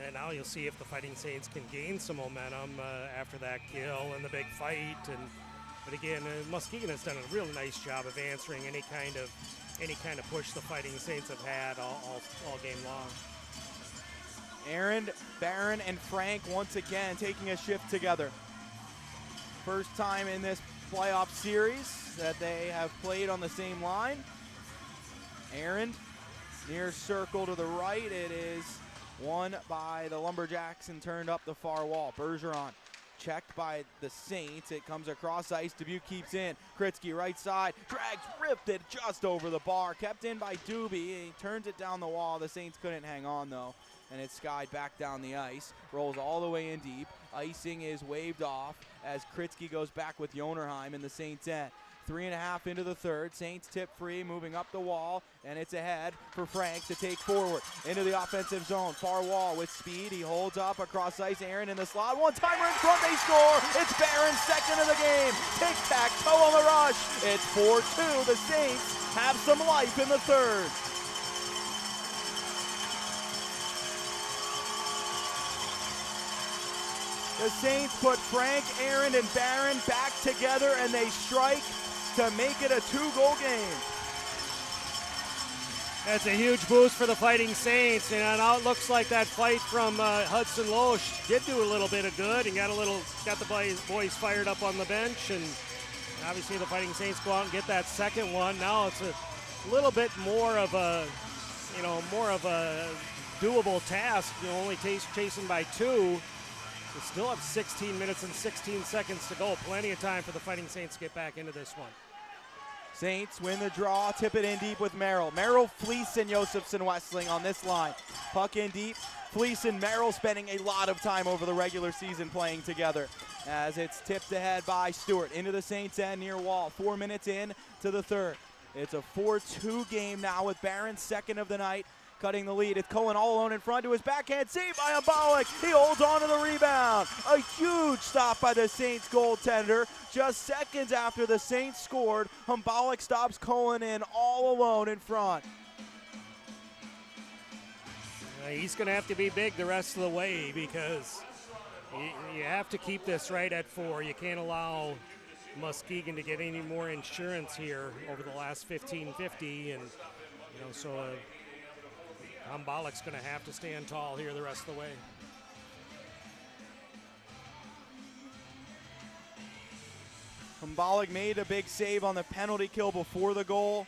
And now you'll see if the Fighting Saints can gain some momentum after that kill and the big fight. But again, Muskegan has done a real nice job of answering any kind of push the Fighting Saints have had all game long. Aaron, Barron, and Frank once again taking a shift together. First time in this playoff series that they have played on the same line. Aaron, near circle to the right. It is won by the Lumberjacks and turned up the far wall. Bergeron checked by the Saints. It comes across ice. Dubuque keeps in. Kritsky right side. Drags, ripped it just over the bar. Kept in by Dubuque. He turns it down the wall. The Saints couldn't hang on though. And it's skied back down the ice. Rolls all the way in deep. Icing is waved off as Kritsky goes back with Jonerheim in the Saints end. 3.5 into the third. Saints tip free, moving up the wall, and it's ahead for Frank to take forward into the offensive zone. Far wall with speed. He holds up across ice. Aaron in the slot. One-timer in front. They score. It's Barron's second of the game. Tic-tac-toe on the rush. It's 4-2. The Saints have some life in the third. The Saints put Frank, Aaron, and Barron back together, and they strike to make it a 2-goal game. That's a huge boost for the Fighting Saints, and now it looks like that fight from Hudson Loesch did do a little bit of good and got the boys fired up on the bench, and obviously the Fighting Saints go out and get that second one. Now it's a little bit more of a doable task. Only chasing by 2. We still have 16 minutes and 16 seconds to go. Plenty of time for the Fighting Saints to get back into this one. Saints win the draw, tip it in deep with Merrill. Merrill, Fleece, and Josephson Westling on this line. Puck in deep. Fleece and Merrill spending a lot of time over the regular season playing together as it's tipped ahead by Stewart into the Saints end near wall. 4 minutes in to the third. It's a 4-2 game now with Barron's second of the night. Cutting the lead, it's Cullen all alone in front to his backhand, saved by Humboldt. He holds on to the rebound. A huge stop by the Saints goaltender. Just seconds after the Saints scored, Humboldt stops Cullen in all alone in front. He's going to have to be big the rest of the way because you have to keep this right at 4. You can't allow Muskegan to get any more insurance here over the last 15-50, and so Humboldt's going to have to stand tall here the rest of the way. Humboldt made a big save on the penalty kill before the goal.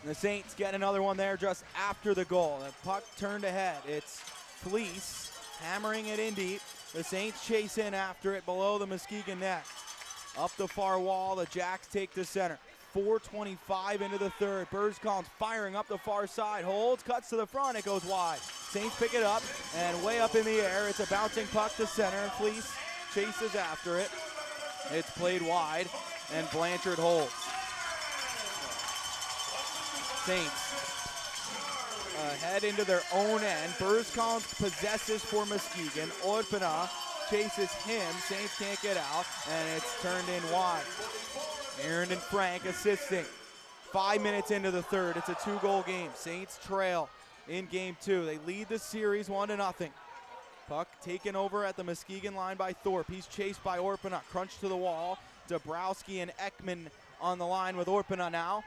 And the Saints get another one there just after the goal. The puck turned ahead. It's Fleece hammering it in deep. The Saints chase in after it below the Muskegan net. Up the far wall, the Jacks take the center. 4:25 into the third. Collins firing up the far side. Holds, cuts to the front. It goes wide. Saints pick it up, and way up in the air. It's a bouncing puck to center. Fleece chases after it. It's played wide, and Blanchard holds. Saints head into their own end. Collins possesses for Muskegan. Orpana chases him. Saints can't get out, and it's turned in wide. Aaron and Frank assisting. 5 minutes into the third. It's a 2-goal game. Saints trail in game 2. They lead the series 1-0. Puck taken over at the Muskegan line by Thorpe. He's chased by Orpana. Crunched to the wall. Dabrowski and Ekman on the line with Orpana now.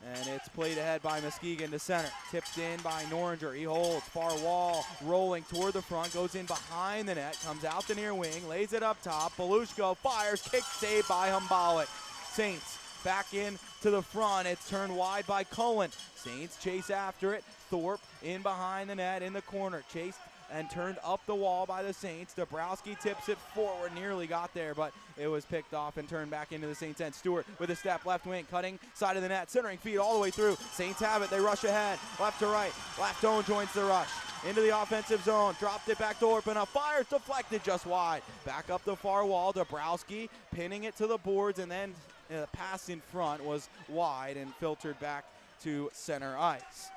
And it's played ahead by Muskegan to center. Tipped in by Noringer. He holds. Far wall. Rolling toward the front. Goes in behind the net. Comes out the near wing. Lays it up top. Belushko fires. Kick saved by Humboldt. Saints back in to the front. It's turned wide by Cullen. Saints chase after it. Thorpe in behind the net in the corner. Chased and turned up the wall by the Saints. Dabrowski tips it forward. Nearly got there, but it was picked off and turned back into the Saints end. Stewart with a step, left wing, cutting side of the net, centering feed all the way through. Saints have it. They rush ahead, left to right. Lafdone joins the rush. into the offensive zone, dropped it back to open up, fires, deflected just wide. Back up the far wall, Dabrowski pinning it to the boards, and then the pass in front was wide and filtered back to center ice.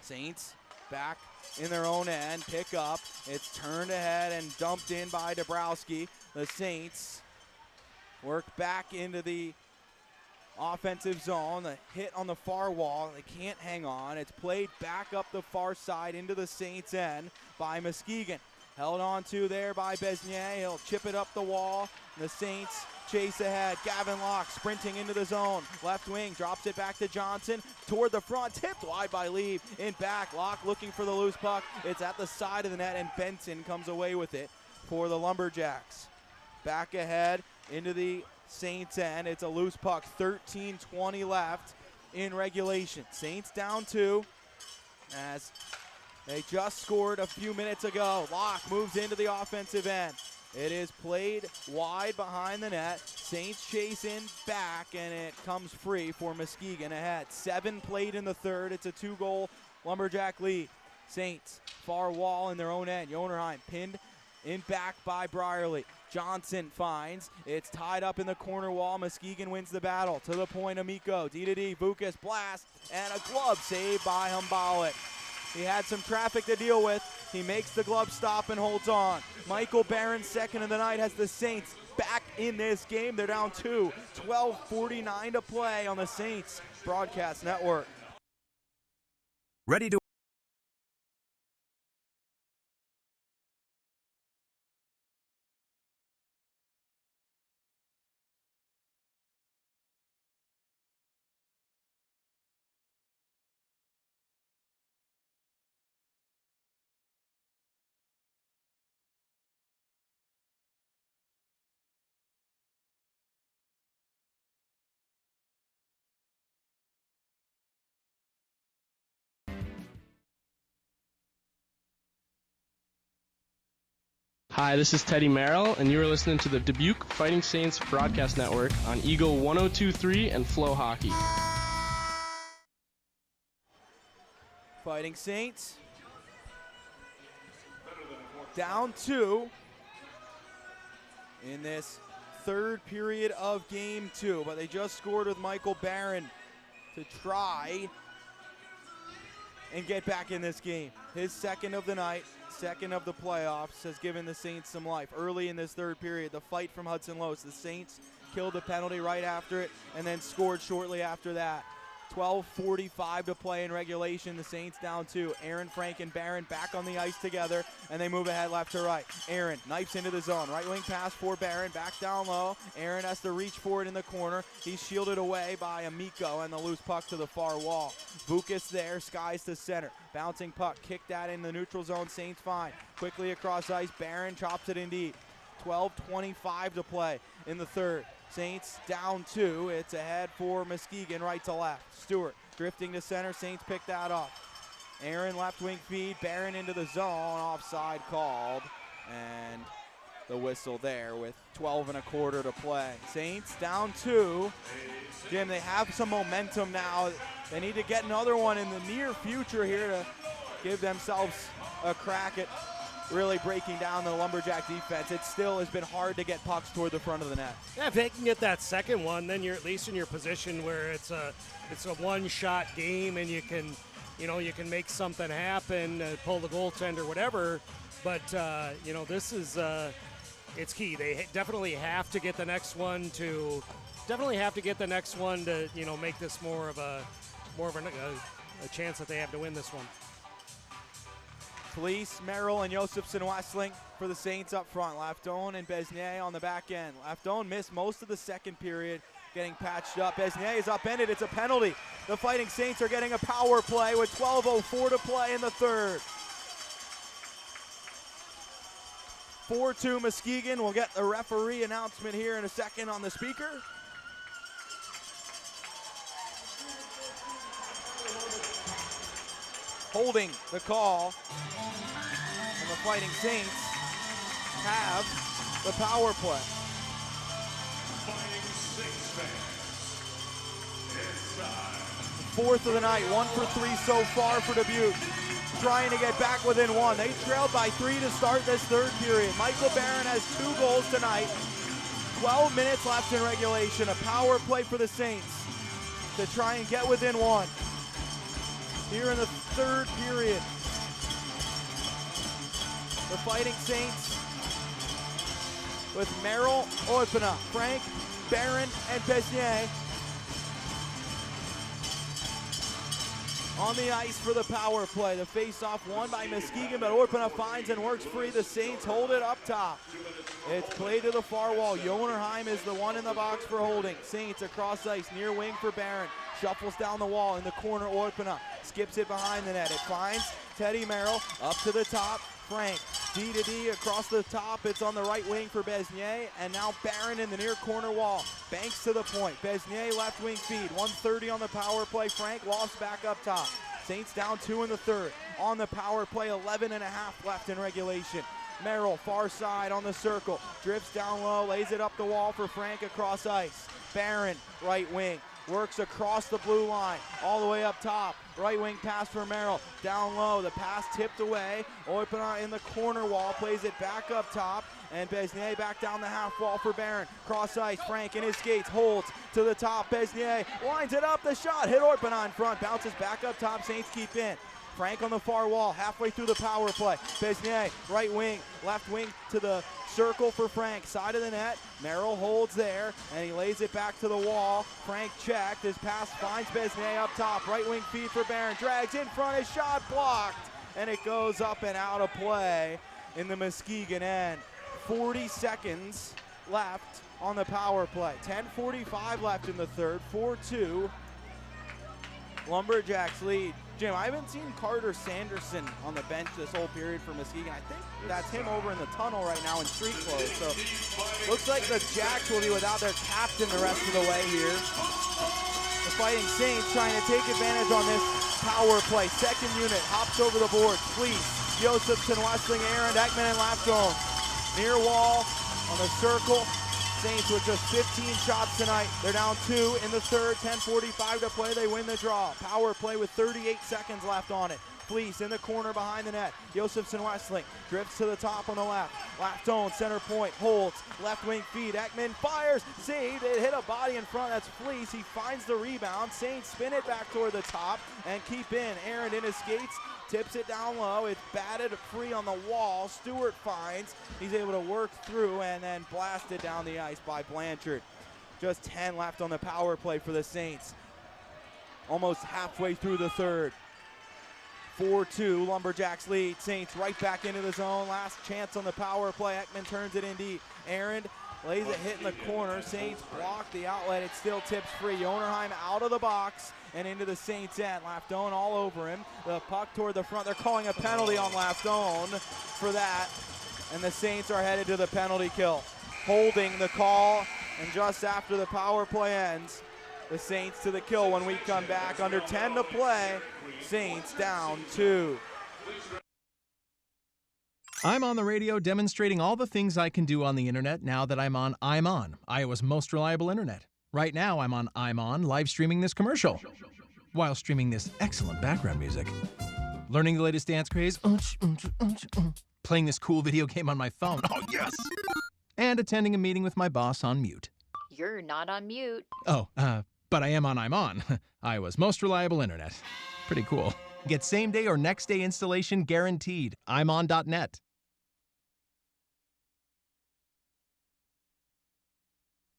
Saints back in their own end, pick up, it's turned ahead and dumped in by Dabrowski. The Saints work back into the offensive zone, the hit on the far wall, they can't hang on. It's played back up the far side into the Saints end by Muskegan. Held on to there by Besnier, he'll chip it up the wall. The Saints chase ahead, Gavin Locke sprinting into the zone. Left wing, drops it back to Johnson, toward the front, tipped wide by Lee. In back, Locke looking for the loose puck. It's at the side of the net and Benson comes away with it for the Lumberjacks. Back ahead into the Saints end. It's a loose puck, 13:20 left in regulation. Saints down 2 as they just scored a few minutes ago. Locke moves into the offensive end. It is played wide behind the net. Saints chase in back, and it comes free for Muskegan ahead. 7 played in the third. It's a 2-goal Lumberjack lead. Saints, far wall in their own end. Jonerheim pinned in back by Brierly. Johnson finds, it's tied up in the corner wall. Muskegan wins the battle. To the point, Amico, D-to-D, Vukas blast, and a glove save by Humbalik. He had some traffic to deal with. He makes the glove stop and holds on. Michael Barron, second of the night, has the Saints back in this game. They're down 2, 12:49 to play on the Saints Broadcast Network. Ready to Hi, this is Teddy Merrill, and you are listening to the Dubuque Fighting Saints Broadcast Network on Eagle 102.3 and FloHockey. Fighting Saints down 2 in this third period of game 2, but they just scored with Michael Barron to try and get back in this game. His second of the night, second of the playoffs, has given the Saints some life. Early in this third period, the fight from Hudson Loos. The Saints killed the penalty right after it and then scored shortly after that. 12:45 to play in regulation. The Saints down 2. Aaron, Frank, and Barron back on the ice together, and they move ahead left to right. Aaron knifes into the zone. Right wing pass for Barron. Back down low. Aaron has to reach for it in the corner. He's shielded away by Amico, and the loose puck to the far wall. Vukas there, skies to center. Bouncing puck, kicked that in the neutral zone. Saints fine. Quickly across ice. Barron chops it in deep. 12:25 to play in the third. Saints down 2. It's ahead for Muskegan, right to left. Stewart drifting to center. Saints pick that up. Aaron left wing feed. Barron into the zone. Offside called. And the whistle there with 12:25 to play. Saints down 2. Jim, they have some momentum now. They need to get another one in the near future here to give themselves a crack at really breaking down the Lumberjack defense. It still has been hard to get pucks toward the front of the net. Yeah, if they can get that second one, then you're at least in your position where it's a one-shot game, and you can make something happen, pull the goaltender, whatever. But this is it's key. They definitely have to get the next one to make this more of a chance that they have to win this one. Fleece, Merrill, and Josefson Westling for the Saints up front. Lafdone and Besnier on the back end. Lafdone missed most of the second period, getting patched up. Besnier is upended. It's a penalty. The Fighting Saints are getting a power play with 12:04 to play in the third. 4-2 Muskegan. We'll get the referee announcement here in a second on the speaker. Holding the call, and the Fighting Saints have the power play. Fourth of the night, 1 for 3 so far for Dubuque. trying to get back within one. They trailed by 3 to start this third period. Michael Barron has 2 goals tonight. 12 minutes left in regulation. A power play for the Saints to try and get within one here in the third period. The Fighting Saints with Merrill, Oipina, Frank, Barron, and Besnier on the ice for the power play. The face-off won by Muskegan, but Oipina finds and works free. The Saints hold it up top. It's played to the far wall. Jonerheim is the one in the box for holding. Saints across ice, near wing for Barron. Shuffles down the wall in the corner. Oipina skips it behind the net. It finds Teddy Merrill up to the top. Frank, D to D across the top. It's on the right wing for Besnier, and now Barron in the near corner wall. Banks to the point. Besnier left wing feed. 1:30 on the power play. Frank lost back up top. Saints down 2 in the third. On the power play, 11 and a half left in regulation. Merrill, far side on the circle. Drifts down low, lays it up the wall for Frank across ice. Barron, right wing. Works across the blue line, all the way up top. Right wing pass for Merrill, down low. The pass tipped away. Oipina in the corner wall, plays it back up top. And Besnier back down the half wall for Barron. Cross ice, Frank in his skates, holds to the top. Besnier lines it up, the shot, hit Oipina in front, bounces back up top. Saints keep in. Frank on the far wall, halfway through the power play. Besnier, right wing, left wing to the circle for Frank, side of the net. Merrill holds there, and he lays it back to the wall. Frank checked, his pass finds Besnier up top. Right wing feed for Barron, drags in front, his shot blocked, and it goes up and out of play in the Muskegon end. 40 seconds left on the power play. 10:45 left in the third, 4-2. Lumberjacks lead. Jim, I haven't seen Carter Sanderson on the bench this whole period for Muskegan. I think that's him over in the tunnel right now in street clothes. So looks like the Jacks will be without their captain the rest of the way here. The Fighting Saints trying to take advantage on this power play. Second unit hops over the board. Fleece, Josephson, Westling, Aaron, Ekman, and Lapdome. Near wall on the circle. Saints with just 15 shots tonight. They're down 2 in the third, 10:45 to play. They win the draw. Power play with 38 seconds left on it. Fleece in the corner behind the net. Josephson Westling drifts to the top on the left. Left zone, center point, holds. Left wing feed. Ekman fires. Saved. It hit a body in front. That's Fleece. He finds the rebound. Saints spin it back toward the top and keep in. Aaron in his skates. Tips it down low. It's batted free on the wall. Stewart finds. He's able to work through and then blasted down the ice by Blanchard. Just 10 left on the power play for the Saints. Almost halfway through the third. 4-2, Lumberjacks lead. Saints right back into the zone. Last chance on the power play. Ekman turns it in deep. Aaron lays a hit in the corner. Saints block the outlet. It still tips free. Jonerheim out of the box and into the Saints end. Lapdome all over him. The puck toward the front. They're calling a penalty on Lapdome for that. And the Saints are headed to the penalty kill. Holding the call. And just after the power play ends, the Saints to the kill when we come back. Under 10 to play. Saints down 2. I'm on the radio demonstrating all the things I can do on the internet now that I'm on, Iowa's most reliable internet. Right now I'm on, live streaming this commercial while streaming this excellent background music. Learning the latest dance craze, playing this cool video game on my phone, oh yes! And attending a meeting with my boss on mute. You're not on mute. Oh, but I am on, Iowa's most reliable internet. Pretty cool. Get same day or next day installation guaranteed. imon.net.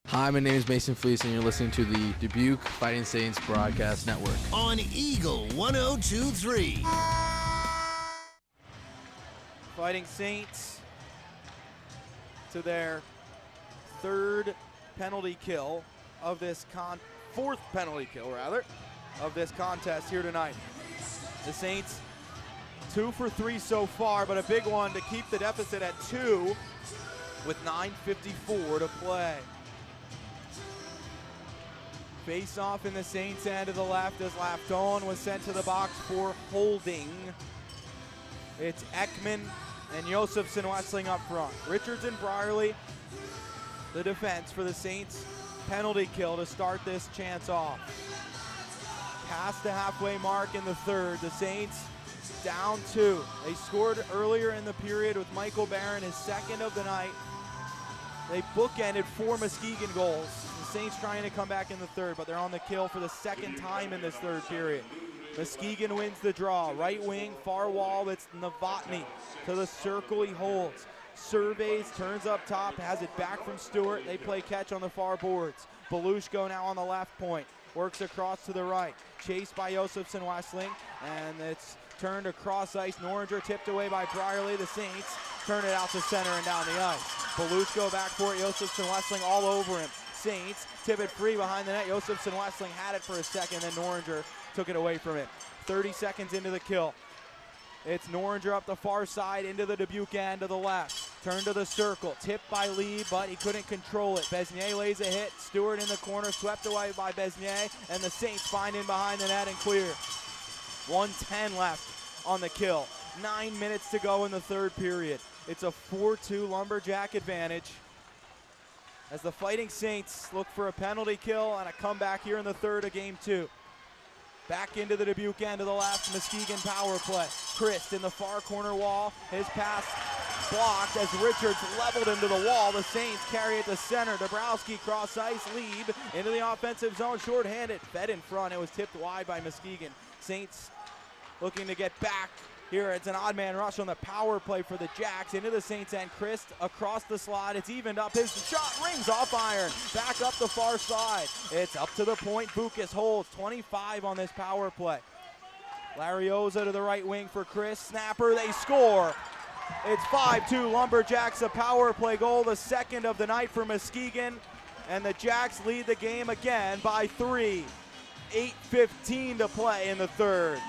Hi, my name is Mason Fleece, and you're listening to the Dubuque Fighting Saints Broadcast Network. On Eagle 102.3. Fighting Saints to their third penalty kill of this fourth penalty kill, rather, of this contest here tonight. The Saints 2 for 3 so far, but a big one to keep the deficit at 2 with 9:54 to play. Face off in the Saints end to the left as Lapdome was sent to the box for holding. It's Ekman and Josephson Westling up front. Richards and Brierly, the defense for the Saints. Penalty kill to start this chance off. Past the halfway mark in the third. The Saints down 2. They scored earlier in the period with Michael Barron, his second of the night. They bookended 4 Muskegon goals. The Saints trying to come back in the third, but they're on the kill for the second time in this third period. Muskegon wins the draw. Right wing, far wall, it's Novotny. To the circle he holds. Surveys, turns up top, has it back from Stewart. They play catch on the far boards. Belushko now on the left point. Works across to the right. Chased by Josefson Westling, and it's turned across ice. Noringer tipped away by Brierly. The Saints turn it out to center and down the ice. Belushko back for it. Josefson Westling all over him. Saints tip it free behind the net. Josefson Westling had it for a second, then Noringer took it away from it. 30 seconds into the kill. It's Noringer up the far side into the Dubuque end to the left. Turn to the circle, tipped by Lee, but he couldn't control it. Besnier lays a hit, Stewart in the corner, swept away by Besnier, and the Saints find in behind the net and clear. 1:10 left on the kill. 9 minutes to go in the third period. It's a 4-2 Lumberjack advantage as the Fighting Saints look for a penalty kill and a comeback here in the third of game 2. Back into the Dubuque end to the left, Muskegon power play. Christ in the far corner wall, his pass blocked as Richards leveled into the wall. The Saints carry it to center. Dabrowski cross ice, lead into the offensive zone, shorthanded, fed in front. It was tipped wide by Muskegon. Saints looking to get back. Here it's an odd man rush on the power play for the Jacks. Into the Saints end, Christ across the slot. It's evened up. His shot rings off iron. Back up the far side. It's up to the point. Bucas holds 25 on this power play. Larioza to the right wing for Chris. Snapper, they score. It's 5-2 Lumberjacks, a power play goal, the second of the night for Muskegon. And the Jacks lead the game again by 3. 8:15 to play in the third.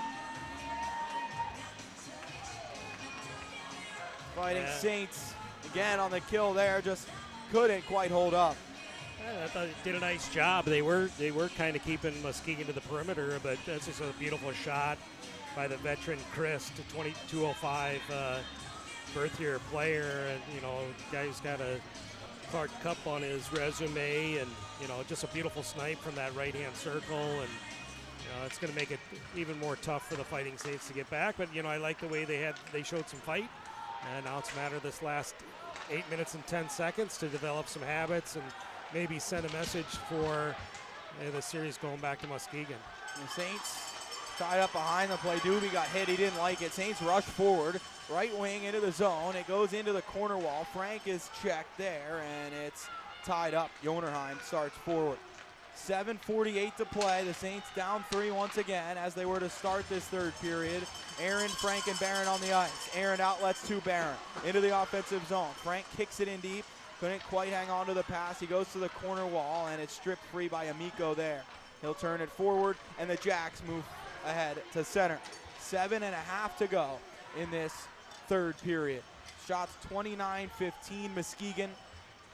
Fighting Saints again on the kill there, just couldn't quite hold up. I thought they did a nice job. They were kind of keeping Muskegon to the perimeter, but that's just a beautiful shot by the veteran Chris, to 2205 birth year player, and guy's got a Clark Cup on his resume, and just a beautiful snipe from that right hand circle, and it's going to make it even more tough for the Fighting Saints to get back. But I like the way they showed some fight. And now it's a matter of this last 8 minutes and 10 seconds to develop some habits and maybe send a message for the series going back to Muskegon. The Saints tied up behind the play. Doobie got hit. He didn't like it. Saints rush forward. Right wing into the zone. It goes into the corner wall. Frank is checked there, and it's tied up. Jonerheim starts forward. 7:48 to play. The Saints down 3 once again as they were to start this third period. Aaron, Frank, and Barron on the ice. Aaron outlets to Barron into the offensive zone. Frank kicks it in deep. Couldn't quite hang on to the pass. He goes to the corner wall, and it's stripped free by Amico there. He'll turn it forward, and the Jacks move ahead to center. 7.5 to go in this third period. Shots 29-15 Muskegon.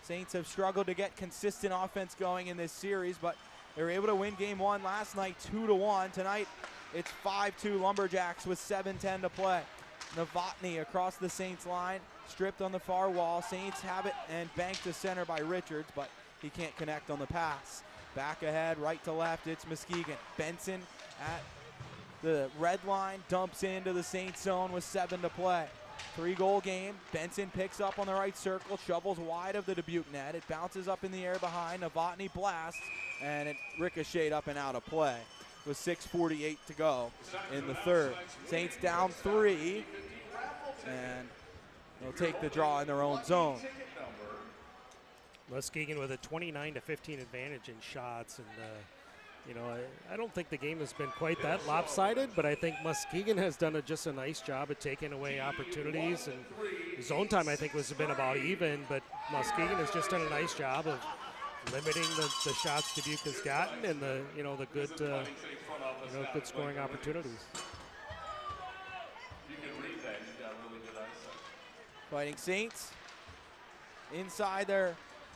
Saints have struggled to get consistent offense going in this series, but they were able to win game 1 last night 2-1. Tonight it's 5-2 Lumberjacks with 7:10 to play. Novotny across the Saints line, stripped on the far wall. Saints have it and banked to center by Richards, but he can't connect on the pass. Back ahead, right to left, it's Muskegon. Benson at the red line, dumps into the Saints zone with 7 to play. 3-goal game. Benson picks up on the right circle, shovels wide of the Dubuque net. It bounces up in the air behind. Novotny blasts, and it ricocheted up and out of play with 6:48 to go in the third. Saints down 3, and they'll take the draw in their own zone. Muskegon with a 29-15 advantage in shots, and I don't think the game has been quite that lopsided, but I think Muskegon has done just a nice job at taking away opportunities, and zone time I think has been about even, but Muskegon has just done a nice job of limiting the shots Dubuque has gotten and the good good scoring opportunities. Fighting Saints inside their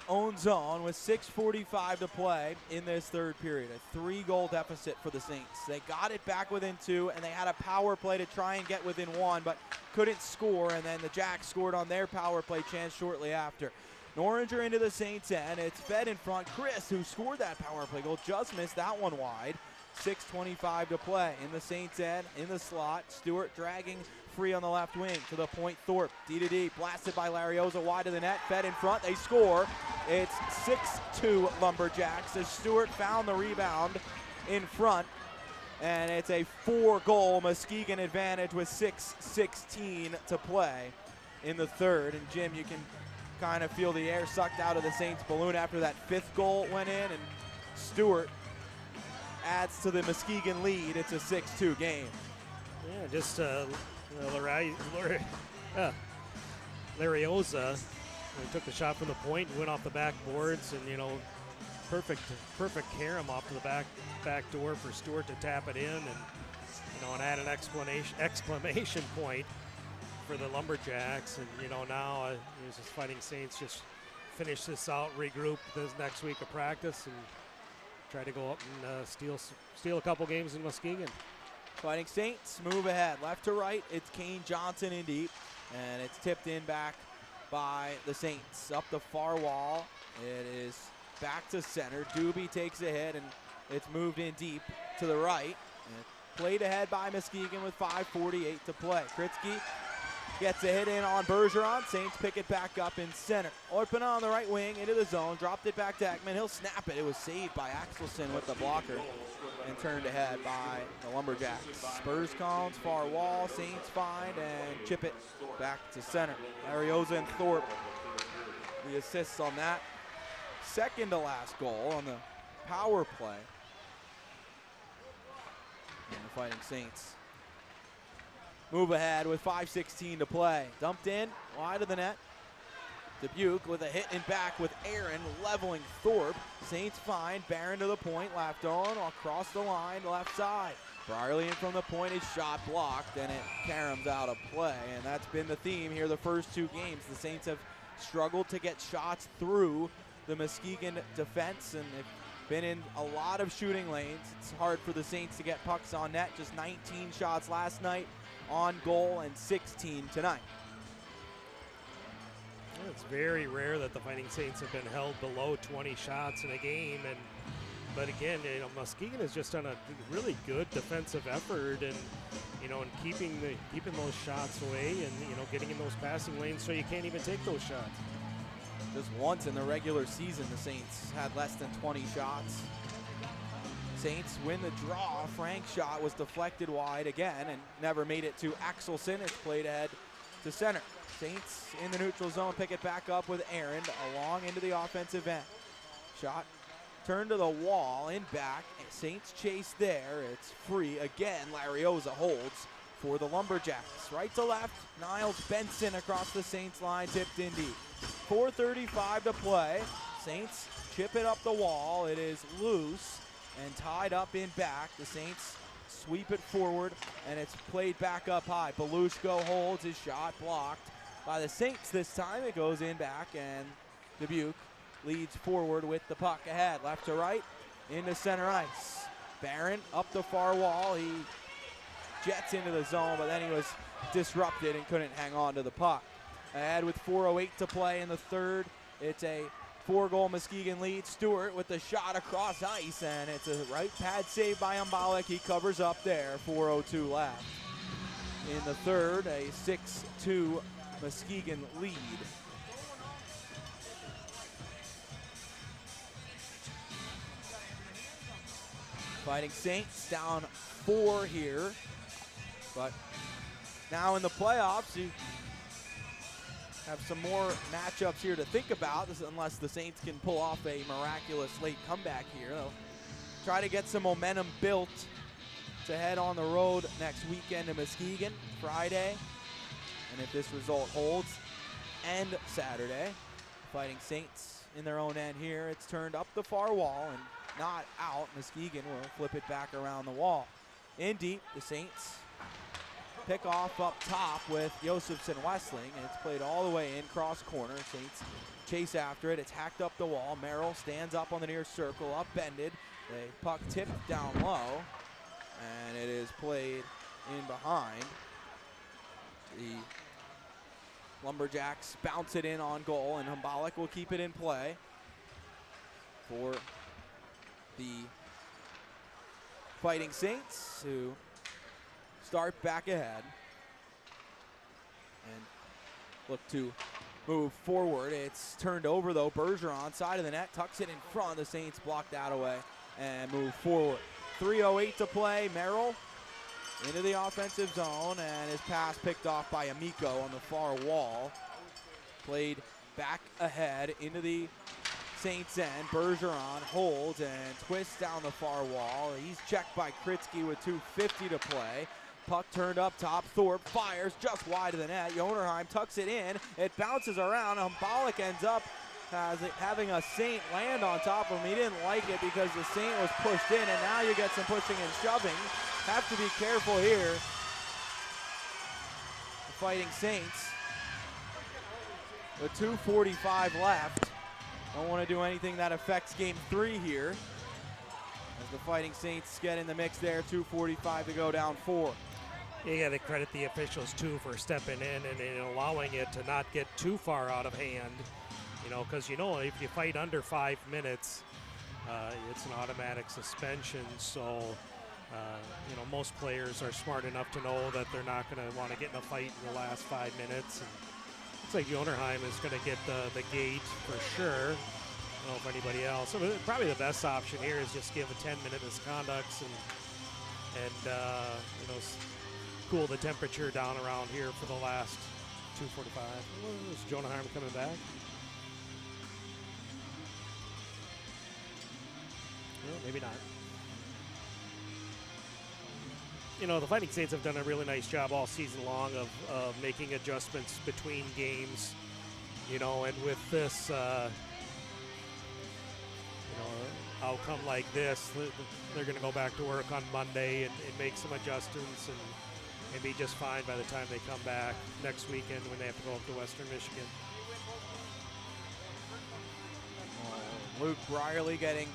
own zone with 6:45 to play in this third period. A 3-goal deficit for the Saints. They got it back within 2, and they had a power play to try and get within 1, but couldn't score, and then the Jacks scored on their power play chance shortly after. Noringer into the Saints end. It's fed in front. Chris, who scored that power play goal, just missed that one wide. 6:25 to play. In the Saints end, in the slot, Stewart dragging free on the left wing to the point. Thorpe, D-to-D, blasted by Larioza, wide of the net, fed in front, they score. It's 6-2 Lumberjacks as Stewart found the rebound in front, and it's a 4-goal Muskegan advantage with 6:16 to play in the third. And Jim, you can kind of feel the air sucked out of the Saints balloon after that 5th goal went in, and Stewart adds to the Muskegan lead. It's a 6-2 game. Yeah, just Larioza took the shot from the point and went off the backboards, and perfect carom off to the back door for Stewart to tap it in, and add an exclamation point for the Lumberjacks. And now this Fighting Saints just finish this out, regroup this next week of practice, and try to go up and steal a couple games in Muskegan. Fighting Saints move ahead, left to right. It's Kane Johnson in deep, and it's tipped in back by the Saints. Up the far wall, it is back to center. Dubuque takes a hit, and it's moved in deep to the right. And played ahead by Muskegan with 5:48 to play. Kritzky gets a hit in on Bergeron. Saints pick it back up in center. Orpana on the right wing into the zone, dropped it back to Ekman. He'll snap it. It was saved by Axelson with the blocker and turned ahead by the Lumberjacks. Spurs Collins, far wall. Saints find and chip it back to center. Larioza and Thorpe, the assists on that. Second to last goal on the power play. And the Fighting Saints move ahead with 5:16 to play. Dumped in, wide of the net. Dubuque with a hit in back with Aaron leveling Thorpe. Saints find Barron to the point, left on, across the line, left side. Brierly in from the point, his shot blocked, and it caroms out of play. And that's been the theme here the first 2 games. The Saints have struggled to get shots through the Muskegan defense, and they've been in a lot of shooting lanes. It's hard for the Saints to get pucks on net. Just 19 shots last night on goal and 16 tonight. It's very rare that the Fighting Saints have been held below 20 shots in a game, but again, Muskegan has just done a really good defensive effort, and and keeping those shots away, and getting in those passing lanes so you can't even take those shots. Just once in the regular season, the Saints had less than 20 shots. Saints win the draw. Frank's shot was deflected wide again and never made it to Axelson. It's played ahead to center. Saints in the neutral zone, pick it back up with Aaron along into the offensive end. Shot turned to the wall, in back. Saints chase there. It's free again. Larioza holds for the Lumberjacks. Right to left, Niles Benson across the Saints line, tipped in deep. 4:35 to play. Saints chip it up the wall. It is loose and tied up in back. The Saints sweep it forward, and it's played back up high. Belushko holds his shot, blocked by the Saints this time. It goes in back, and Dubuque leads forward with the puck ahead. Left to right, into center ice. Barron up the far wall. He jets into the zone, but then he was disrupted and couldn't hang on to the puck. Ahead with 4:08 to play in the third. It's a 4-goal Muskegan lead. Stewart with the shot across ice, and it's a right pad save by Umbalek. He covers up there. 4:02 left. In the third, a 6-2 Muskegan lead. Fighting Saints down 4 here, but now in the playoffs, you have some more matchups here to think about, unless the Saints can pull off a miraculous late comeback here. They'll try to get some momentum built to head on the road next weekend to Muskegan, Friday. And if this result holds, and Saturday, Fighting Saints in their own end here. It's turned up the far wall and not out. Muskegan will flip it back around the wall. In deep, the Saints pick off up top with Josefson Westling, and it's played all the way in, cross corner. Saints chase after it. It's hacked up the wall. Merrill stands up on the near circle, upended. The puck tipped down low, and it is played in behind. The Lumberjacks bounce it in on goal, and Umbalek will keep it in play for the Fighting Saints, who start back ahead and look to move forward. It's turned over, though. Bergeron, side of the net, tucks it in front. The Saints block that away and move forward. 3:08 to play. Merrill into the offensive zone, and his pass picked off by Amico on the far wall. Played back ahead into the Saints end. Bergeron holds and twists down the far wall. He's checked by Kritzky with 2:50 to play. Puck turned up top. Thorpe fires just wide of the net. Jonerheim tucks it in. It bounces around. Humbalek ends up having a Saint land on top of him. He didn't like it because the Saint was pushed in, and now you get some pushing and shoving. Have to be careful here. The Fighting Saints with 2:45 left. Don't want to do anything that affects game 3 here, as the Fighting Saints get in the mix there. 2:45 to go, down 4. You got to credit the officials too for stepping in and allowing it to not get too far out of hand. Because if you fight under 5 minutes, it's an automatic suspension. So most players are smart enough to know that they're not going to want to get in a fight in the last 5 minutes. And looks like Jonerheim is going to get the gate for sure. I don't know if anybody else. Probably the best option here is just give a 10-minute misconducts and cool the temperature down around here for the last 2:45. Is Jonerheim coming back? Well, maybe not. The Fighting Saints have done a really nice job all season long of making adjustments between games, and with this, outcome like this, they're going to go back to work on Monday and make some adjustments and be just fine by the time they come back next weekend when they have to go up to Western Michigan. Luke Brierly getting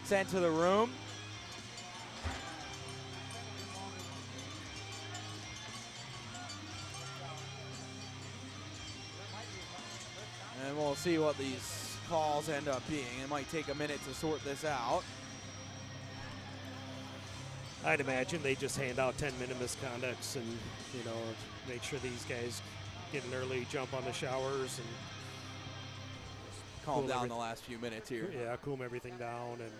sent to the room. And we'll see what these calls end up being. It might take a minute to sort this out. I'd imagine they just hand out 10-minute misconducts and, make sure these guys get an early jump on the showers and calm down the last few minutes here. Yeah, cool everything down, and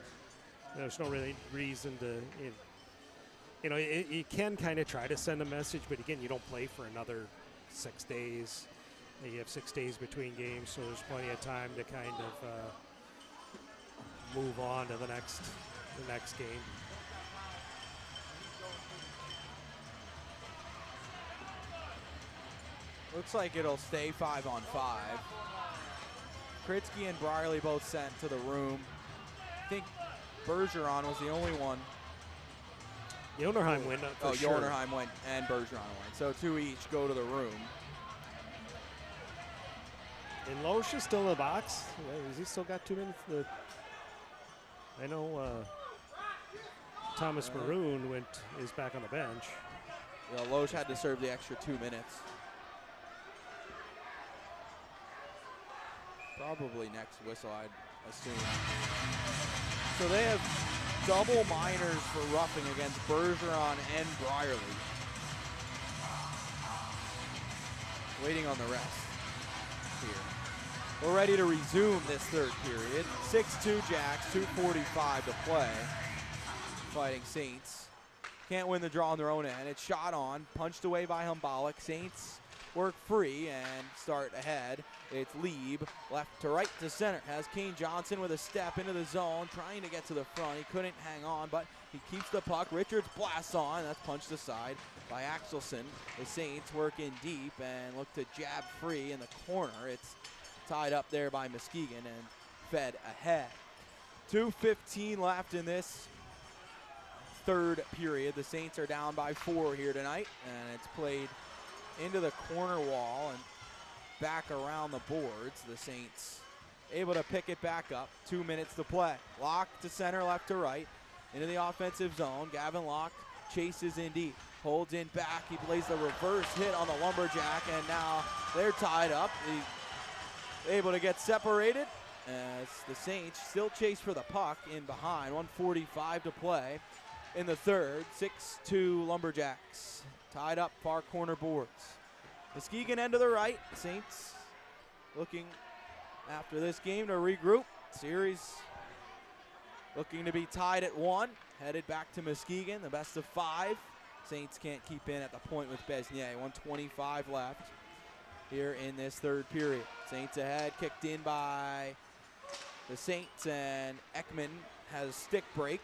there's no really reason to, you can kind of try to send a message, but again, you don't play for another 6 days. You have 6 days between games, so there's plenty of time to kind of move on to the next game. Looks like it'll stay 5-on-5. Kritzky and Brierly both sent to the room. I think Bergeron was the only one. Jonerheim went. Jonerheim went and Bergeron went. So 2 each go to the room. And Loesch is still in the box. Has he still got 2 minutes? I know Thomas Maroon is back on the bench. Yeah, Loesch had to serve the extra 2 minutes. Probably next whistle, I'd assume. So they have double minors for roughing against Bergeron and Brierly. Waiting on the rest here. We're ready to resume this third period. 6-2 Jacks, 2:45 to play. Fighting Saints. Can't win the draw on their own end. It's shot on, punched away by Humbalek. Saints work free and start ahead. It's Lieb, left to right to center. Has Kane Johnson with a step into the zone, trying to get to the front. He couldn't hang on, but he keeps the puck. Richards blasts on. That's punched aside by Axelson. The Saints work in deep and look to jab free in the corner. It's tied up there by Muskegan and fed ahead. 2:15 left in this third period. The Saints are down by 4 here tonight, and it's played into the corner wall and back around the boards. The Saints able to pick it back up. 2 minutes to play. Locke to center, left to right. Into the offensive zone. Gavin Locke chases in deep. Holds in back. He plays the reverse hit on the Lumberjack, and now they're tied up. He's able to get separated as the Saints still chase for the puck in behind. 1:45 to play. in the third. 6-2 Lumberjacks tied up far corner boards. Muskegan end to the right. Saints looking after this game to regroup. Series looking to be tied at 1. Headed back to Muskegan, the best of 5. Saints can't keep in at the point with Besnier. 1:25 left here in this third period. Saints ahead, kicked in by the Saints, and Ekman has a stick break.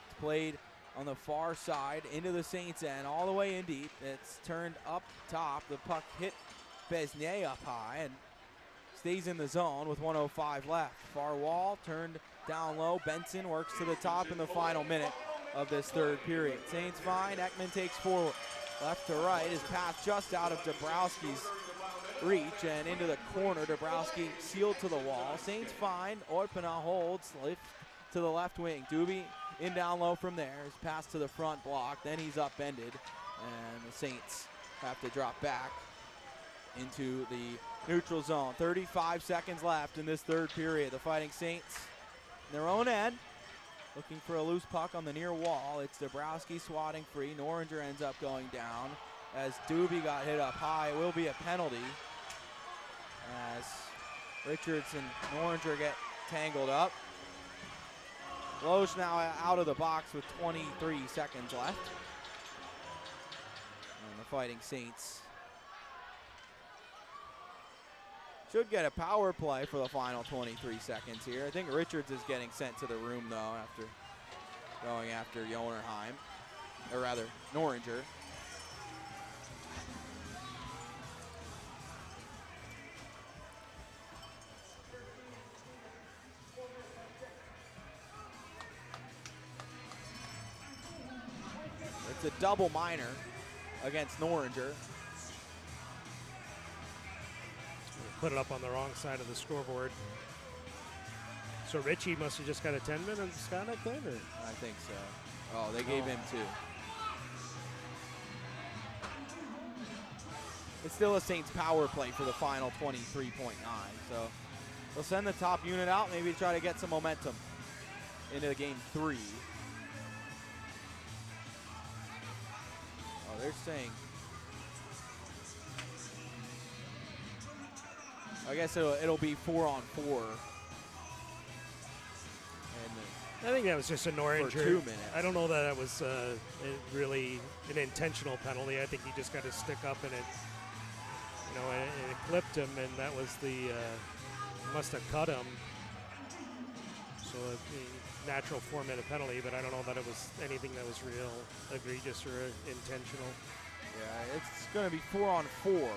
It's played on the far side into the Saints end, all the way in deep. It's turned up top. The puck hit Besnier up high and stays in the zone with 1:05 left. Far wall turned down low. Benson works to the top in the final minute of this third period. Saints find, Ekman takes forward. Left to right, his pass just out of Dabrowski's reach and into the corner. Dabrowski sealed to the wall. Saints find, Orpana holds, lift to the left wing. Dubuque in down low from there. His pass to the front block, then he's upended, and the Saints have to drop back into the neutral zone. 35 seconds left in this third period. The Fighting Saints in their own end, looking for a loose puck on the near wall. It's Dabrowski swatting free. Noringer ends up going down as Dubuque got hit up high. It will be a penalty as Richards and Noringer get tangled up. Loesch now out of the box with 23 seconds left. And the Fighting Saints should get a power play for the final 23 seconds here. I think Richards is getting sent to the room, though, after going after Jonerheim, or rather, Noringer. It's a double minor against Noringer. Put it up on the wrong side of the scoreboard. So Richie must have just got a 10-minute Scott then, or? I think so. Oh, they gave him 2. It's still a Saints power play for the final 23.9. So they'll send the top unit out, maybe try to get some momentum into game 3. Oh, they're saying, I guess it'll be 4-on-4. I think that was just a Noringer. For 2 minutes. I don't know that was really an intentional penalty. I think he just got his stick up and it clipped him, and that was must have cut him. So a natural 4-minute penalty, but I don't know that it was anything that was real egregious or intentional. Yeah, it's going to be 4-on-4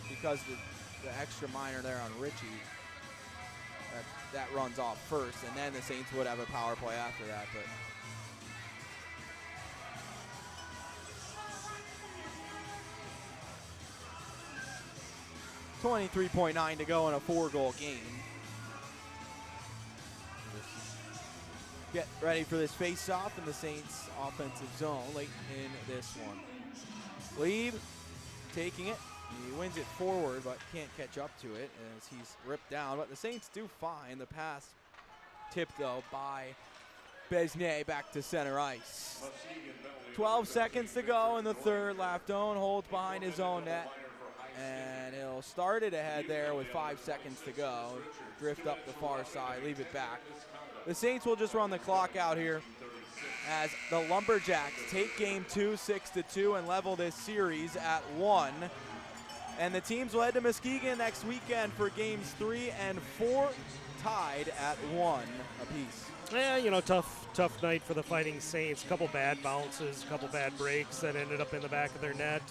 because the extra minor there on Richie. That runs off first, and then the Saints would have a power play after that. But .9 to go in a 4-goal game. Get ready for this face-off in the Saints' offensive zone late in this one. Lieb taking it. He wins it forward, but can't catch up to it as he's ripped down. But the Saints do find the pass tipped, though, by Besnier back to center ice. 12 seconds to go in the third. Lafdone holds behind his own net, and he'll start it ahead there with 5 seconds to go. Drift up the far side, leave it back. The Saints will just run the clock out here as the Lumberjacks take game 2, 6-2, and level this series at 1. And the teams will head to Muskegan next weekend for games 3 and 4, tied at 1 apiece. Yeah, tough night for the Fighting Saints. A couple bad bounces, a couple bad breaks that ended up in the back of their net.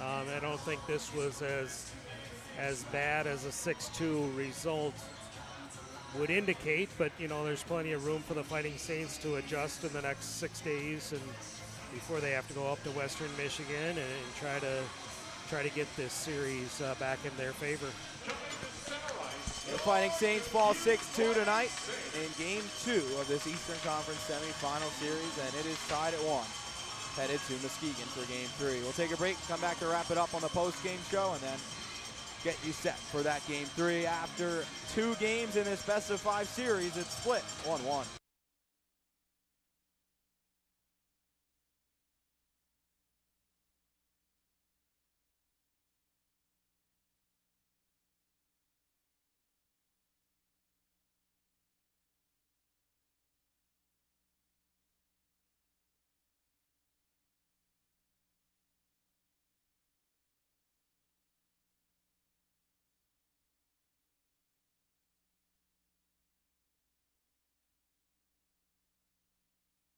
I don't think this was as bad as a 6-2 result would indicate, but there's plenty of room for the Fighting Saints to adjust in the next 6 days, and before they have to go up to Western Michigan and try to get this series back in their favor. The Fighting Saints fall 6-2 tonight in Game 2 of this Eastern Conference semifinal series, and it is tied at 1. Headed to Muskegan for Game 3. We'll take a break, come back to wrap it up on the post-game show, and then get you set for that Game 3. After 2 games in this best-of-5 series, it's split 1-1.